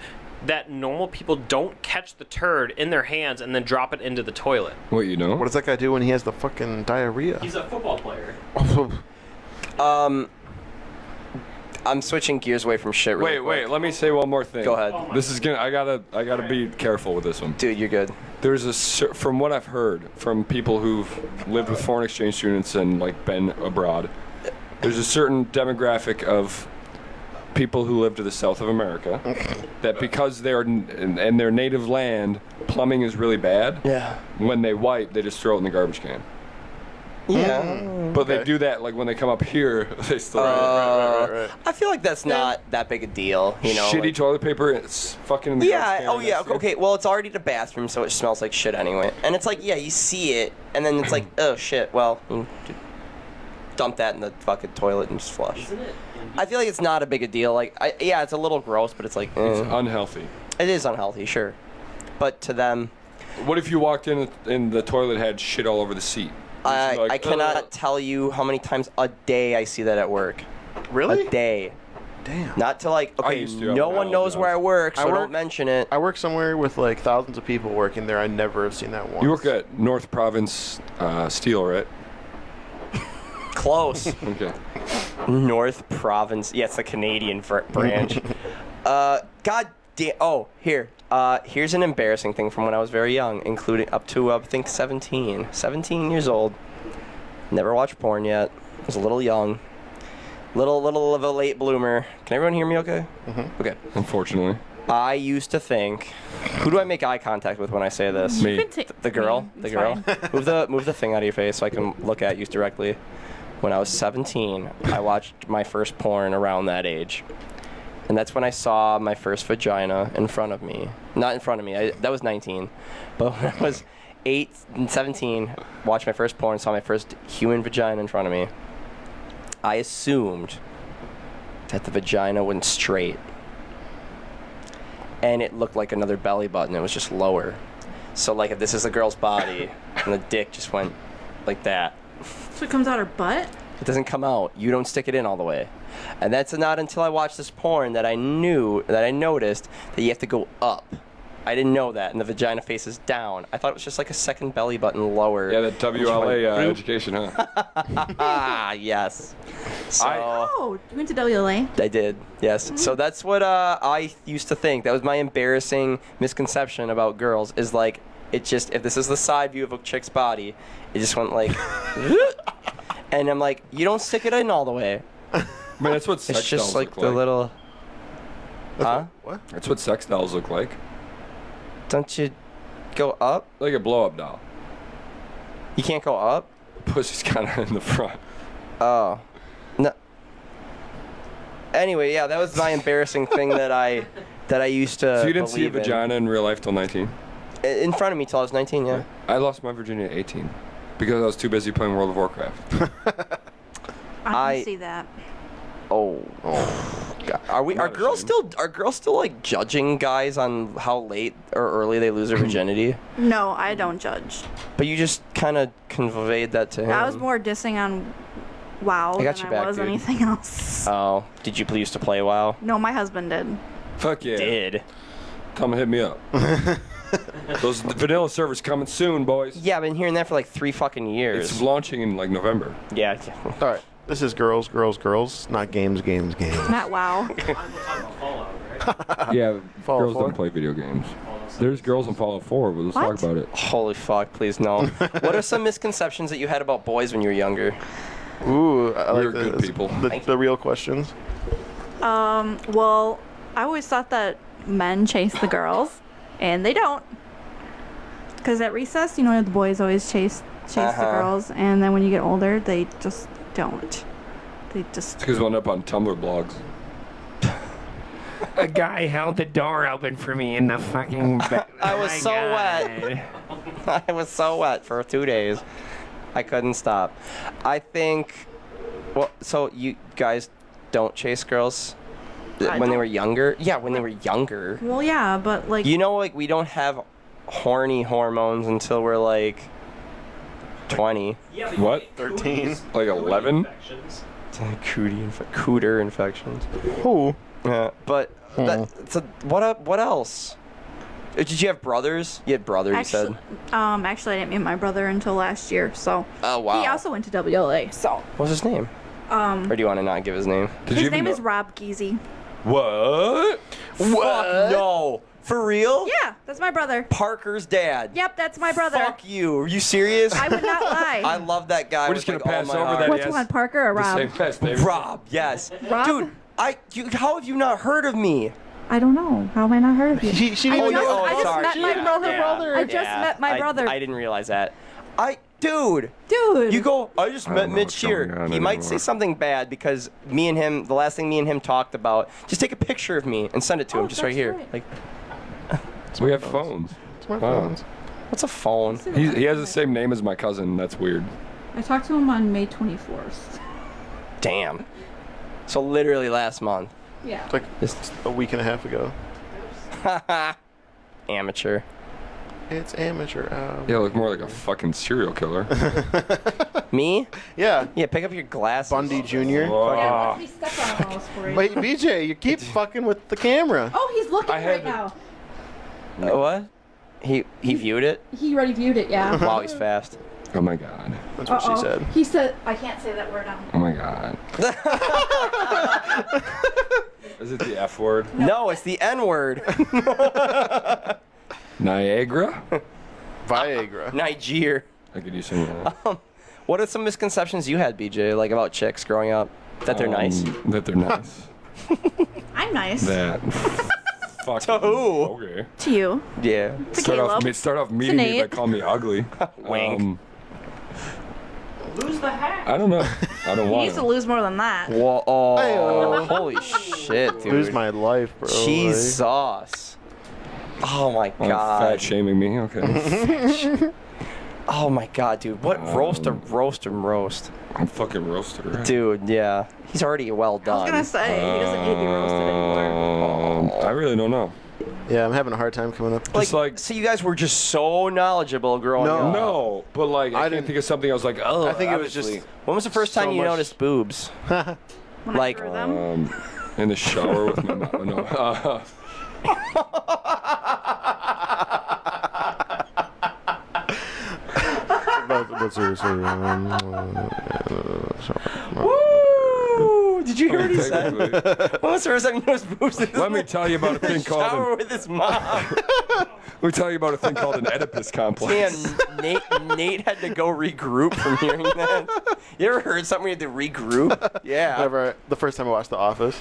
that normal people don't catch the turd in their hands and then drop it into the toilet. What, you know? What does that guy do when he has the fucking diarrhea? He's a football player. I'm switching gears away from shit. Really quick. Let me say one more thing. Go ahead. This is gonna. I gotta be careful with this one. Dude, you're good. There's from what I've heard from people who've lived with foreign exchange students and like been abroad. There's a certain demographic of people who live to the south of America that because they're in their native land, plumbing is really bad. Yeah. When they wipe, they just throw it in the garbage can. Yeah. But they do that like when they come up here, they still. Right. I feel like that's not that big a deal, you know. Shitty like- toilet paper. It's fucking in the garbage Yeah. can. Oh yeah. next to you. Okay. Well, it's already the bathroom, so it smells like shit anyway. And it's like, yeah, you see it, and then it's like, oh shit. Well, dump that in the fucking toilet and just flush. Isn't it? I feel like it's not a big a deal. Like, yeah, it's a little gross, but it's like, It's unhealthy. it is unhealthy, sure. But to them, What if you walked in and the toilet had shit all over the seat? You'd be like, I cannot "Ugh." tell you how many times a day I see that at work. Really? A day. Damn. Not to like, I okay, used to. no I one knows where I work, so I work- don't mention it. I work somewhere with like thousands of people working there. I never have seen that once. You work at North Province Steel, right? Close. Okay. North Province. Yeah, it's the Canadian branch. God damn. Oh, here. Here's an embarrassing thing from when I was very young, including up to, I think, 17. 17 years old. Never watched porn yet. Was a little young. Little of a late bloomer. Can everyone hear me okay? Mm-hmm. Okay. Unfortunately. I used to think, who do I make eye contact with when I say this? Me. You can take The girl? me. The It's girl? fine. Move the thing out of your face so I can look at you directly. When I was 17, I watched my first porn around that age. And that's when I saw my first vagina in front of me. Not in front of me. That was 19. But when I was 8 and 17, watched my first porn, saw my first human vagina in front of me. I assumed that the vagina went straight. And it looked like another belly button. It was just lower. So, like, if this is the girl's body, and the dick just went like that. So it comes out her butt? It doesn't come out. You don't stick it in all the way. And that's not until I watched this porn that I noticed that you have to go up. I didn't know that, and the vagina faces down. I thought it was just like a second belly button lower. Yeah, that WLA education, huh? Ah, yes. So Oh, you went to WLA? I did, yes. So that's what I used to think. That was my embarrassing misconception about girls. Is like it just if this is the side view of a chick's body, it just went like, and I'm like, you don't stick it in all the way. I mean, that's what sex It's just dolls like look the like. little. Huh? What? That's what sex dolls look like. Don't you go up? Like a blow-up doll. You can't go up? Pussy's kind of in the front. Oh. No. Anyway, yeah, that was my embarrassing thing that I used to. So you didn't see a believe in. vagina in real life till 19? In front of me till I was 19, yeah. I lost my virginity at 18 because I was too busy playing World of Warcraft. I I- can see that. Oh. God. Are not girls still like judging guys on how late or early they lose their virginity? No, I don't judge. But you just kind of conveyed that to him. I was more dissing on WoW I got than your I back, was dude. anything else. Oh, did you used to play WoW? No, my husband did. Fuck yeah. Did. Come and hit me up. Those vanilla servers coming soon, boys. Yeah, I've been hearing that for like 3 fucking years. It's launching in like November. Yeah. All right. This is girls, not games. Not WoW. We'll talk about Fallout, right? Yeah, Fallout girls 4? don't play video games. Fallout There's girls in Fallout 4, but let's What? talk about it. Holy fuck, please no. What are some misconceptions that you had about boys when you were younger? Ooh, I We're like good this. people. The real questions. Well, I always thought that men chase the girls, and they don't. Because at recess, you know, the boys always chase the Uh-huh. girls, and then when you get older, they just don't. They just. It's because we end up on Tumblr blogs. A guy held the door open for me in the fucking. I was so wet. I was so wet for 2 days. I couldn't stop. I think. Well, so you guys don't chase girls I when they don't. were younger? Yeah, when they were younger. Well, yeah, but like. You know, like we don't have horny hormones until we're like 20. Yeah, but What? you get 13? cooties, Like cootie 11? infections. Cooter infections. Who? Yeah, but so what else? Did you have brothers? You had brothers, you said. Actually, I didn't meet my brother until last year, so. Oh wow. He also went to WLA, so. What was his name? Or do you want to not give his name? Did you His even name know- is Rob Geezy. What? Fuck no. For real? Yeah, that's my brother. Parker's dad. Yep, that's my brother. Fuck you. Are you serious? I would not lie. I love that guy. We're with, just gonna like, all pass my over heart. that. Which Yes. one, Parker or The Rob? same last name. Rob, yes. Rob? Dude, how have you not heard of me? I don't know. How am I not heard of you? She I didn't just, know. I just sorry. met my Yeah, brother. yeah. I just met my brother. I didn't realize that. Dude, Dude. you go. I just I met don't know Mitch what's going here. on He might anymore. say something bad because me and him. The last thing me and him talked about. Just take a picture of me and send it to him. Oh, Just right that's here. right. Like, We have phones. Smartphones. what's a phone? He has the same name as my cousin. That's weird. I talked to him on May 24th. Damn. So literally last month. Yeah. It's like a week and a half ago. Amateur. It's amateur hour. Yeah, look more like a fucking serial killer. Me? Yeah. Yeah. Pick up your glasses. Bundy Jr. Yeah, he stepped on almost for you. Wait, BJ, you keep fucking with the camera. Oh, he's looking I had right to- now. What? He viewed it. He already viewed it, yeah. Wow, he's fast. Oh my god. That's what she said. He said, I can't say that word now. Oh my god. Is it the F word? No, it's the N word. Niagara? Viagra. Niger. I could use some of that. What are some misconceptions you had, BJ, like about chicks growing up? That they're nice. That they're nice. I'm nice. That. Fuck. To who? Okay. To you. Yeah. To Caleb. Start off meeting me by Nate. calling me ugly. Wink. Lose the hat. I don't know. I don't He want needs to to. lose more than that. Whoa, oh, Ayo. holy shit, dude. Lose my life, bro. Jesus. Oh my Oh, god. fat shaming me. Okay. Oh my god, dude. What roast? I'm fucking roaster. Dude, yeah. He's already well I was done. gonna say he doesn't need to be roasted anymore. I really don't know. Yeah, I'm having a hard time coming up. Just like so you guys were just so knowledgeable growing No. up. no, but like I didn't- can't think of something. I was like, oh, I think it was just obviously. When was the first So time you much- noticed boobs? When Like, I grew them. In the shower with my mom. No. but seriously, Woo! Did you hear what he said? Technically. When was the first time you noticed boobs? Let me tell you about a thing shower called. with his mom. Let me tell you about a thing called an Oedipus complex. Man, Nate had to go regroup from hearing that. You ever heard something where you had to regroup? Yeah. whenever the first time I watched The Office,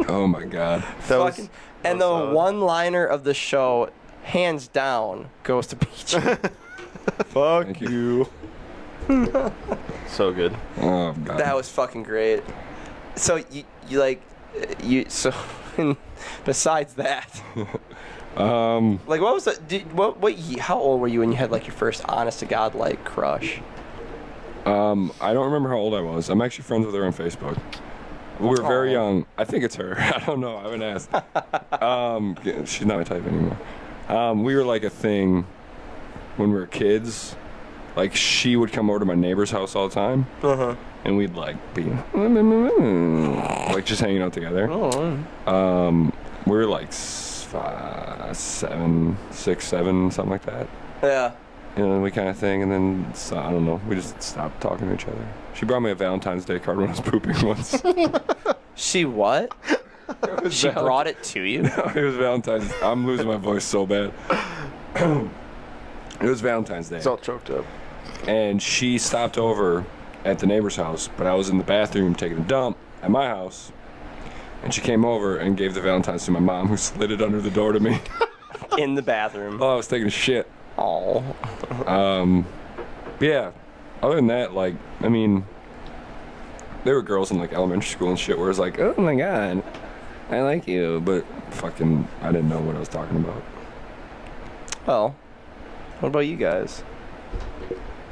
Oh my god. that was. Fucking, and the one-liner of the show, hands down, goes to Peach. Fuck Thank you. So good. Oh god. That was fucking great. So so besides that, like what was the how old were you when you had like your first honest to god like crush? I don't remember how old I was. I'm actually friends with her on Facebook. We were very Aw. young. I think it's her. I don't know. I haven't asked. Yeah, she's not my type anymore. We were like a thing when we were kids. Like she would come over to my neighbor's house all the time, and we'd like be like just hanging out together. We were like 7, 6, 7, something like that. Yeah. You know, we kind of thing, and then I don't know. We just stopped talking to each other. She brought me a Valentine's Day card when I was pooping once. She what? She brought it to you? It was Valentine's. I'm losing my voice so bad. It was Valentine's Day, It's all choked up. and she stopped over at the neighbor's house, but I was in the bathroom taking a dump at my house, and she came over and gave the Valentine's to my mom, who slid it under the door to me In the bathroom. while I was taking a shit. Oh. Yeah. Other than that, like, I mean, there were girls in like elementary school and shit where it's like, oh my god, I like you, but fucking, I didn't know what I was talking about. Well, what about you guys?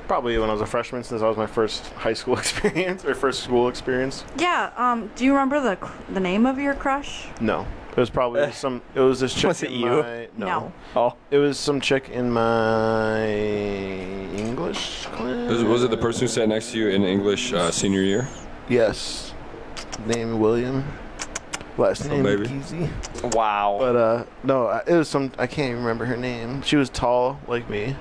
Probably when I was a freshman, since that was my first high school experience or first school experience. Yeah. Do you remember the name of your crush? No, it was probably some. It was this chick Was it in you? my. No. Oh. It was some chick in my English class. Was it the person who sat next to you in English senior year? Yes. Name William. Last name baby. Easy. Wow. But no, it was some. I can't even remember her name. She was tall like me.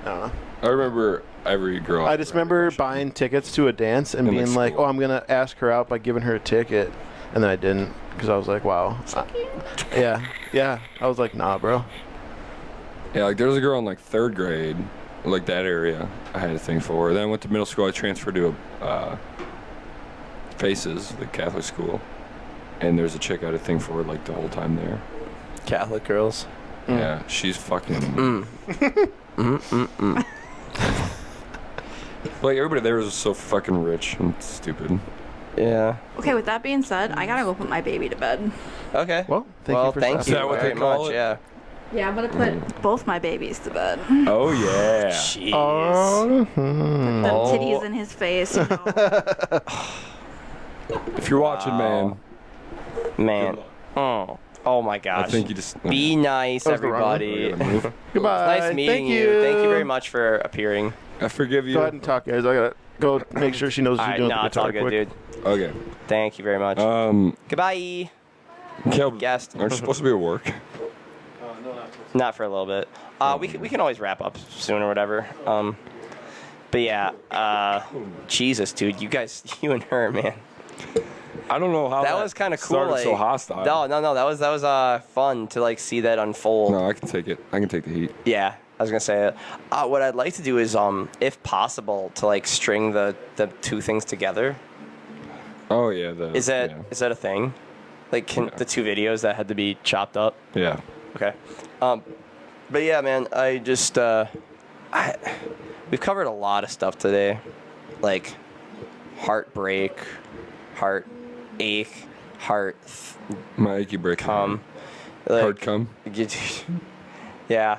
I don't know. I remember every girl. I just remember buying tickets to a dance and In, being like, school. "Oh, I'm gonna ask her out by giving her a ticket," and then I didn't because I was like, "Wow." Yeah. I was like, "Nah, bro." Yeah, like there was a girl in like 3rd grade, like that area. I had a thing for her. Then I went to middle school. I transferred to a Faces, the Catholic school, and there's a chick I had a thing for like the whole time there. Catholic girls. Yeah, she's fucking. Like everybody there was so fucking rich and stupid. Yeah. Okay, with that being said, I gotta go put my baby to bed. Okay. Well, thank you for thank stopping you by. Is that what very they call much. it? Yeah. Yeah, I'm gonna put. Both my babies to bed. Oh yeah. Jeez. Oh, The titties in his face. You know. If you're watching, man, Man. Oh my gosh. I think you just. Be nice, That was the wrong one. everybody. I gotta move. goodbye. Nice meeting Thank you. Thank you very much for appearing. I forgive you. Go ahead and talk, guys. I gotta go make sure she knows All she's right, doing no, the it's all guitar good, quick. dude. Okay. Thank you very much. Goodbye. Caleb, Guest. aren't you supposed to be at work? Not for a little bit. We can always wrap up soon or whatever. But yeah, Jesus, dude, you guys, you and her, man. I don't know how That was kind of cool. started Like, so hostile. No, that was fun to like see that unfold. No, I can take it. I can take the heat. Yeah, I was gonna say it. What I'd like to do is, if possible, to like string the two things together. Oh yeah. Is that a thing? Like, can the two videos that had to be chopped up? Yeah. Okay. But yeah, man, I just we've covered a lot of stuff today, like heartbreak, heartache, My achy break. like, Hard come. Yeah.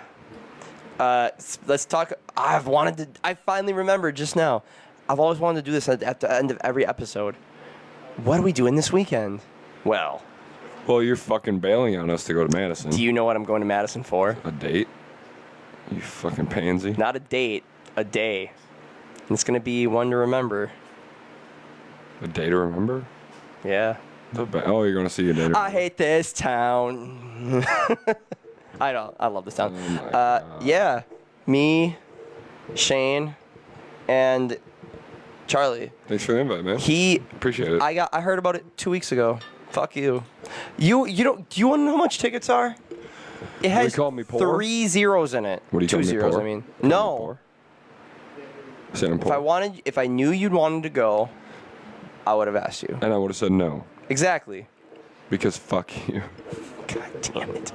Let's talk. I finally remembered just now. I've always wanted to do this at the end of every episode. What are we doing this weekend? Well, You're fucking bailing on us to go to Madison. do you know what I'm going to Madison for? A date? You fucking pansy. Not a date, a day. And it's going to be one to remember. A day to remember? Yeah. Oh, you're going to see a day to I hate this town. I love this town. Oh my God. Yeah. Me, Shane, and Charlie. Thanks for the invite, man. Appreciate it. I heard about it 2 weeks ago. Fuck you. You don't. Do you want to know how much tickets are? It has call me poor? 3 zeros in it. What do you 2 call me, zeros, poor? I mean. Call me No. poor? Say I'm poor. If I knew you'd wanted to go, I would have asked you. And I would have said no. Exactly. Because fuck you. God damn it.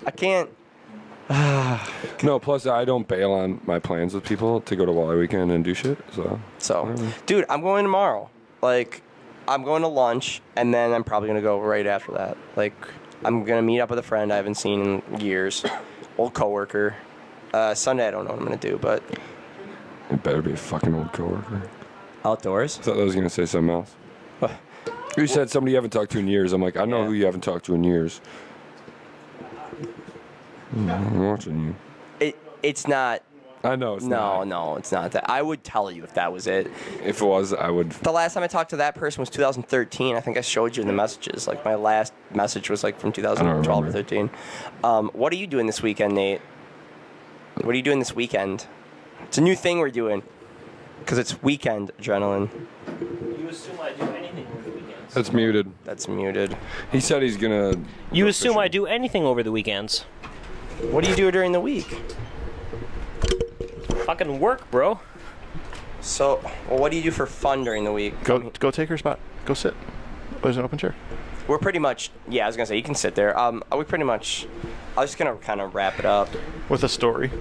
I can't. No, plus I don't bail on my plans with people to go to Wally Weekend and do shit, so. So, dude, I'm going tomorrow. Like, I'm going to lunch, and then I'm probably going to go right after that. Like, I'm going to meet up with a friend I haven't seen in years. Old coworker. Sunday, I don't know what I'm going to do, but. It better be a fucking old coworker. Outdoors? I thought I was going to say something else. What? You said somebody you haven't talked to in years. I'm like, I know Yeah. who you haven't talked to in years. I'm watching you. It's not. I know it's not. No, it's not that. I would tell you if that was it. If it was, I would. The last time I talked to that person was 2013. I think I showed you in the messages. Like, my last message was like from 2012 or remember. 13. What are you doing this weekend, Nate? What are you doing this weekend? It's a new thing we're doing. Because it's weekend adrenaline. You assume I do anything over the weekends. That's muted. That's muted. He said he's gonna. You go assume fishing. I do anything over the weekends. What do you do during the week? Fucking work, bro. So, well, what do you do for fun during the week? Go take her spot. Go sit. There's an open chair. We're pretty much, yeah, I was going to say, you can sit there. We pretty much, I was just going to kind of wrap it up. With a story.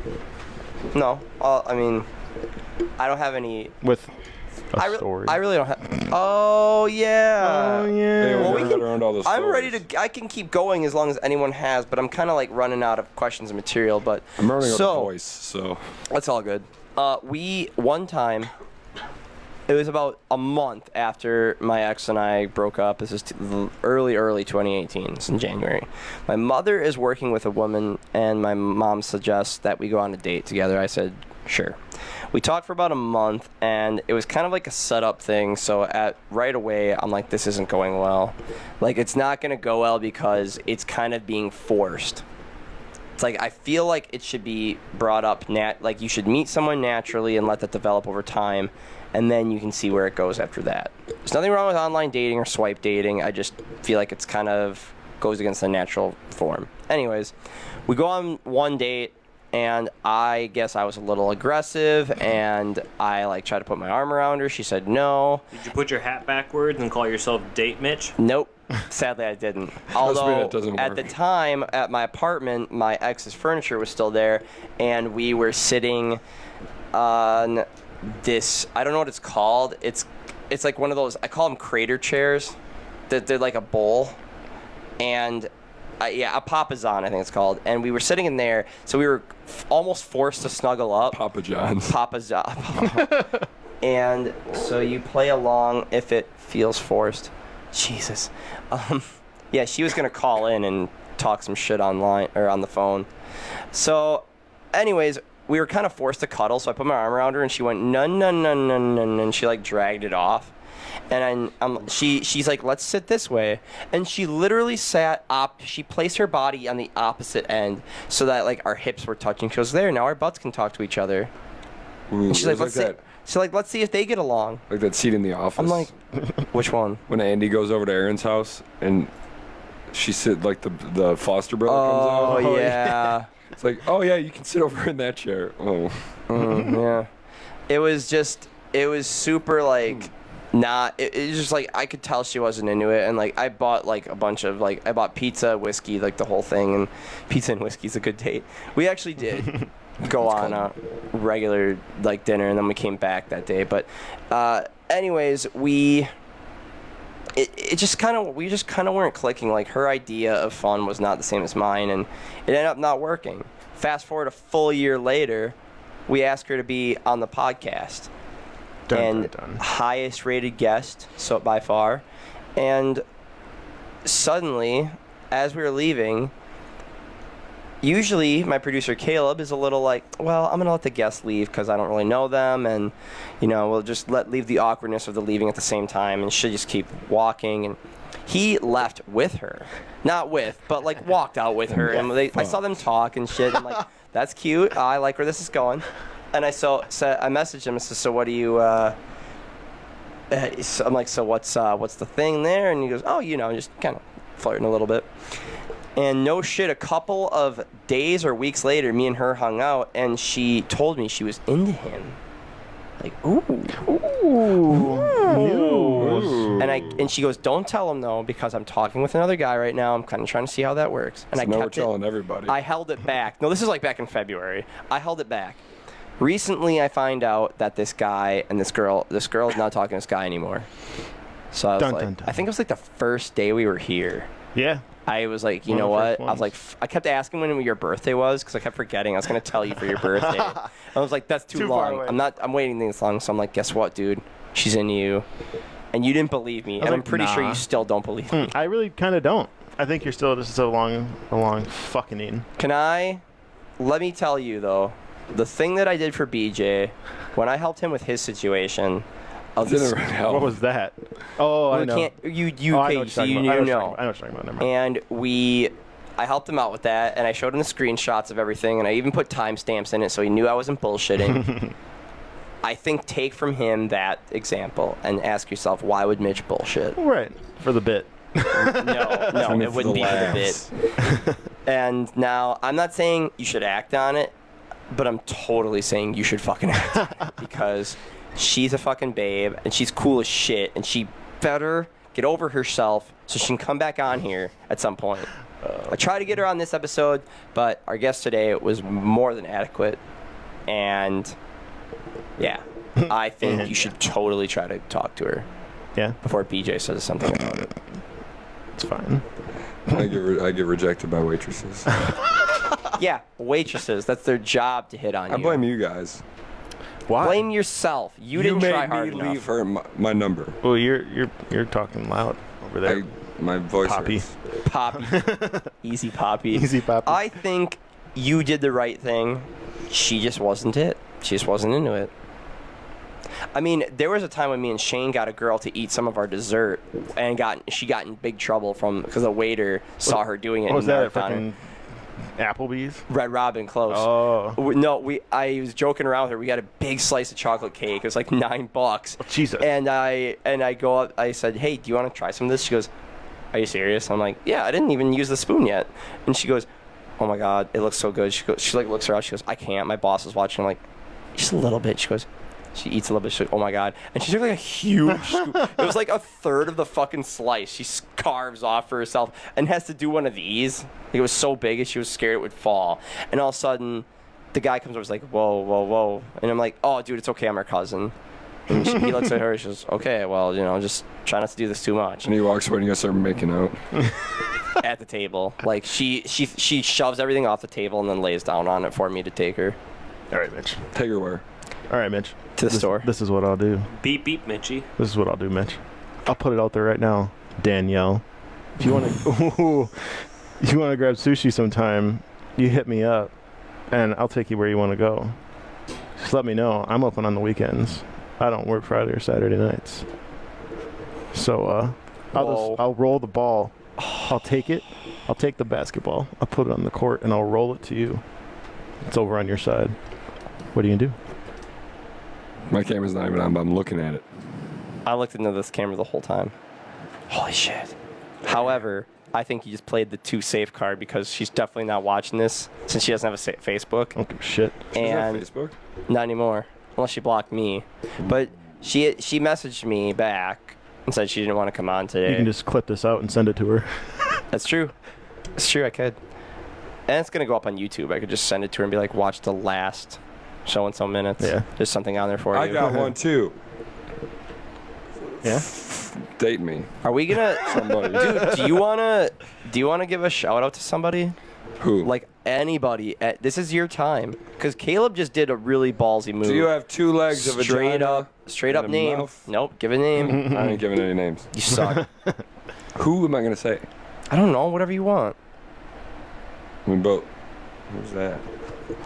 No, I mean, I don't have any. With a I story. really don't have. Oh yeah. Oh, yeah. Hey, Well, we we can can- get around all those. I'm ready stories. to. I can keep going as long as anyone has, but I'm kind of like running out of questions and material. But I'm running out so, of voice, so. that's all good. We one time. It was about a month after my ex and I broke up. This is early 2018. It's in January. My mother is working with a woman, and my mom suggests that we go on a date together. I said, sure. We talked for about a month, and it was kind of like a setup thing. So right away, I'm like, this isn't going well. Like, it's not going to go well because it's kind of being forced. It's like I feel like it should be brought up like you should meet someone naturally and let that develop over time, and then you can see where it goes after that. There's nothing wrong with online dating or swipe dating. I just feel like it's kind of goes against the natural form. Anyways, we go on one date, and I guess I was a little aggressive, and I like tried to put my arm around her. She said no. Did you put your hat backwards and call yourself Date Mitch? Nope. Sadly, I didn't. me Although, that doesn't at work. the time, at my apartment, my ex's furniture was still there, and we were sitting on this, I don't know what it's called. It's like one of those, I call them crater chairs. They're like a bowl. And, a Papazon, I think it's called. And we were sitting in there, so we were almost forced to snuggle up. Papa John's. Papazon. And so you play along if it feels forced. Jesus. Yeah, she was going to call in and talk some shit online or on the phone. So, anyways, we were kind of forced to cuddle, so I put my arm around her and she went, no, and she like dragged it off. And she's like, let's sit this way. And she literally she placed her body on the opposite end so that like our hips were touching. She goes, there, now our butts can talk to each other. Ooh, And she's like, let's see if they get along. Like that seat in the office. I'm like, which one? when Andy goes over to Aaron's house and she like the foster brother comes out. Oh, yeah. It's like, oh yeah, you can sit over in that chair. Oh. Yeah. It was super like it was just like I could tell she wasn't into it, and like I bought like a bunch of I bought pizza, whiskey, like the whole thing, and pizza and whiskey's a good date. We actually did go on a regular like dinner, and then we came back that day. But anyways, we just kind of weren't clicking. Like her idea of fun was not the same as mine, and it ended up not working. Fast forward a full year later, we asked her to be on the podcast. Dun. Highest rated guest, so by far. And suddenly, as we were leaving, usually my producer Caleb is a little like, well, I'm gonna let the guests leave because I don't really know them, and we'll just leave the awkwardness of the leaving at the same time, and she'll just keep walking. And he left with her, not with, but like walked out with her, and I saw them talk and shit. I'm like, that's cute. I like where this is going. And I messaged him and said, so what do you, I'm like, so what's the thing there? And he goes, oh, just kind of flirting a little bit. And no shit, a couple of days or weeks later, me and her hung out, and she told me she was into him. Like, ooh. And she goes, don't tell him though, because I'm talking with another guy right now. I'm kind of trying to see how that works. And So I now we're kept it. telling everybody. I held it back. No, this is like back in February. I held it back. Recently, I find out that this guy and this girl is not talking to this guy anymore. So I was Dun. I think it was like the first day we were here. Yeah. I was like, you One know of the what? first I was like, I kept asking when your birthday was because I kept forgetting. I was going to tell you for your birthday. I was like, that's too far long. away. I'm waiting this long. So I'm like, guess what, dude? She's into you. And you didn't believe me. And I'm like, pretty sure nah. you still don't believe me. I really kind of don't. I think you're still just a long fucking. Let me tell you, though, the thing that I did for BJ, when I helped him with his situation, Didn't help. What was that? Oh, I know. I know what you're talking about. I know what you're talking about. Never mind. And I helped him out with that, and I showed him the screenshots of everything, and I even put timestamps in it so he knew I wasn't bullshitting. I think take from him that example and ask yourself, why would Mitch bullshit? Right. For the bit. No, it wouldn't be for the bit. And now, I'm not saying you should act on it, but I'm totally saying you should fucking act on it, because she's a fucking babe, and she's cool as shit, and she better get over herself so she can come back on here at some point. I tried to get her on this episode, but our guest today was more than adequate, and yeah, I think you should totally try to talk to her Yeah. before BJ says something about it. It's fine. I get rejected by waitresses. Yeah, waitresses, that's their job to hit on you. I blame you guys. Why? Blame yourself. You didn't made try hard me enough. leave her my number. Well, you're talking loud over there. My voice Poppy. hurts. Poppy. Easy Poppy. Easy Poppy. I think you did the right thing. She just wasn't it. She just wasn't into it. I mean, there was a time when me and Shane got a girl to eat some of our dessert, and she got in big trouble because the waiter saw her doing it. What was and that? marked on her. Applebee's. Red Robin, close. Oh. No, I was joking around with her. We got a big slice of chocolate cake. It was like $9. Jesus. And I go up. I said, "Hey, do you want to try some of this?" She goes, "Are you serious?" I'm like, "Yeah, I didn't even use the spoon yet." And she goes, "Oh my God, it looks so good." She like looks around. She goes, "I can't. My boss is watching." I'm like, "Just a little bit." She goes, she eats a little bit. She's like, "Oh my God." And she took like a huge scoop. It was like a third of the fucking slice. She carves off for herself and has to do one of these. Like, it was so big and she was scared it would fall. And all of a sudden, the guy comes over and is like, "Whoa, whoa, whoa." And I'm like, "Oh, dude, it's okay. I'm her cousin." And he looks at her and she goes, "Okay, well, just try not to do this too much." And he walks away and you guys start making out. At the table. Like, she shoves everything off the table and then lays down on it for me to take her All right, Mitch. Take her where? All right, Mitch. to the store. This is what I'll do. Beep beep, Mitchie. This is what I'll do, Mitch. I'll put it out there right now, Danielle. If you want to, if you want to grab sushi sometime, you hit me up, and I'll take you where you want to go. Just let me know. I'm open on the weekends. I don't work Friday or Saturday nights. So I'll roll the ball. I'll take it. I'll take the basketball. I'll put it on the court, and I'll roll it to you. It's over on your side. What are you gonna do? My camera's not even on, but I'm looking at it. I looked into this camera the whole time. Holy shit. However, I think you just played the too safe card because she's definitely not watching this since she doesn't have a Facebook. I don't give a shit. Is that And Facebook? not anymore, unless she blocked me. But she messaged me back and said she didn't want to come on today. You can just clip this out and send it to her. That's true. It's true, I could. And it's going to go up on YouTube. I could just send it to her and be like, watch the last so-and-so minutes. Yeah. There's something on there for you. I got one too. Yeah. Date me. Are we going to... Somebody. Dude, do you want to give a shout-out to somebody? Who? Like, anybody. This is your time. Because Caleb just did a really ballsy move. Do you have two legs of a straight vagina up and a name. mouth? Nope, give a name. I ain't giving any names. You suck. Who am I gonna say? I don't know, whatever you want. We both. Who's that?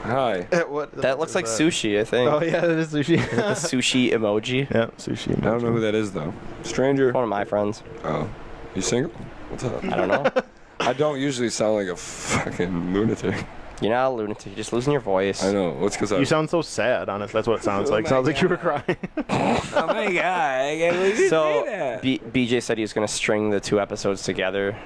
Hi. That looks like sushi, I think. Oh yeah, that is sushi. The sushi emoji. Yeah, sushi. I don't know who that is though. Stranger. One of my friends. Oh. You single? What's up? I don't know. I don't usually sound like a fucking lunatic. You're not a lunatic. You're just losing your voice. I know. What's because I. You sound so sad, honest. That's what it sounds like. my Sounds like you were crying. Oh my god! I can't believe you So say that. BJ said he was gonna string the two episodes together,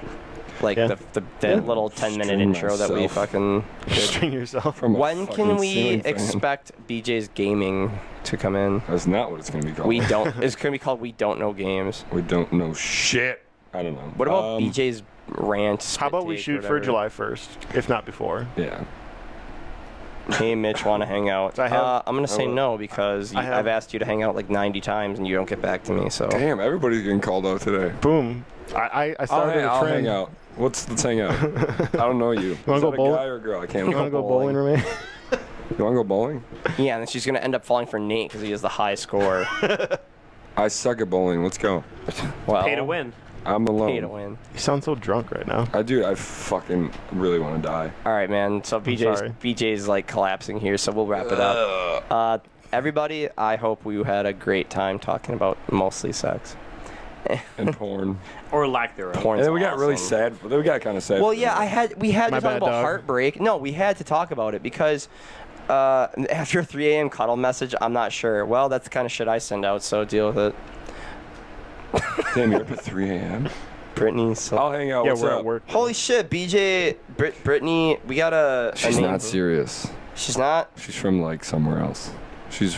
like Yeah. the little 10-minute String intro that we myself. fucking did. String yourself. From a When can fucking we ceiling fan. expect BJ's gaming to come in? That's not what it's gonna be called. We don't. It's gonna be called We Don't Know Games. We don't know shit. I don't know. What about BJ's rant? How about we spit take, shoot for whatever? July 1st, if not before? Yeah. Hey, Mitch, want to hang out? I have- I'm gonna say will. no because I have- I've asked you to hang out like 90 times and you don't get back to me. So Damn, everybody's getting called out today. Boom. I started a I'll trend. hang out. Let's hang out. I don't know you. wanna Is go that bowl- a guy or a girl? I can't. You want to go bowling, Remain? You want to go bowling? yeah, and then she's gonna end up falling for Nate because he has the high score. I suck at bowling. Let's go. Well, Pay to win. I'm alone. Pay to win. You sound so drunk right now. I do. I fucking really want to die. All right, man. So sorry. BJ's like collapsing here, so we'll wrap it up. Everybody, I hope we had a great time talking about mostly sex. And porn. Or lack thereof. Porn's And then we got really awesome. sad. Then we got kind of sad. Well, for yeah, a we had My to talk bad, about dog. heartbreak. No, we had to talk about it because after a 3 a.m. cuddle message, I'm not sure. Well, that's the kind of shit I send out, so deal with it. Damn, you're up at 3 a.m. Brittany, so I'll hang out. Yeah, What's we're up? at work. holy shit, BJ, Brittany, we got a She's name. not serious. She's not. She's from like somewhere else.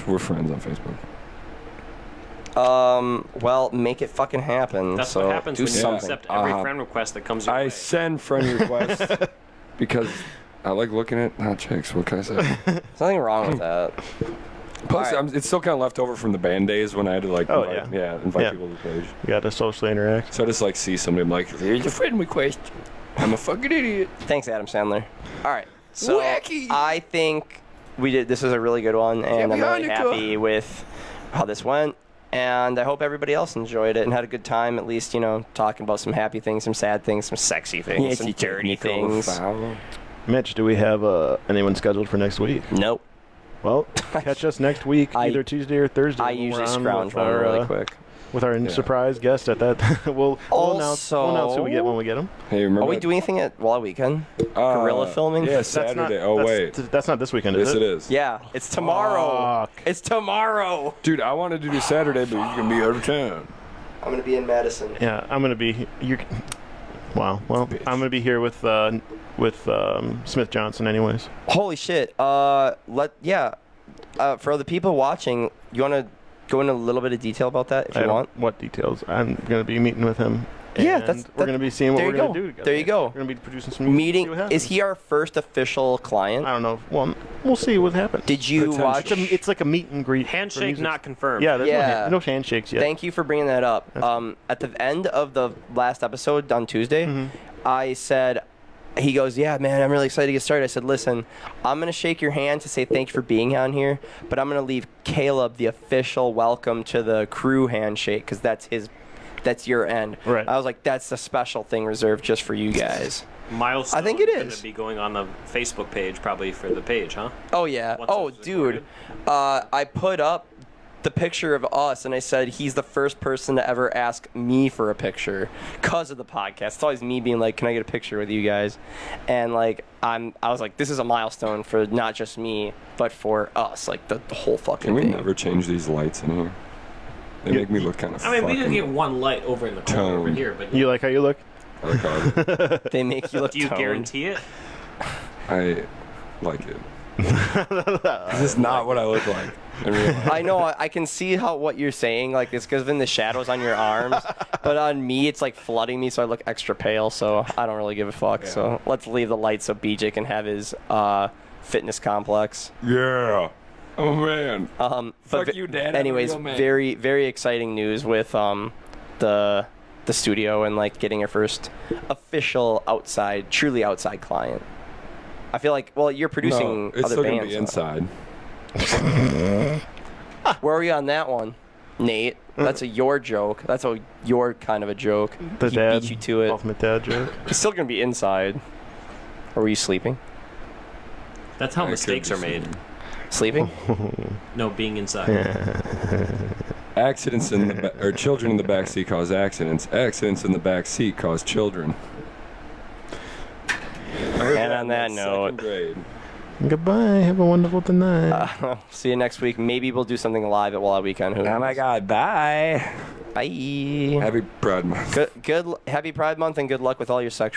We're friends on Facebook. Well, make it fucking happen. That's what happens do when you something. accept every Uh-huh. friend request that comes your I way. send friend requests because I like looking at hot chicks. What can I say? There's nothing wrong with that. Plus, Alright. it's still kind of left over from the band days when I had to like Oh, invite Yeah. people to the page. You got to socially interact. So I just like see somebody, I'm like, here's a friend request. I'm a fucking idiot. Thanks, Adam Sandler. All right, so Wacky. I think we did. This is a really good one, and I'm really happy with how this went. And I hope everybody else enjoyed it and had a good time. At least talking about some happy things, some sad things, some sexy things, some dirty things. Mitch, do we have anyone scheduled for next week? Nope. Well, catch us next week, I- either Tuesday or Thursday. I when we're usually on scrounge with one our, really quick. with our surprise guest at that. we'll announce who we get when we get him. Hey, remember? Are we doing anything at Wild Weekend? Guerrilla filming? Yeah, Saturday. That's not this weekend, Yes, is it? it is. Yeah, it's tomorrow. Fuck. It's tomorrow. Dude, I wanted to do Saturday, but you can be out of town. I'm gonna be in Madison. Yeah, I'm gonna be. Wow. Well, I'm gonna be here with Smith Johnson, anyways. Holy shit. For the people watching, you want to go into a little bit of detail about that if you want? What details? I'm gonna be meeting with him. Yeah, and we're gonna be seeing what we're gonna do together. There you go. We're gonna be producing some music, see Meeting. what happens. Is he our first official client? I don't know. Well, we'll see what happens. Did you watch? It's like a meet and greet. for Handshake music. not confirmed. Yeah, there's Yeah. no handshakes yet. Thank you for bringing that up. At the end of the last episode on Tuesday, I said, he goes, yeah, man, I'm really excited to get started. I said, listen, I'm going to shake your hand to say thank you for being on here, but I'm going to leave Caleb the official welcome to the crew handshake because that's your end. Right. I was like, that's a special thing reserved just for you guys. Milestone. I think it Going is. to be going on the Facebook page probably for the page, huh? Oh, yeah. Once it's Dude. I put up the picture of us and I said he's the first person to ever ask me for a picture because of the podcast. It's always me being like, can I get a picture with you guys? And like I was like, this is a milestone for not just me but for us, like the whole fucking Can we thing. never change these lights in here? They make me look kind of I mean, we fucking could get one light over in the corner over toned. here, but You like how you look? I like how They make you look do you toned. guarantee it? I like it. This is not what I look like in real life. I know. I can see what you're saying. Like it's because of the shadows on your arms, but on me it's like flooding me, so I look extra pale. So I don't really give a fuck. Yeah. So let's leave the light so BJ can have his fitness complex. Yeah. Oh man. But Fuck you, Dad. I'm a Anyways, real man. very very exciting news with the studio and like getting our first official truly outside client. I feel like you're producing No, it's other still gonna bands. be inside. Where are we on that one, Nate? That's your joke. That's your kind of a joke. The He dad, beat you to it. ultimate dad joke. It's still gonna be inside. Or were you sleeping? That's how I could mistakes be are made. Sleeping? No, being inside. Accidents or children in the back seat cause accidents. Accidents in the back seat cause children. And on that note, Second grade. Goodbye. Have a wonderful tonight. see you next week. Maybe we'll do something live at Wild Weekend. Who Oh my knows? God! Bye. Bye. Happy Pride Month. Good. Happy Pride Month and good luck with all your sexual.